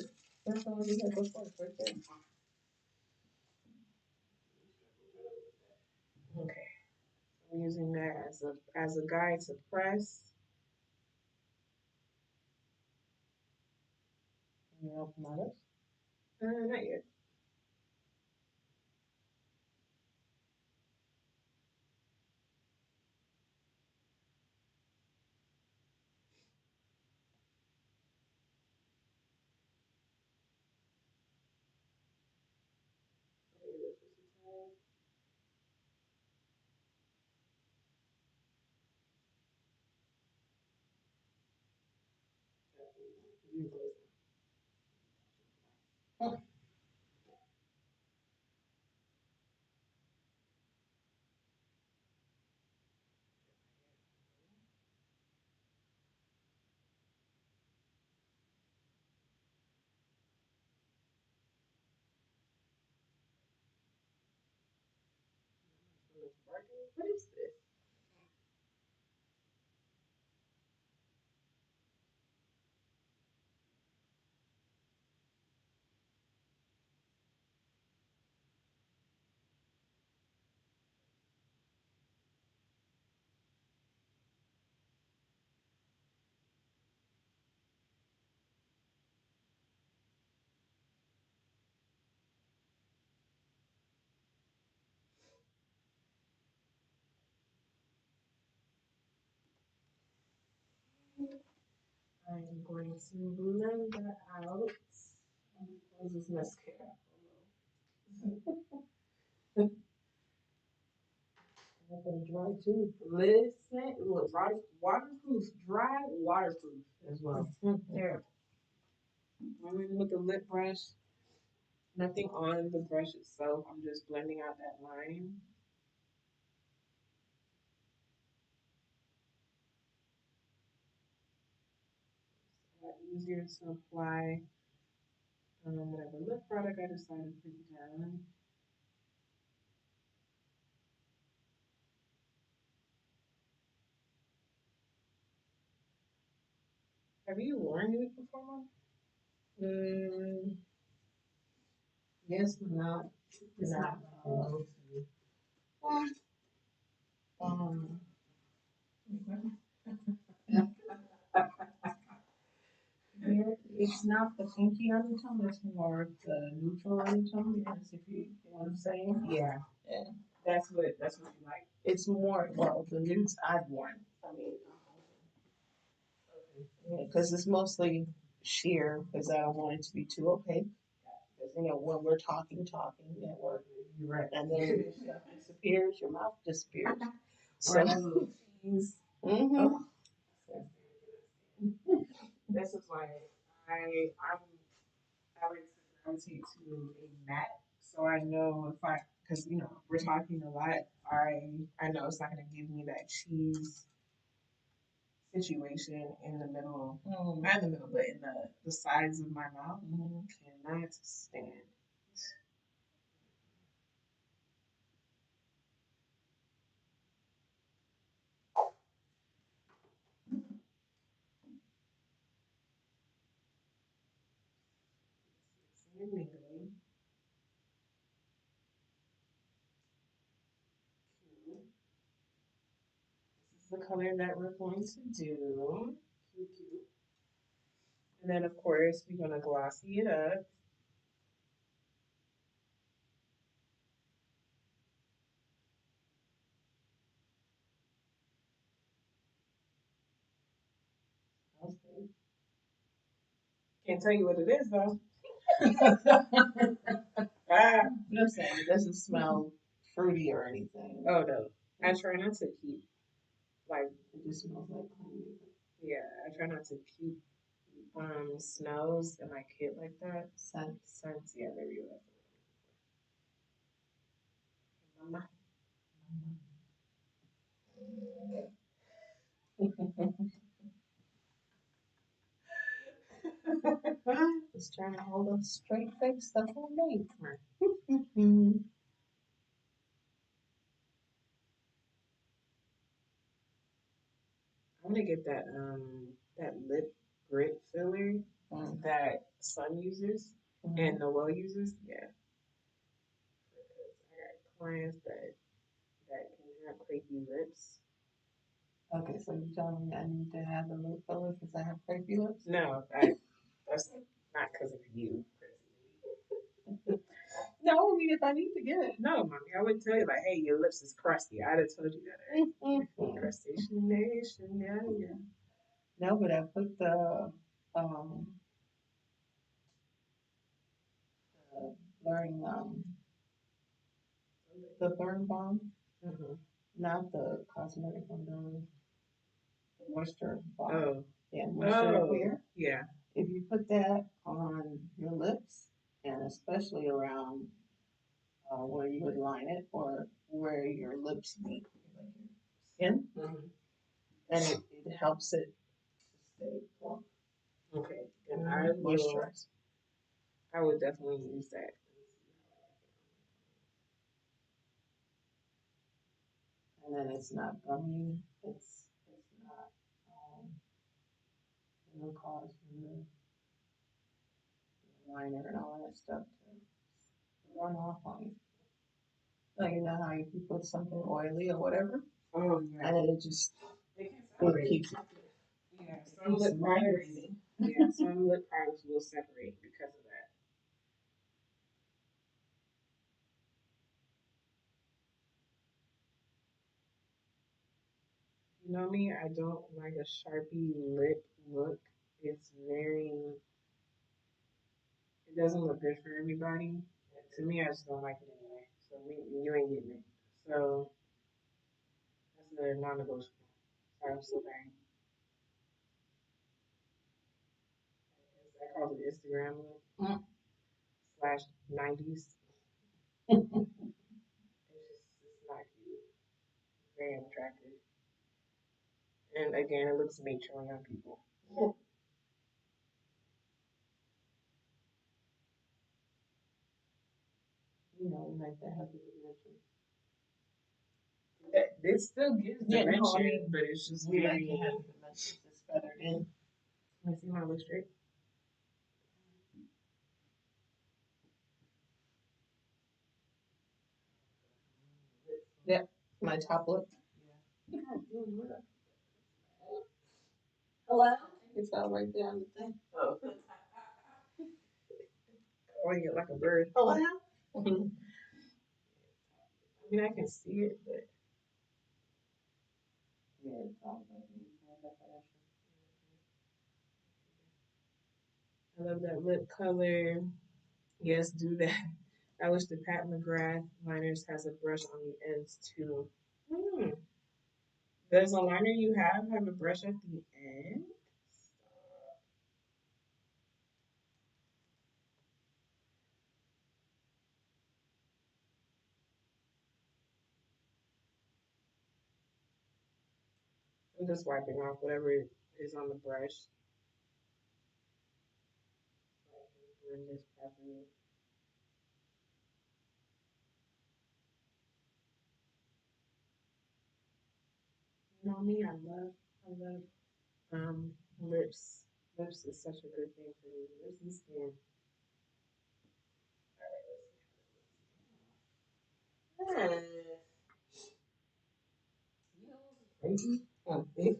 Speaker 2: That's all you had before, right there.
Speaker 1: Okay. I'm using that as a guide to press.
Speaker 2: Can you open my lips?
Speaker 1: Not yet. What is this? I'm going to blend that out. This is mascara.
Speaker 2: I'm going to dry too.
Speaker 1: Listen, it was waterproof, dry, waterproof.
Speaker 2: As well.
Speaker 1: There. I'm in with the lip brush. Nothing on the brush itself. I'm just blending out that line. easier to apply whatever lip product I decide to put down. Have you worn it before, Mom?
Speaker 2: Mm, yes, but not. It's not. Well, um, it's not the pinky undertone, it's more of the neutral undertone, because if you know what I'm saying?
Speaker 1: Yeah,
Speaker 2: Yeah.
Speaker 1: that's what you like.
Speaker 2: It's more, well, the nudes I've worn. I mean, because it's mostly sheer, because I don't want it to be too opaque. Because, you know, when we're talking at work,
Speaker 1: You're right.
Speaker 2: and then your stuff disappears, your mouth disappears.
Speaker 1: Or
Speaker 2: So,
Speaker 1: that little cheese.
Speaker 2: mm-hmm.
Speaker 1: This is why I'm I like to gravitate to a matte, so I know if I because we're talking a lot. I know it's not gonna give me that cheese situation in the middle, not in the middle, but in the sides of my mouth. Cannot stand. Mingling. This is the color that we're going to do. Cute, cute. And then of course we're gonna glossy it up. Okay. Can't tell you what it is though. Ah,
Speaker 2: I'm saying it doesn't smell fruity or anything.
Speaker 1: oh no. I try not to keep like
Speaker 2: It just smells like honey.
Speaker 1: yeah, I try not to keep smells in my kit like that. Scents, yeah, there you go. Mama.
Speaker 2: Just trying to hold a straight face the whole day.
Speaker 1: I'm gonna get that lip grit filler that Sun uses and Noel uses. Yeah, because I got clients that can have crepey lips.
Speaker 2: Okay, so you telling me I need to have the lip filler because I have crepey lips?
Speaker 1: No, that's not because of you.
Speaker 2: No, I mean if I need to get it.
Speaker 1: No, mommy, I would tell you like, hey, your lips is crusty. I'd have told you that. Crustacean nation, yeah, yeah.
Speaker 2: No, but I put um blurring the burn balm,
Speaker 1: Mm-hmm.
Speaker 2: not the cosmetic one, the moisture balm.
Speaker 1: Oh,
Speaker 2: Yeah, moisture
Speaker 1: oh,
Speaker 2: repair.
Speaker 1: yeah.
Speaker 2: If you put that on your lips, and especially around where you would line it or where your lips meet, like your skin, and it helps it to stay plump.
Speaker 1: Okay, and I will.
Speaker 2: Moisturize.
Speaker 1: I would definitely use that.
Speaker 2: And then it's not gummy. It's not it'll cause the liner and all that stuff to run off on you. Like you know how you can put something oily or whatever,
Speaker 1: Oh yeah.
Speaker 2: and then it just
Speaker 1: It can
Speaker 2: it
Speaker 1: separate.
Speaker 2: keeps
Speaker 1: Yeah, some lip products. Yeah, some lip products will separate because of that. You know me, I don't like a Sharpie lip look. It's very, it doesn't look good for everybody. To me, I just don't like it anyway. So you ain't getting it. So that's a non-negotiable. Sorry, I'm so bad. I call it Instagram look slash 90s. It's not cute. Very unattractive. And again, it looks mature on people.
Speaker 2: You know, like that has a dimension.
Speaker 1: It still gives dimension, no, I mean, but it's just
Speaker 2: we
Speaker 1: very.
Speaker 2: like to have the dimensions. It's feathered in.
Speaker 1: Let me see my look straight.
Speaker 2: Yep, my top lip.
Speaker 1: Yeah.
Speaker 2: Hello? It's all right there on the thing.
Speaker 1: Oh. Oh, you get like a bird.
Speaker 2: Hello?
Speaker 1: I mean, I can see it, but.
Speaker 2: Yeah, it's all right.
Speaker 1: I love that lip color. Yes, do that. I wish the Pat McGrath liners has a brush on the ends too. Hmm. Does the liner you have a brush at the end? I'm just wiping off whatever is on the brush. Blend this properly. You know me, I love lips. Lips is such a good thing for me. Lips and skin. Alright, let's see.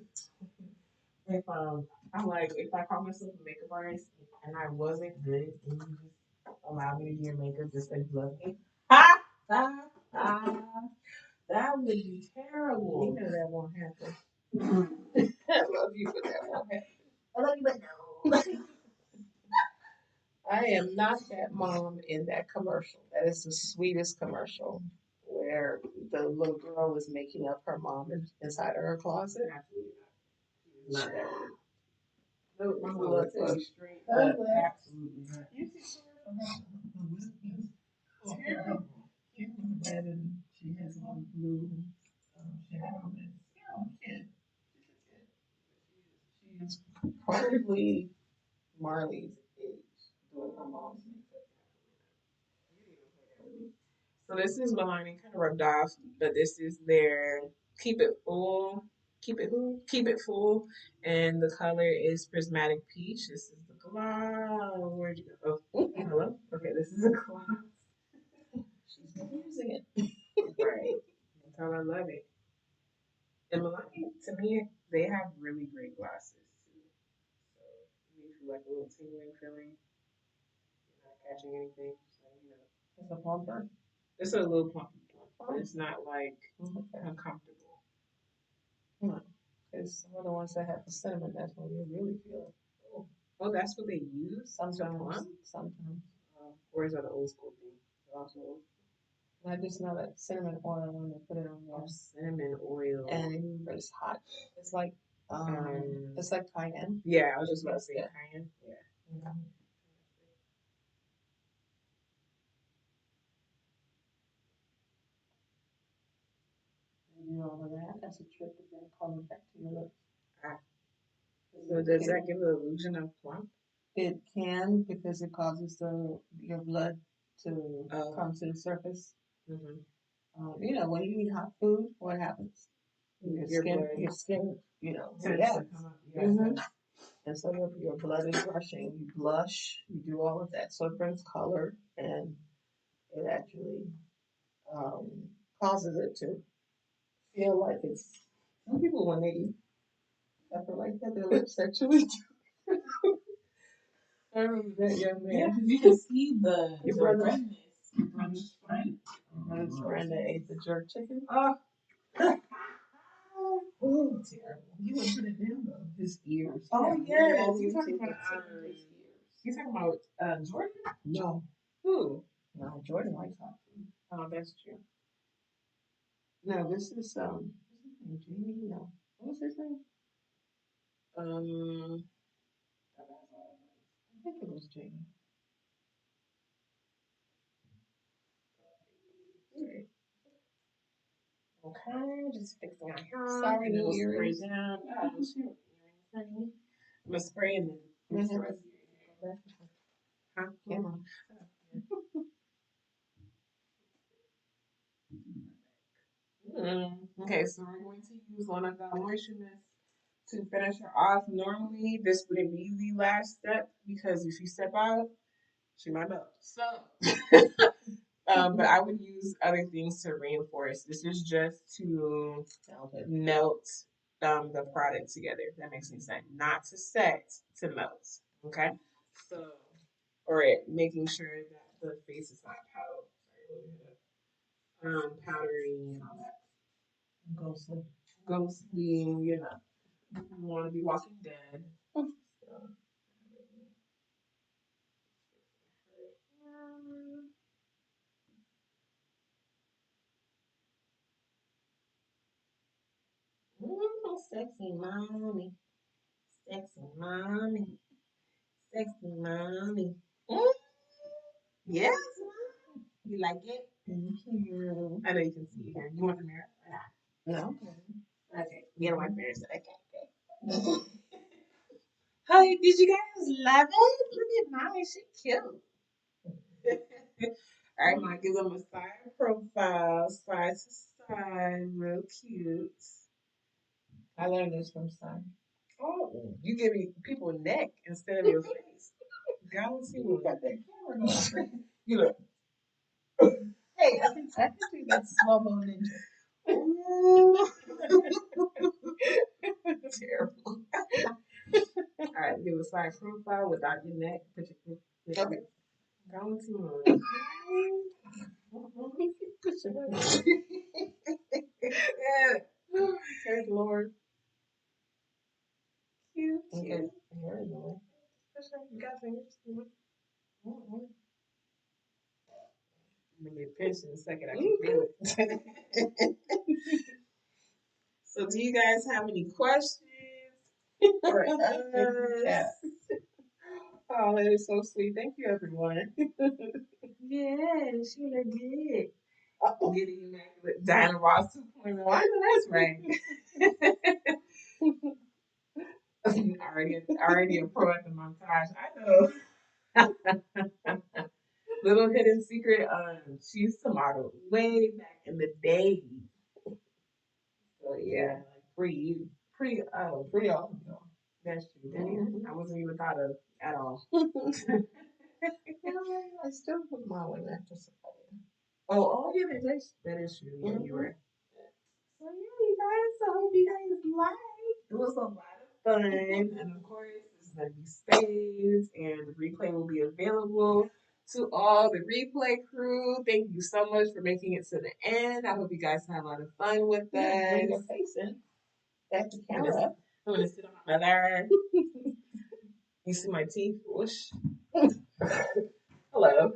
Speaker 1: If I'm like if I call myself a makeup artist and I wasn't good and you just allow me to do your makeup just like love me. Ha ha ha, that would be terrible.
Speaker 2: You know that won't happen.
Speaker 1: I love you, but that won't happen.
Speaker 2: I love you, but no. I am not that mom in that commercial. That is the sweetest commercial where the little girl was making up her mom inside of her closet.
Speaker 1: Absolutely
Speaker 2: Not
Speaker 1: not.
Speaker 2: that one.
Speaker 1: No,
Speaker 2: My
Speaker 1: look,
Speaker 2: look
Speaker 1: look,
Speaker 2: straight
Speaker 1: up,
Speaker 2: up.
Speaker 1: absolutely not.
Speaker 2: You see her? Terrible. Red and she has on blue shadow. Kid. She's probably Marley's age doing her mom's makeup.
Speaker 1: So this is my lining kind of rubbed off, but this is their keep it full, keep it full, and the color is prismatic peach. This is the gloss. Where'd you go? Oh, hello. Okay, this is a gloss.
Speaker 2: She's using it.
Speaker 1: Right. That's how I love it. And Milani, to me, they have really great glasses too. So it makes you like a little tingling feeling. You're not catching anything. So,
Speaker 2: It's a plumper.
Speaker 1: it's a little plump, but it's not like uncomfortable.
Speaker 2: Because some of the ones that have the cinnamon, that's when you really feel it.
Speaker 1: Oh, oh, that's what they use to plump?
Speaker 2: Sometimes.
Speaker 1: Or is that an old school thing? Also,
Speaker 2: I just smell that cinnamon oil when they put it on there.
Speaker 1: cinnamon oil.
Speaker 2: And it's hot. It's like it's like cayenne.
Speaker 1: Yeah, I was just about to say cayenne. Yeah.
Speaker 2: Mm-hmm. You do all of that. That's a trick to bring color back to your lips.
Speaker 1: Ah. So does that give the illusion of plump?
Speaker 2: It can because it causes your blood to come to the surface.
Speaker 1: Mm-hmm.
Speaker 2: You know, when you eat hot food, what happens? Your skin, you know, reacts. Mm-hmm. And so your blood is rushing. You blush. You do all of that. So it brings color, and it actually causes it to feel like it's. Some people when they eat pepper like that, their lips actually. I remember that young man.
Speaker 1: Yeah, because you can see the
Speaker 2: redness. Your brother's friend. Brother's friend that ate the jerk chicken. Oh. Oh, terrible. You would put it down though. His ears.
Speaker 1: Oh yes. You talking about Jordan?
Speaker 2: No.
Speaker 1: Who?
Speaker 2: No, Jordan likes hot food.
Speaker 1: Oh, that's true.
Speaker 2: No, this is what's his name? Jamie? No. What was his name? I think it was Jamie.
Speaker 1: Okay, just fixing my hair.
Speaker 2: Sorry, no
Speaker 1: spray
Speaker 2: earrings.
Speaker 1: down. Oh, shoot. I'm gonna spray and then fix the rest of your hair. Huh?
Speaker 2: Camera.
Speaker 1: Okay, so we're going to use one of the moisture mists to finish her off. Normally, this wouldn't be the last step because if you step out, she might melt. So, but I would use other things to reinforce. This is just to melt the product together. If that makes any sense. Not to set, to melt. Okay, so or making sure that the face is not powdery and all that. Ghostly. Ghostly, you know. You want to be Walking Dead. So, sexy mommy. Sexy mommy. Sexy mommy. Mm, yes, mom. You like it? Mm-hmm. I know you can see it here. You want the mirror? No. Okay. You don't want mirrors. Okay. Okay. Hi, did you guys love it? Look at mommy. She cute. All right, Mom, give them a side profile, side to side, real cute. I learned this from son. Oh, you give me people neck instead of your face. God, see you got that camera going. You look. Hey, I can do that slow mo ninja. Ooh. Terrible. All right, give a side profile without your neck. Put your okay. Go to yeah. Okay, Lord. Cute. Okay. Very nice. You got fingers. I'm gonna get pinched in a second. I can feel it. So, do you guys have any questions for us? Oh, that is so sweet. Thank you, everyone. Yeah, she look good. Getting immaculate. Diana Ross 2.1. I know that's right. already a pro at the montage. I know. Little hidden secret. She used to model way back in the day. So yeah, like pretty awesome though. That's true. Mm-hmm. I wasn't even thought of at all. I still put my one after somebody. Oh yeah, that is true. Yeah, you were. So yeah, you guys. So I hope you guys liked. It was a lot of fun, and of course, this is gonna be saved, and the replay will be available to all the replay crew. Thank you so much for making it to the end. I hope you guys had a lot of fun with us. Bring your face in. Back the camera. I'm gonna sit on my mother. You see my teeth? Whoosh. Hello.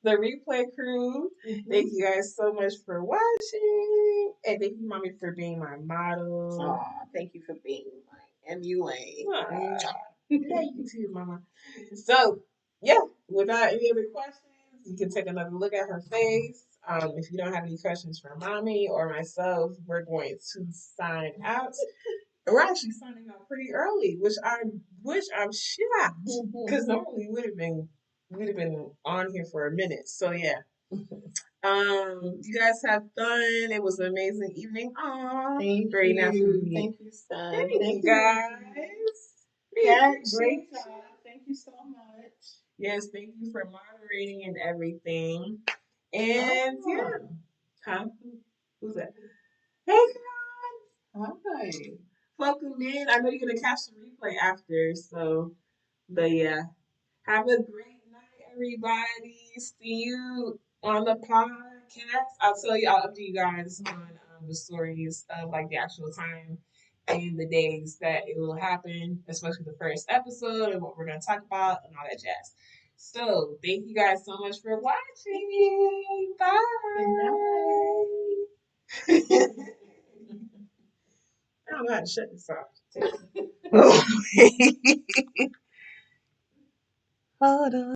Speaker 1: The replay crew. Thank you guys so much for watching. And thank you, Mommy, for being my model. Aw, thank you for being my MUA. Yeah, you too, Mama. So, yeah, without any other questions, you can take another look at her face. If you don't have any questions for Mommy or myself, we're going to sign out. We're actually signing out pretty early, which I'm shocked because normally we'd have been on here for a minute. So yeah. You guys have fun. It was an amazing evening. Aw, great you. Thank you, son. Thank you, guys. Yeah, great job. Thank you so much. Yes, thank you for moderating and everything. And yeah, huh? Who's that? Hey, guys. Hi. Welcome in. I know you're gonna catch the replay after, so but yeah. Have a great night, everybody. See you on the podcast. I'll update you guys on the stories of like the actual time and the days that it will happen, especially the first episode and what we're gonna talk about and all that jazz. So thank you guys so much for watching. Bye. I don't know how to shut this off. Hold on.